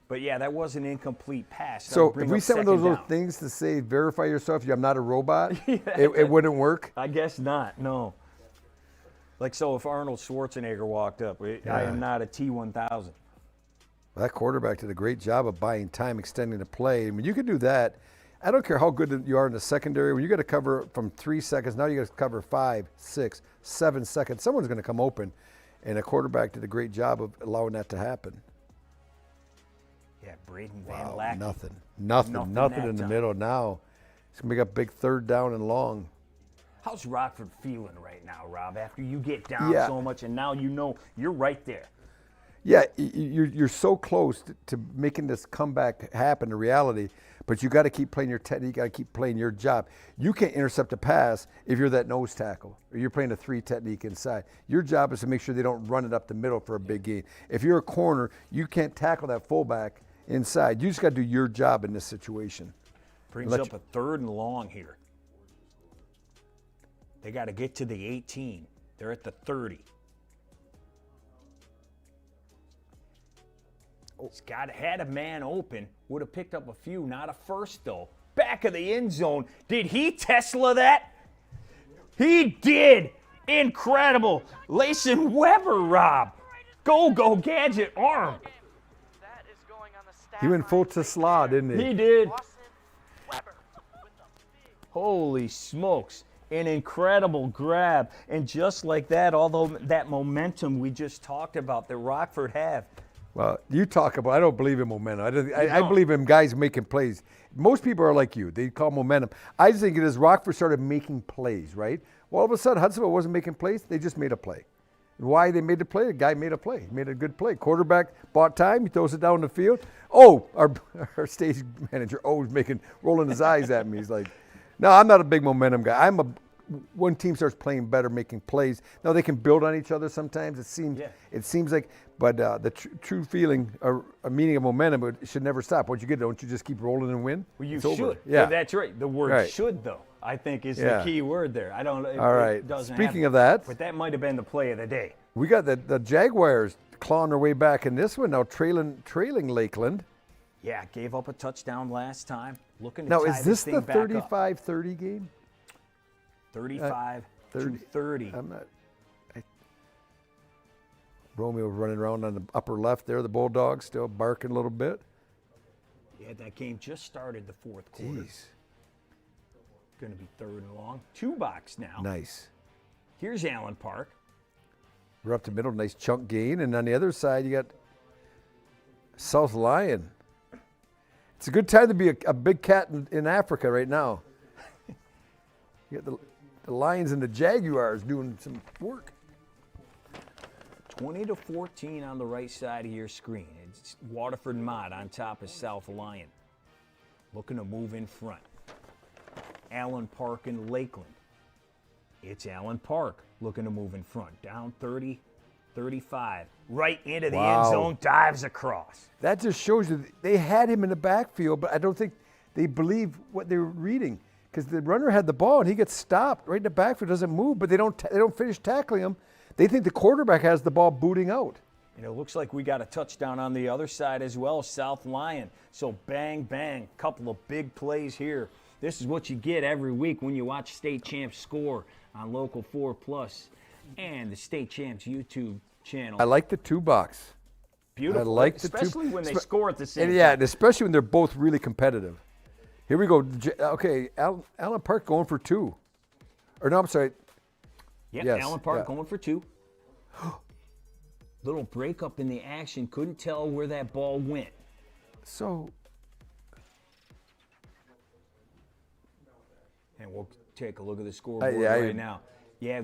But, yeah, that was an incomplete pass. So if we sent one of those little things to say, verify yourself, I'm not a robot, it wouldn't work? I guess not, no. Like, so if Arnold Schwarzenegger walked up, I am not a T-1000. Well, that quarterback did a great job of buying time, extending the play. I mean, you could do that. I don't care how good you are in the secondary. When you got to cover from 3 seconds, now you got to cover 5, 6, 7 seconds. Someone's going to come open, and a quarterback did a great job of allowing that to happen. Yeah, Braden Van Lack. Nothing in the middle now. It's going to make a big third down and long. How's Rockford feeling right now, Rob, after you get down so much and now you know you're right there? Yeah, you're so close to making this comeback happen in reality, but you got to keep playing your technique, you got to keep playing your job. You can't intercept a pass if you're that nose tackle or you're playing a 3 technique inside. Your job is to make sure they don't run it up the middle for a big gain. If you're a corner, you can't tackle that fullback inside. You just got to do your job in this situation. Brings up a 3rd and long here. They got to get to the 18. They're at the 30. He's had a man open. Would have picked up a few. Not a first, though. Back of the end zone. Did he Tesla that? He did. Incredible. Layson Weber, Rob. Go, gadget arm. He went full Tesla, didn't he? He did. Holy smokes. An incredible grab. And just like that, although that momentum we just talked about that Rockford have. Well, you talk about, I don't believe in momentum. I believe in guys making plays. Most people are like you. They call momentum. I just think it is Rockford started making plays, right? Well, all of a sudden, Hudsonville wasn't making plays. They just made a play. Why they made the play? The guy made a play. He made a good play. Quarterback bought time. He throws it down the field. Oh, our stage manager, is rolling his eyes at me. He's like, no, I'm not a big momentum guy. When team starts playing better, making plays. Now they can build on each other sometimes. It seems like, but the true feeling, a meaning of momentum, it should never stop. Once you get it, don't you just keep rolling and win? Well, you it's should. Over. Yeah, that's right. The word "should," though, I think is the key word there. All right. Speaking of that, but that might have been the play of the day. We got the Jaguars clawing their way back in this one now, trailing Lakeland. Yeah, gave up a touchdown last time. Looking to now, tie is this the 35-30 game? 35-30. I'm not. Romeo running around on the upper left there. The Bulldogs still barking a little bit. Yeah, that game just started the 4th quarter. Jeez. Going to be 3rd and long. 2 box now. Nice. Here's Allen Park. We're up the middle, nice chunk gain. And on the other side, you got South Lyon. It's a good time to be a big cat in Africa right now. You got the Lions and the Jaguars doing some work. 20-14 on the right side of your screen. It's Waterford Mott on top of South Lyon. Looking to move in front. Allen Park and Lakeland. It's Allen Park looking to move in front. Down 30, 35. Right into the end zone, dives across. That just shows you they had him in the backfield, but I don't think they believe what they were reading. Because the runner had the ball and he gets stopped right in the backfield, doesn't move, but they don't finish tackling him. They think the quarterback has the ball booting out. And it looks like we got a touchdown on the other side as well, South Lyon. So bang, bang, couple of big plays here. This is what you get every week when you watch State Champs score on Local 4 Plus and the State Champs YouTube channel. I like the 2-box. Beautiful. I like especially when they score at the same time. Yeah, time. and especially when they're both really competitive. Here we go. Okay, Allen Park going for 2. Or no, I'm sorry. Yep, yes, Allen Park going for 2. Little breakup in the action. Couldn't tell where that ball went. So. And we'll take a look at the scoreboard right now. Yeah,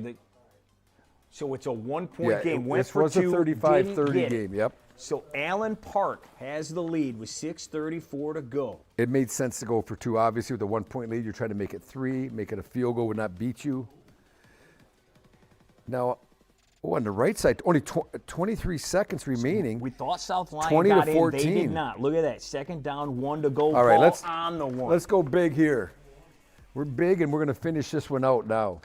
so it's a 1-point game. Went this for was 2, a 35-30 game, yep. So Allen Park has the lead with 6:34 to go. It made sense to go for 2. Obviously, with a 1-point lead, you're trying to make it 3. Make it a field goal would not beat you. Now, on the right side, only 23 seconds remaining. We thought South Lyon 20 got to 14. in. They did not. Look at that. 2nd down, 1 to go. All right, Ball on the 1. Let's go big here. We're big, and we're going to finish this one out now.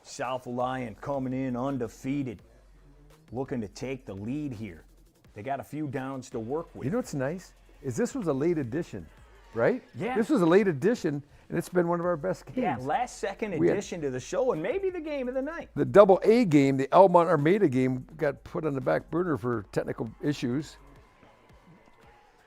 South Lyon coming in undefeated, looking to take the lead here. They got a few downs to work with. You know what's nice? Is this was a late addition, right? Yeah. This was a late addition, and it's been one of our best games. Yeah, last-second addition to the show, and maybe the game of the night. The double A game, the Elmont Armada game, got put on the back burner for technical issues.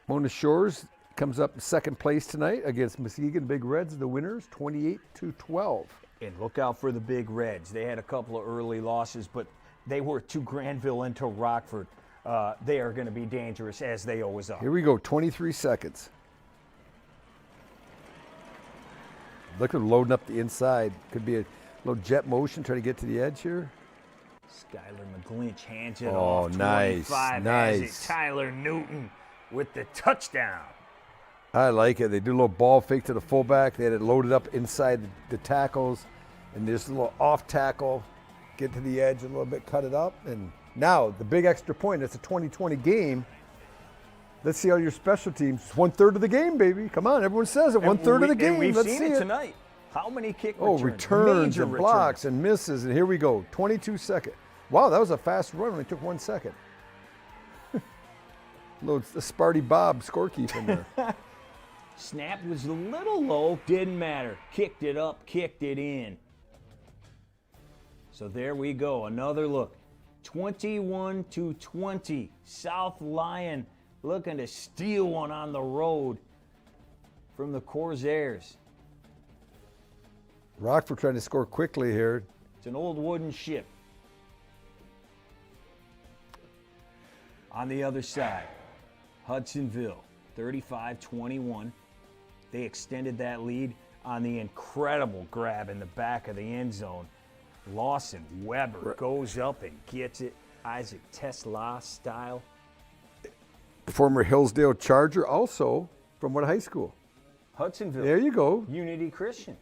Mona Shores comes up in 2nd place tonight against Muskegon Big Reds, the winners, 28-12. And look out for the Big Reds. They had a couple of early losses, but they were to Granville and to Rockford. They are going to be dangerous, as they always are. Here we go, 23 seconds. Look at them loading up the inside. Could be a little jet motion, trying to get to the edge here. Skylar McGlinch hands it off. Oh, nice, 25 nice. has it. Tyler Newton with the touchdown. I like it. They do a little ball fake to the fullback. They had it loaded up inside the tackles, and just a little off tackle, get to the edge a little bit, cut it up, and now the big extra point. It's a 20-20 game. Let's see all your special teams. It's 1/3 of the game, baby. Come on, everyone says it. 1/3 of the game. And we've Let's seen see it tonight. How many kick returns? Oh, returns Major and blocks and misses, and here we go. 22 seconds. Wow, that was a fast run. Only took 1 second. Little Sparty Bob scorekeeping there. Snap was a little low, didn't matter. Kicked it up, kicked it in. So there we go, another look. 21-20, South Lyon looking to steal one on the road from the Corsairs. Rockford trying to score quickly here. It's an old wooden ship. On the other side, Hudsonville, 35-21. They extended that lead on the incredible grab in the back of the end zone. Lawson Weber goes up and gets it. Isaac Tesla style. Former Hillsdale Charger, also from what high school? Hudsonville. There you go. Unity Christian.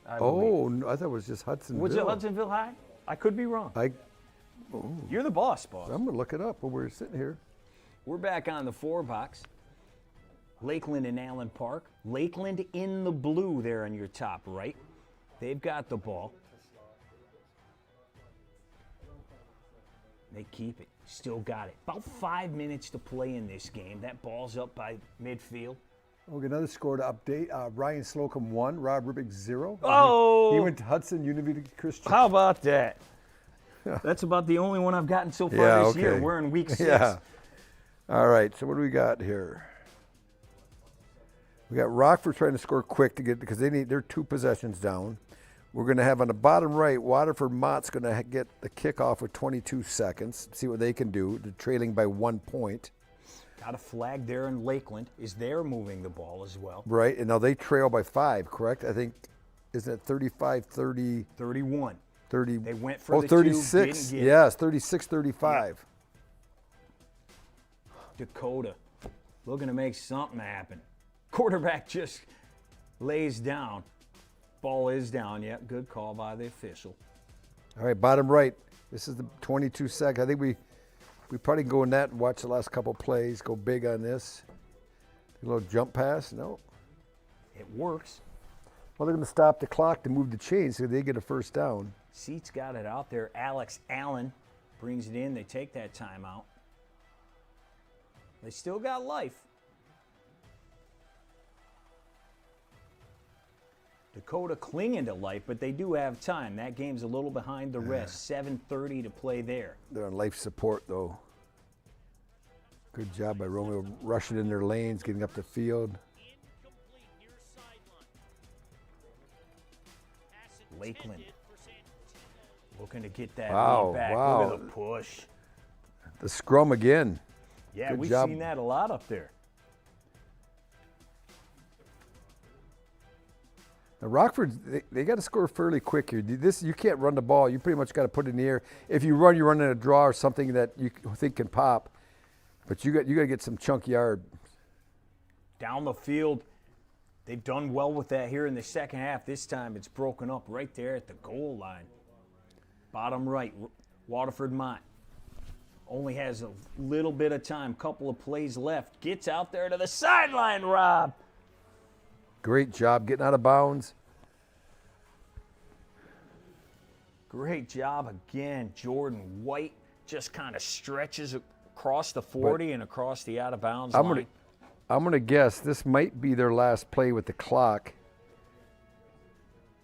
Oh, no, I thought it was just Hudsonville. Was it Hudsonville High? I could be wrong. You're the boss. I'm going to look it up while we're sitting here. We're back on the 4-box. Lakeland and Allen Park. Lakeland in the blue there on your top right. They've got the ball. They keep it. Still got it. About 5 minutes to play in this game. That ball's up by midfield. We'll get another score to update. Ryan Slocum 1, Rob Rubick 0. Oh! He went to Hudson Unity Christian. How about that? That's about the only one I've gotten so far this year. We're in week 6. Yeah. All right, so what do we got here? We got Rockford trying to score quick to get, because they're 2 possessions down. We're going to have on the bottom right, Waterford Mott's going to get the kickoff with 22 seconds. See what they can do. They're trailing by 1 point. Got a flag there in Lakeland. Is they're moving the ball as well. Right, and now they trail by 5, correct? I think isn't it 35, 30? 31. 30. They went for the 36. Two, didn't get yes, 36, 35. Yep. Dakota looking to make something happen. Quarterback just lays down. Ball is down. Yep, good call by the official. All right, bottom right. This is the 22 second. I think we probably can go in that and watch the last couple plays. Go big on this. A little jump pass. No. It works. Well, they're going to stop the clock to move the chains so they get a first down. Seats got it out there. Alex Allen brings it in. They take that timeout. They still got life. Dakota clinging to life, but they do have time. That game's a little behind the rest. 7:30 to play there. They're on life support, though. Good job by Romeo rushing in their lanes, getting up the field. Lakeland looking to get that Wow, lead back. wow. Look at the push. The scrum again. Yeah, Good we've job. seen that a lot up there. Now Rockford, they got to score fairly quick here. You can't run the ball. You pretty much got to put it in the air. If you run, you're running a draw or something that you think can pop. But you got to get some chunk yard. Down the field, they've done well with that here in the second half. This time it's broken up right there at the goal line. Bottom right, Waterford Mott only has a little bit of time, couple of plays left. Gets out there to the sideline, Rob. Great job getting out of bounds. Great job again. Jordan White just kind of stretches across the 40 and across the out-of-bounds line. I'm gonna guess this might be their last play with the clock.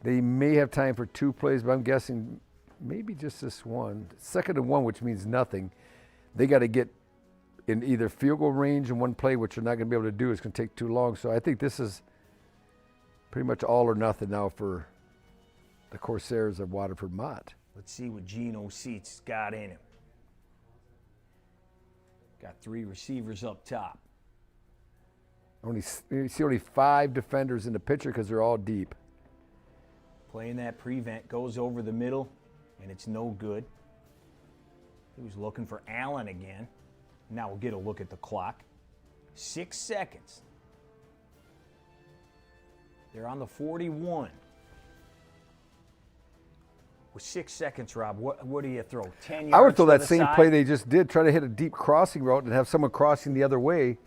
They may have time for 2 plays, but I'm guessing maybe just this one. 2nd and 1, which means nothing. They got to get in either field goal range in one play, which they're not going to be able to do. It's going to take too long. So I think this is pretty much all or nothing now for the Corsairs of Waterford Mott. Let's see what Geno Seats got in him. Got 3 receivers up top. You see only 5 defenders in the picture because they're all deep. Playing that prevent, goes over the middle, and it's no good. He was looking for Allen again. Now we'll get a look at the clock. 6 seconds. They're on the 41. With 6 seconds, Rob, what do you throw? 10 yards I would throw to that the same side? play they just did, try to hit a deep crossing route and have someone crossing the other way,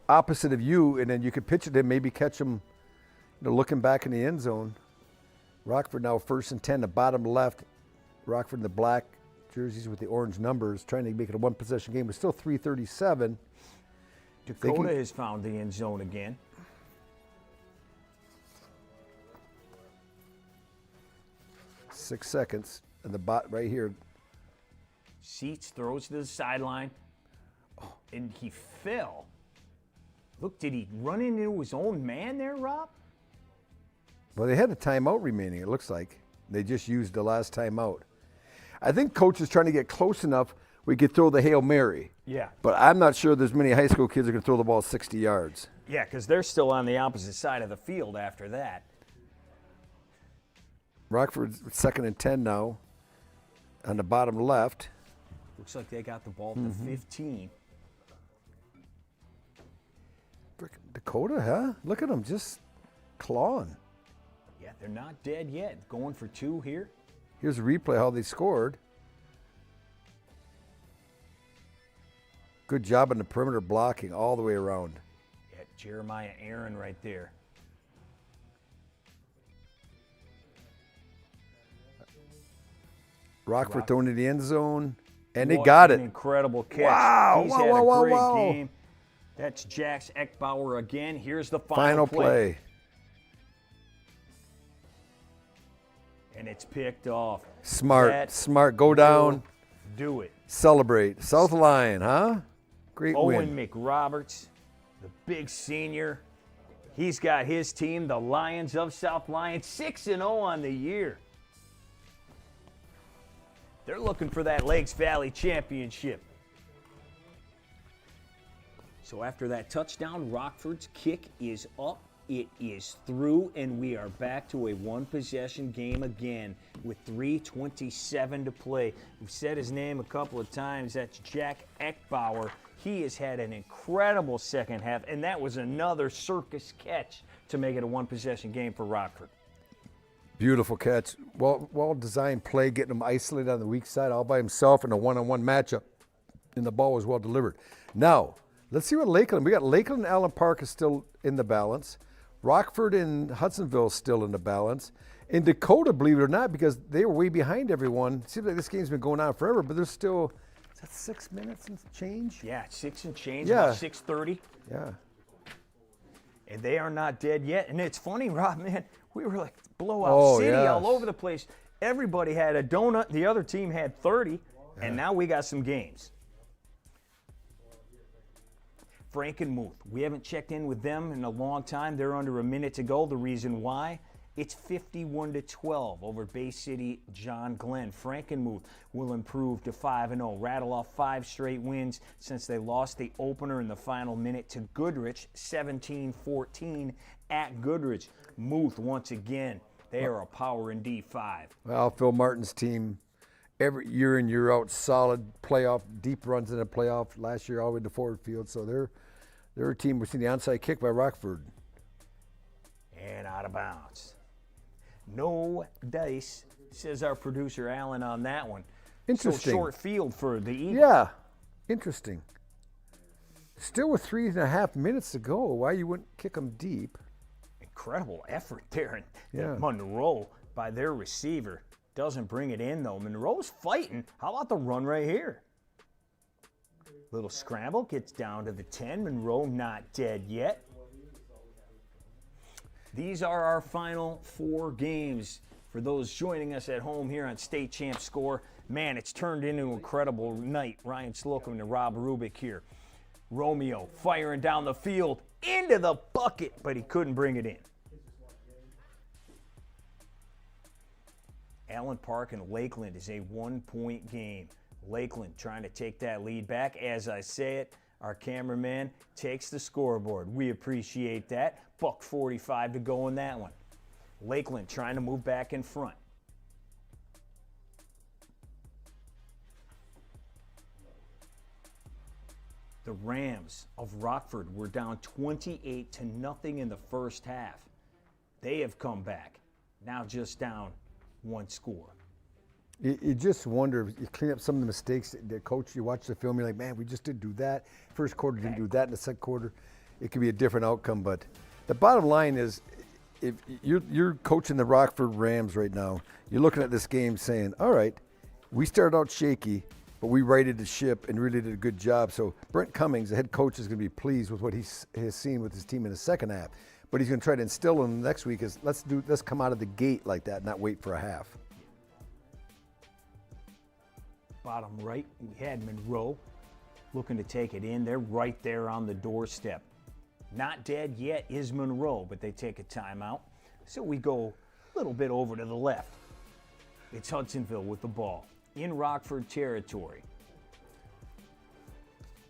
opposite of you, and then you could pitch it in, maybe catch them looking back in the end zone. Rockford now 1st and 10, the bottom left. Rockford in the black jerseys with the orange numbers, trying to make it a 1-possession game. It's still 3:37. Dakota has found the end zone again. Six seconds, and the bot right here. Seats throws to the sideline, and he fell. Look, did he run into his own man there, Rob? Well, they had a timeout remaining, it looks like. They just used the last timeout. I think coach is trying to get close enough we could throw the Hail Mary. Yeah. But I'm not sure there's many high school kids that can throw the ball 60 yards. Yeah, because they're still on the opposite side of the field after that. Rockford's 2nd and 10 now on the bottom left. Looks like they got the ball to 15. Dakota, huh? Look at them just clawing. Yeah, they're not dead yet. Going for 2 here. Here's a replay how they scored. Good job on the perimeter blocking all the way around. Yeah, Jeremiah Aaron right there. Rockford throwing in the end zone, and they What got an it. incredible catch. Wow, He's wow, had wow, a wow, great wow. game. That's Jax Eckbauer again. Here's the Final play. And it's picked off. Smart, smart. Go down. Do it. Celebrate. South Lion, huh? Great Owen win. McRoberts, the big senior. He's got his team, the Lions of South Lyon, 6-0 on the year. They're looking for that Lakes Valley championship. So after that touchdown, Rockford's kick is up It is through, and we are back to a one-possession game again with 3:27 to play. We've said his name a couple of times. That's Jack Eckbauer. He has had an incredible second half, and that was another circus catch to make it a one-possession game for Rockford. Beautiful catch. Well-designed play, getting him isolated on the weak side all by himself in a one-on-one matchup, and the ball was well delivered. Now, let's see what Lakeland. We got Lakeland and Allen Park is still in the balance. Rockford and Hudsonville is still in the balance. In Dakota, believe it or not, because they were way behind everyone. It seems like this game's been going on forever, but there's still, is that 6 minutes and change? Yeah, 6 and change, Yeah. about 6:30. Yeah. And they are not dead yet. And it's funny, Rob, man, we were like blowout city all over the place. Everybody had a donut. The other team had 30, and now we got some games. Frankenmuth, we haven't checked in with them in a long time. They're under a minute to go. The reason why? It's 51-12 over Bay City John Glenn. Frankenmuth will improve to 5-0, rattle off 5 straight wins since they lost the opener in the final minute to Goodrich, 17-14 at Goodrich. Muth, once again, they are a power in D5. Well, Phil Martin's team, every year in, year out, solid playoff, deep runs in the playoff. Last year, all the way to Ford Field. So they're a team. We're seeing the onside kick by Rockford. And out of bounds. No dice, says our producer Alan on that one. Interesting. So short field for the Eagles. Yeah, interesting. Still with 3.5 minutes to go. Why you wouldn't kick them deep? Incredible effort there. And Yeah. Monroe by their receiver. Doesn't bring it in, though. Monroe's fighting. How about the run right here? Little scramble, gets down to the 10. Monroe not dead yet. These are our final 4 games for those joining us at home here on State Champ Score. Man, it's turned into an incredible night. Ryan Slocum and Rob Rubick here. Romeo firing down the field into the bucket, but he couldn't bring it in. Allen Park and Lakeland is a 1-point game. Lakeland trying to take that lead back. As I say it, our cameraman takes the scoreboard. We appreciate that. $1:45 to go in that one. Lakeland trying to move back in front. The Rams of Rockford were down 28-0 in the first half. They have come back. Now just down 1 score. You just wonder, you clean up some of the mistakes. The coach, you watch the film, you're like, man, we just didn't do that. First quarter, didn't do that in the second quarter. It could be a different outcome, but the bottom line is, if you're coaching the Rockford Rams right now, you're looking at this game saying, all right, we started out shaky, but we righted the ship and really did a good job. So Brent Cummings, the head coach, is going to be pleased with what he has seen with his team in the second half. But he's going to try to instill in the next week is let's come out of the gate like that, not wait for a half. Bottom right, we had Monroe looking to take it in. They're right there on the doorstep. Not dead yet is Monroe, but they take a timeout. So we go a little bit over to the left. It's Hudsonville with the ball in Rockford territory.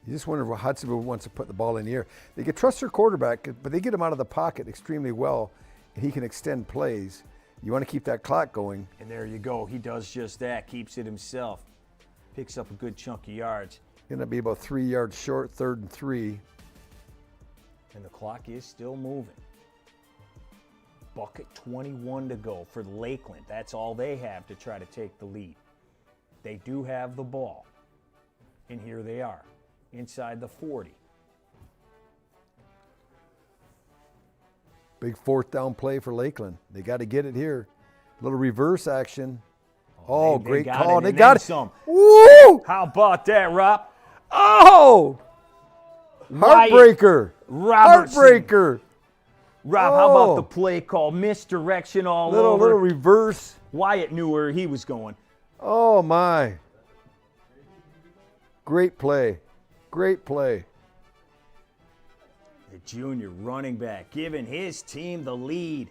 You just wonder if Hudsonville wants to put the ball in the air. They can trust their quarterback, but they get him out of the pocket extremely well, and he can extend plays. You want to keep that clock going. And there you go. He does just that, keeps it himself. Picks up a good chunk of yards. Going to be about 3 yards short, 3rd and 3. And the clock is still moving. Bucket 21 to go for Lakeland. That's all they have to try to take the lead. They do have the ball. And here they are, inside the 40. Big 4th down play for Lakeland. They got to get it here. Little reverse action. Oh, great call. They got it. Some. Woo! How about that, Rob? Oh! Heartbreaker. Robertson. Heartbreaker. Rob, how about the play call? Misdirection all over. Little reverse. Wyatt knew where he was going. Oh, my. Great play. Great play. The junior running back giving his team the lead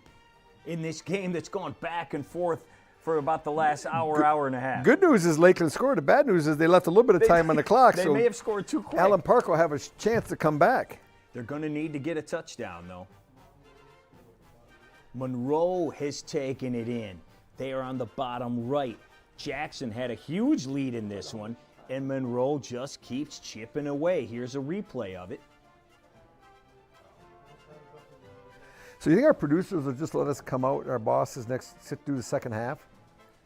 in this game that's gone back and forth for about the last hour and a half. Good news is Lakeland scored. The bad news is they left a little bit of time on the clock. They may have scored too quick. Allen Park will have a chance to come back. They're going to need to get a touchdown, though. Monroe has taken it in. They are on the bottom right. Jackson had a huge lead in this one, and Monroe just keeps chipping away. Here's a replay of it. So you think our producers will just let us come out, our bosses, sit through the second half?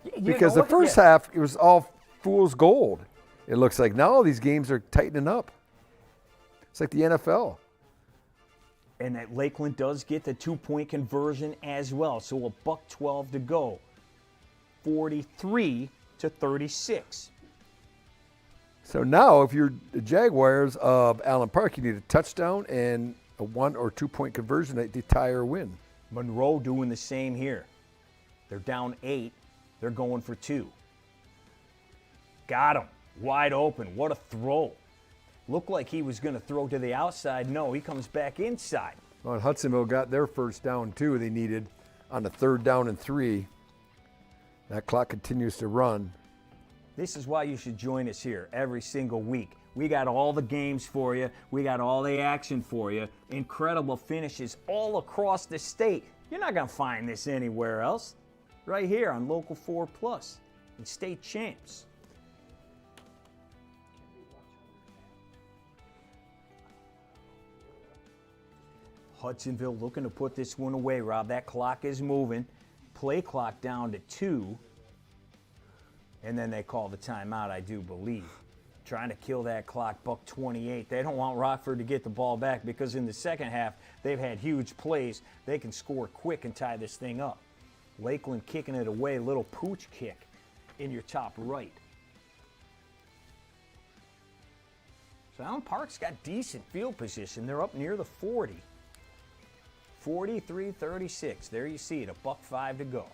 You Because know the first half, it was all fool's gold. It looks like now these games are tightening up. It's like the NFL. And that Lakeland does get the 2-point conversion as well. So $1:12 to go. 43-36. So now, if you're the Jaguars of Allen Park, you need a touchdown and a 1 or 2 point conversion to tie or win. Monroe doing the same here. They're down 8. They're going for 2. Got him. Wide open. What a throw. Looked like he was going to throw to the outside. No, he comes back inside. Well, Hudsonville got their first down, too, they needed on the 3rd down and 3. That clock continues to run. This is why you should join us here every single week. We got all the games for you. We got all the action for you. Incredible finishes all across the state. You're not going to find this anywhere else. Right here on Local 4 Plus and State Champs. Hudsonville looking to put this one away, Rob. That clock is moving. Play clock down to 2. And then they call the timeout, I do believe. Trying to kill that clock, $1:28. They don't want Rockford to get the ball back because in the second half, they've had huge plays. They can score quick and tie this thing up. Lakeland kicking it away, little pooch kick in your top right. So Allen Park's got decent field position. They're up near the 40. 43-36. There you see it, $1:05 to go.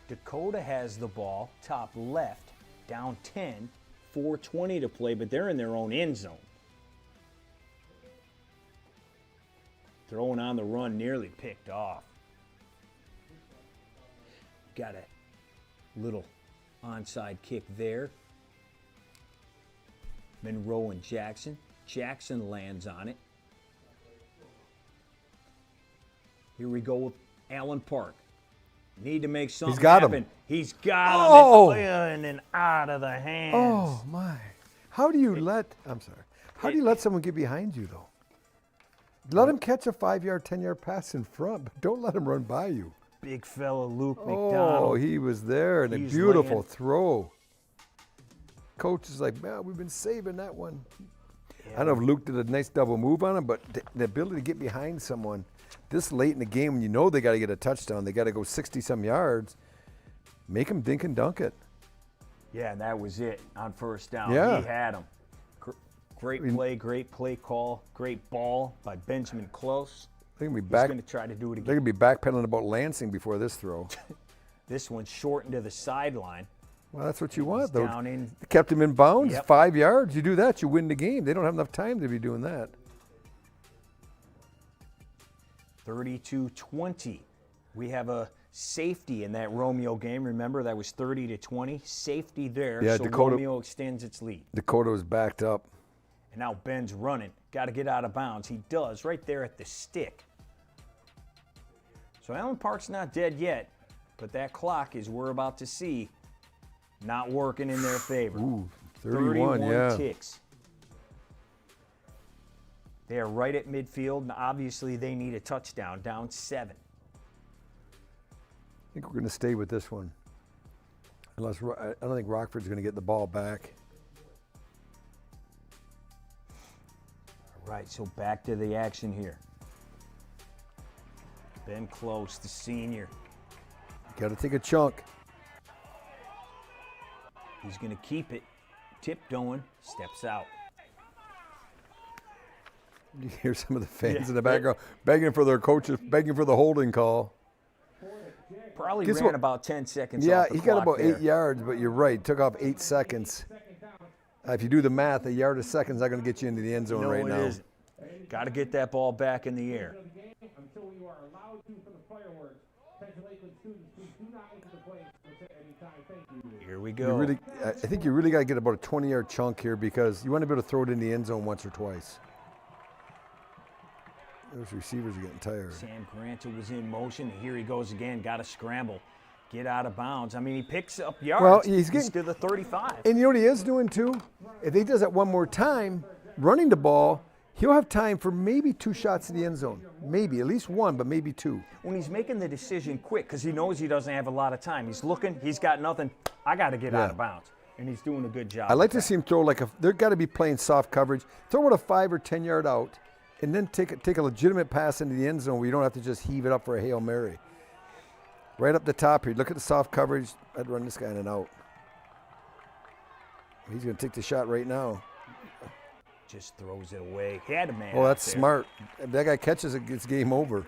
Dakota has the ball, top left, down 10, 4:20 to play, but they're in their own end zone. Throwing on the run, nearly picked off. Got a little onside kick there. Monroe and Jackson. Jackson lands on it. Here we go with Allen Park. Need to make something happen. He's got him. In and out of the hands. Oh, my. How do you let someone get behind you, though? Let him catch a 5-yard, 10-yard pass in front, but don't let him run by you. Big fella Luke McDonald. Oh, he was there, and a beautiful throw. Coach is like, man, we've been saving that one. Yeah. I don't know if Luke did a nice double move on him, but the ability to get behind someone this late in the game when you know they got to get a touchdown, they got to go 60-some yards, make them dink and dunk it. Yeah, and that was it on first down. Yeah. He had him. Great play, great play call, great ball by Benjamin Close. He's going to try to do it again. They're going to be backpedaling about Lansing before this throw. This one shortened to the sideline. Well, that's what you want, though. They kept him in bounds, 5 yards. You do that, you win the game. They don't have enough time to be doing that. 32-20. We have a safety in that Romeo game. Remember, that was 30-20. Safety there, yeah, so Dakota, Romeo extends its lead. Dakota was backed up. And now Ben's running. Got to get out of bounds. He does, right there at the stick. So Allen Park's not dead yet, but that clock, as we're about to see, not working in their favor. Ooh, 31 ticks. They are right at midfield, and obviously they need a touchdown, down 7. I think we're going to stay with this one. Unless I don't think Rockford's going to get the ball back. All right, so back to the action here. Ben Close, the senior. Got to take a chunk. He's going to keep it. Tiptoeing, steps out. You hear some of the fans in the background begging for their coaches, begging for the holding call. Probably ran about 10 seconds Yeah, off the he got clock about 8 yards, but you're right. Took off 8 seconds. If you do the math, a yard a second is not going to get you into the end zone right now. No, it isn't. Got to get that ball back in the air. Here we go. I think you really got to get about a 20-yard chunk here because you want to be able to throw it in the end zone once or twice. Those receivers are getting tired. Sam Granta was in motion. Here he goes again. Got to scramble. Get out of bounds. I mean, he picks up yards. Well, he's getting to the 35. And you know what he is doing too? If he does that one more time, running the ball, he'll have time for maybe 2 shots in the end zone. Maybe, at least 1, but maybe 2. When he's making the decision quick, because he knows he doesn't have a lot of time. He's looking, he's got nothing. I got to get out of bounds. And he's doing a good job. I like to see him throw they've got to be playing soft coverage. Throw it a 5 or 10 yard out, and then take a legitimate pass into the end zone where you don't have to just heave it up for a Hail Mary. Right up the top here. Look at the soft coverage. I'd run this guy in and out. He's going to take the shot right now. Just throws it away. He had a man. Oh, that's smart. If that guy catches it, it's game over.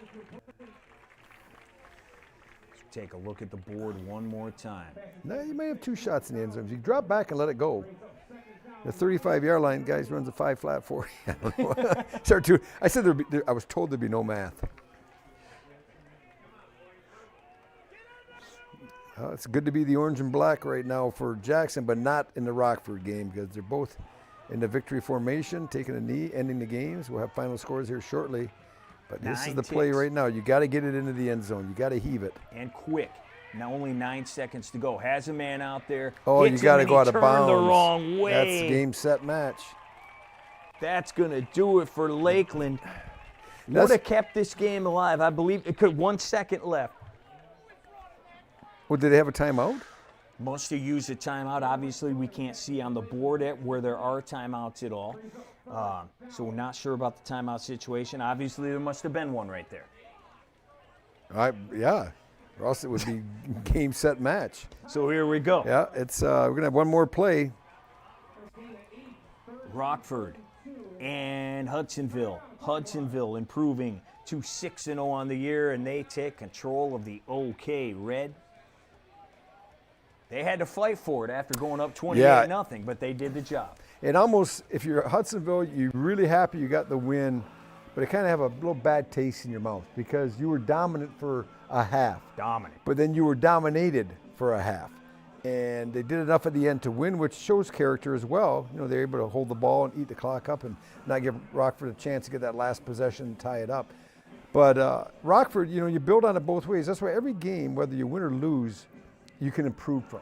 Take a look at the board one more time. No, you may have 2 shots in the end zone. If you drop back and let it go, the 35-yard line, guys runs a 5 flat 40. I don't know. I said I was told there'd be no math. It's good to be the orange and black right now for Jackson, but not in the Rockford game because they're both in the victory formation, taking a knee, ending the games. We'll have final scores here shortly. But this is the play right now. You got to get it into the end zone. You got to heave it. And quick. Now only 9 seconds to go. Has a man out there. Oh, you got to go out of bounds. The wrong way. That's the game, set, match. That's going to do it for Lakeland. Would have kept this game alive. I believe it could 1 second left. Well, did they have a timeout? Must have used a timeout. Obviously, we can't see on the board where there are timeouts at all. So we're not sure about the timeout situation. Obviously, there must have been one right there. Yeah. Or else it would be game, set, match. So here we go. Yeah, it's we're going to have one more play. Rockford and Hudsonville. Hudsonville improving to 6-0 on the year, and they take control of the OK Red. They had to fight for it after going up 28-0, but they did the job. And almost, if you're at Hudsonville, you're really happy you got the win, but it kind of have a little bad taste in your mouth because you were dominant for a half. Dominant. But then you were dominated for a half. And they did enough at the end to win, which shows character as well. You know, they're able to hold the ball and eat the clock up and not give Rockford a chance to get that last possession and tie it up. But Rockford, you know, you build on it both ways. That's why every game, whether you win or lose, you can improve from.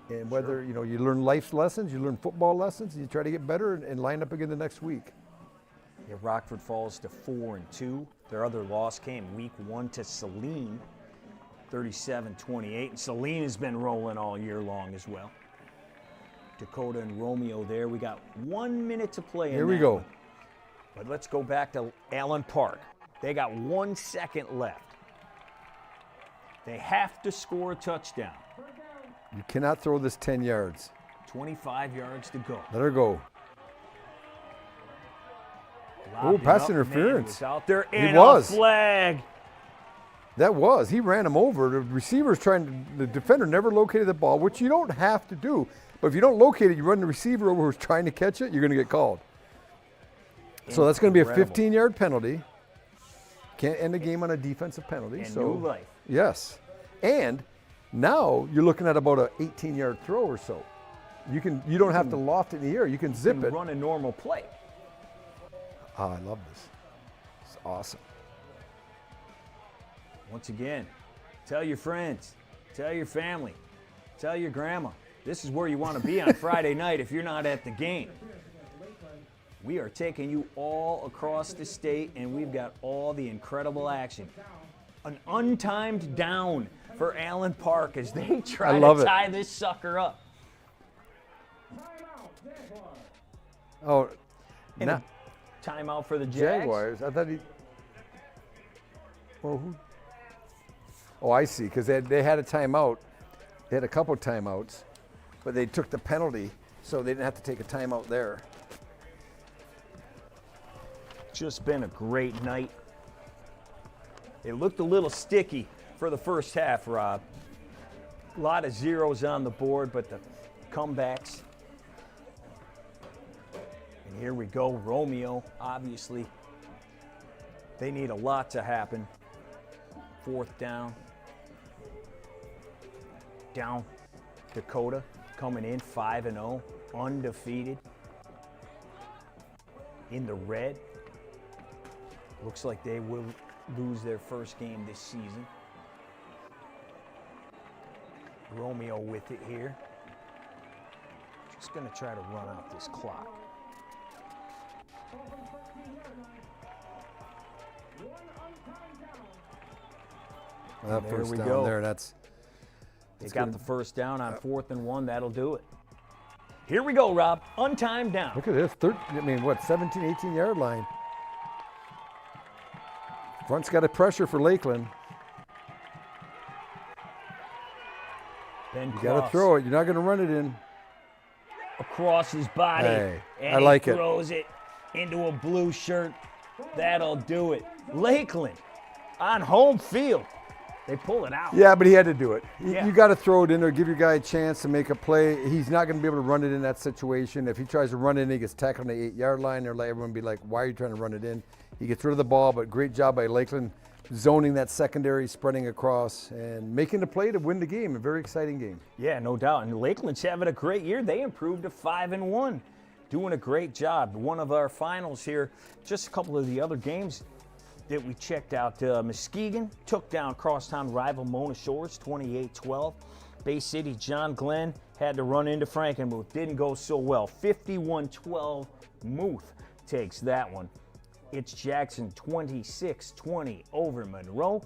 And whether, you know, you learn life lessons, you learn football lessons, and you try to get better and line up again the next week. Yeah, Rockford falls to 4-2. Their other loss came week 1 to Saline, 37-28. And Saline has been rolling all year long as well. Dakota and Romeo there. We got 1 minute to play. Here we go. One. But let's go back to Allen Park. They got 1 second left. They have to score a touchdown. You cannot throw this 10 yards. 25 yards to go. Let her go. Oh, pass interference. Out there and he was. A flag. That was. He ran him over. The receiver's the defender never located the ball, which you don't have to do. But if you don't locate it, you run the receiver over who's trying to catch it, you're going to get called. So that's going to be a 15-yard penalty. Can't end the game on a defensive penalty. And so new life. Yes. And now you're looking at about an 18-yard throw or so. You don't have to loft it in the air. You can zip it. Run a normal play. Oh, I love this. It's awesome. Once again, tell your friends, tell your family, tell your grandma. This is where you want to be on Friday night if you're not at the game. We are taking you all across the state, and we've got all the incredible action. An untimed down for Allen Park as they try to tie this sucker up. Oh, and timeout for the Jaguars. I thought he. Well, who? Oh, I see. Because they had a timeout. They had a couple timeouts, but they took the penalty, so they didn't have to take a timeout there. Just been a great night. It looked a little sticky for the first half, Rob. A lot of zeros on the board, but the comebacks. And here we go, Romeo, obviously. They need a lot to happen. 4th down. Down. Dakota coming in 5-0, undefeated. In the red. Looks like they will lose their first game this season. Romeo with it here. Just going to try to run out this clock. That There first we down go. there, that's They got the first down on 4th and 1. That'll do it. Here we go, Rob. Untimed down. Look at this. 17, 18-yard line. Front's got a pressure for Lakeland. Ben You got to throw it. You're not going to run it in. Across his body. Hey, and I like he it. throws it into a blue shirt. That'll do it. Lakeland on home field. They pull it out. Yeah, but he had to do it. Yeah. You got to throw it in there, give your guy a chance to make a play. He's not going to be able to run it in that situation. If he tries to run it in, he gets tackled on the 8-yard line. Everyone be like, why are you trying to run it in? He gets rid of the ball, but great job by Lakeland zoning that secondary, spreading across, and making the play to win the game. A very exciting game. Yeah, no doubt. And Lakeland's having a great year. They improved to 5-1. Doing a great job. One of our finals here, just a couple of the other games that we checked out. Muskegon took down crosstown rival Mona Shores 28-12. Bay City, John Glenn had to run into Frankenmuth. Didn't go so well. 51-12. Muth takes that one. It's Jackson 26-20 over Monroe.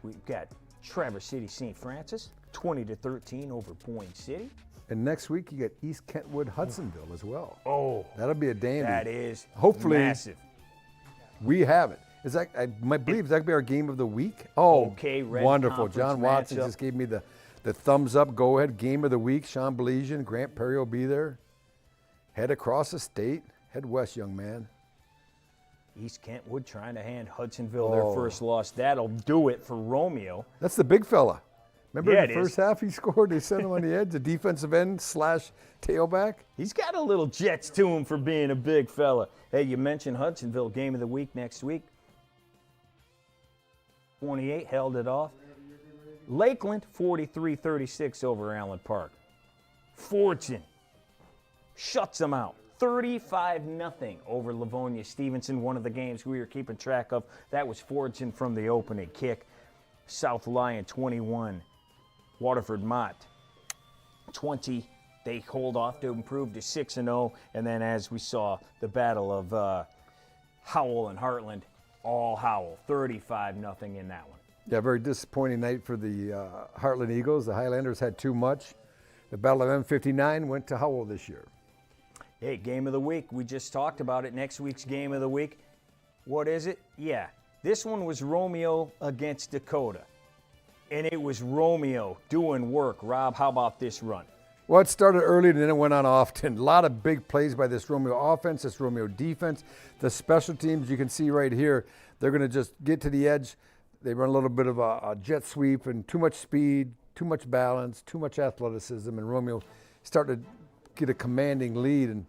We've got Traverse City St. Francis 20-13 over Boyne City. And next week, you got East Kentwood, Hudsonville as well. Oh, that'll be a dandy. That is hopefully massive. We have it. Is that, I believe that could be our game of the week. Oh, okay, Red wonderful. Conference John Watson matchup. just gave me the thumbs up. Go ahead, game of the week. Sean Belizean, Grant Perry will be there. Head across the state. Head west, young man. East Kentwood trying to hand Hudsonville their first loss. That'll do it for Romeo. That's the big fella. Remember Yeah, in the first half he scored? They sent him on the edge, the defensive end / tailback. He's got a little jets to him for being a big fella. Hey, you mentioned Hudsonville, game of the week next week. 28 held it off. Lakeland 43-36 over Allen Park. Fordson shuts them out. 35-0 over Livonia Stevenson. One of the games we were keeping track of. That was Fordson from the opening kick. South Lyon 21. Waterford Mott 20. They hold off to improve to 6-0. And then as we saw, the battle of Howell and Hartland, all Howell. 35-0 in that one. Yeah, very disappointing night for the Hartland Eagles. The Highlanders had too much. The Battle of M59 went to Howell this year. Hey, game of the week. We just talked about it. Next week's game of the week. What is it? Yeah, this one was Romeo against Dakota. And it was Romeo doing work. Rob, how about this run? Well, it started early and then it went on often. A lot of big plays by this Romeo offense, this Romeo defense. The special teams, you can see right here, they're going to just get to the edge. They run a little bit of a jet sweep and too much speed, too much balance, too much athleticism, and Romeo started to get a commanding lead.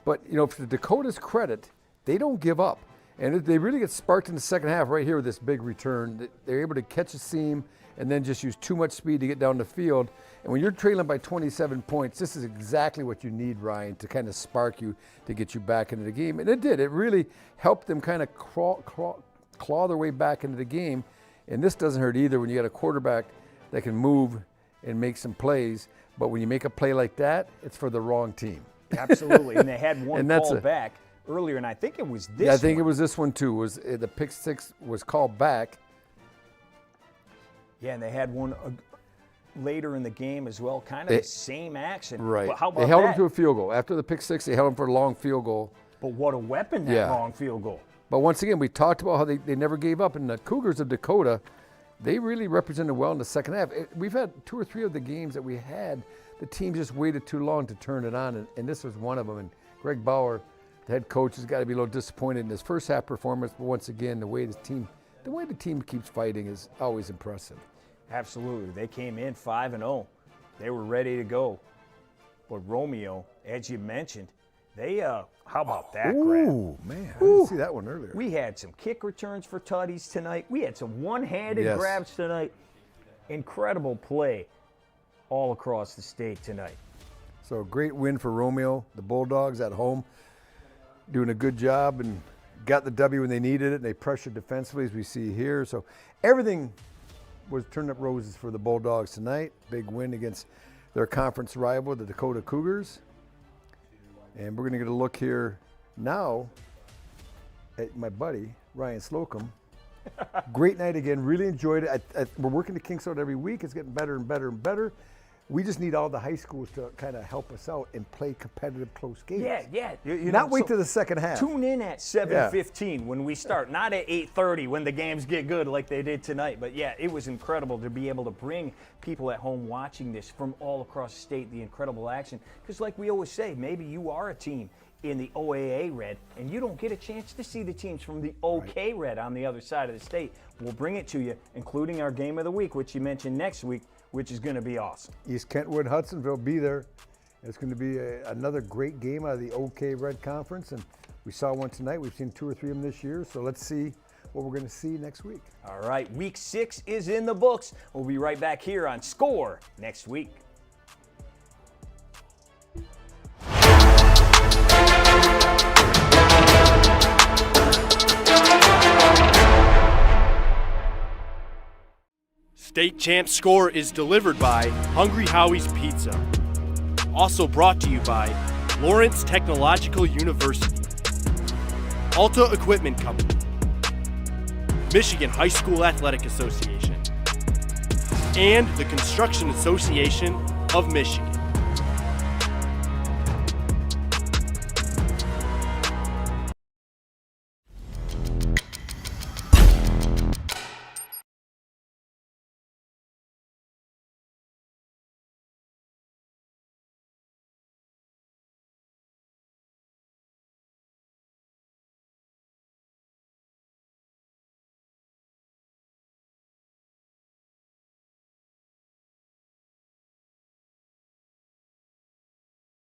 But, you know, for Dakota's credit, they don't give up. And they really get sparked in the second half right here with this big return. They're able to catch a seam and then just use too much speed to get down the field. And when you're trailing by 27 points, this is exactly what you need, Ryan, to kind of spark you to get you back into the game. And it did. It really helped them kind of claw their way back into the game. And this doesn't hurt either when you got a quarterback that can move and make some plays. But when you make a play like that, it's for the wrong team. Absolutely. And they had one And that's call back earlier, and I think it was this Yeah, I think one. it was this one too. Was the pick six was called back. Yeah, and they had one later in the game as well, kind of the same action. Right. But how about they held that? him to a field goal. After the pick six, they held him for a long field goal. But what a weapon, that long field goal. But once again, we talked about how they never gave up. And the Cougars of Dakota, they really represented well in the second half. We've had 2 or 3 of the games that we had, the team just waited too long to turn it on, and this was one of them. And Greg Bauer, the head coach, has got to be a little disappointed in his first half performance. But once again, the way the team keeps fighting is always impressive. Absolutely. They came in 5-0. They were ready to go. But Romeo, as you mentioned, they, how about that grab? Ooh, man, I didn't see that one earlier. We had some kick returns for tutties tonight. We had some one-handed grabs tonight. Incredible play all across the state tonight. So a great win for Romeo. The Bulldogs at home doing a good job. And got the W when they needed it, and they pressured defensively, as we see here. So everything was turned up roses for the Bulldogs tonight. Big win against their conference rival, the Dakota Cougars. And we're going to get a look here now at my buddy, Ryan Slocum. Great night again. Really enjoyed it. We're working the kinks out every week. It's getting better and better and better. We just need all the high schools to kind of help us out and play competitive, close games. Yeah. Not wait till the second half. Tune in at 7:15 when we start, not at 8:30 when the games get good like they did tonight. But yeah, it was incredible to be able to bring people at home watching this from all across the state, the incredible action. Because like we always say, maybe you are a team in the OAA Red, and you don't get a chance to see the teams from the OK Red on the other side of the state. We'll bring it to you, including our game of the week, which you mentioned next week, which is going to be awesome. East Kentwood, Hudsonville, be there. It's going to be another great game out of the OK Red Conference, and we saw one tonight. We've seen 2 or 3 of them this year, so let's see what we're going to see next week. All right, week 6 is in the books. We'll be right back here on Score next week. State Champs Score is delivered by Hungry Howie's Pizza. Also brought to you by Lawrence Technological University, Alta Equipment Company, Michigan High School Athletic Association, and the Construction Association of Michigan.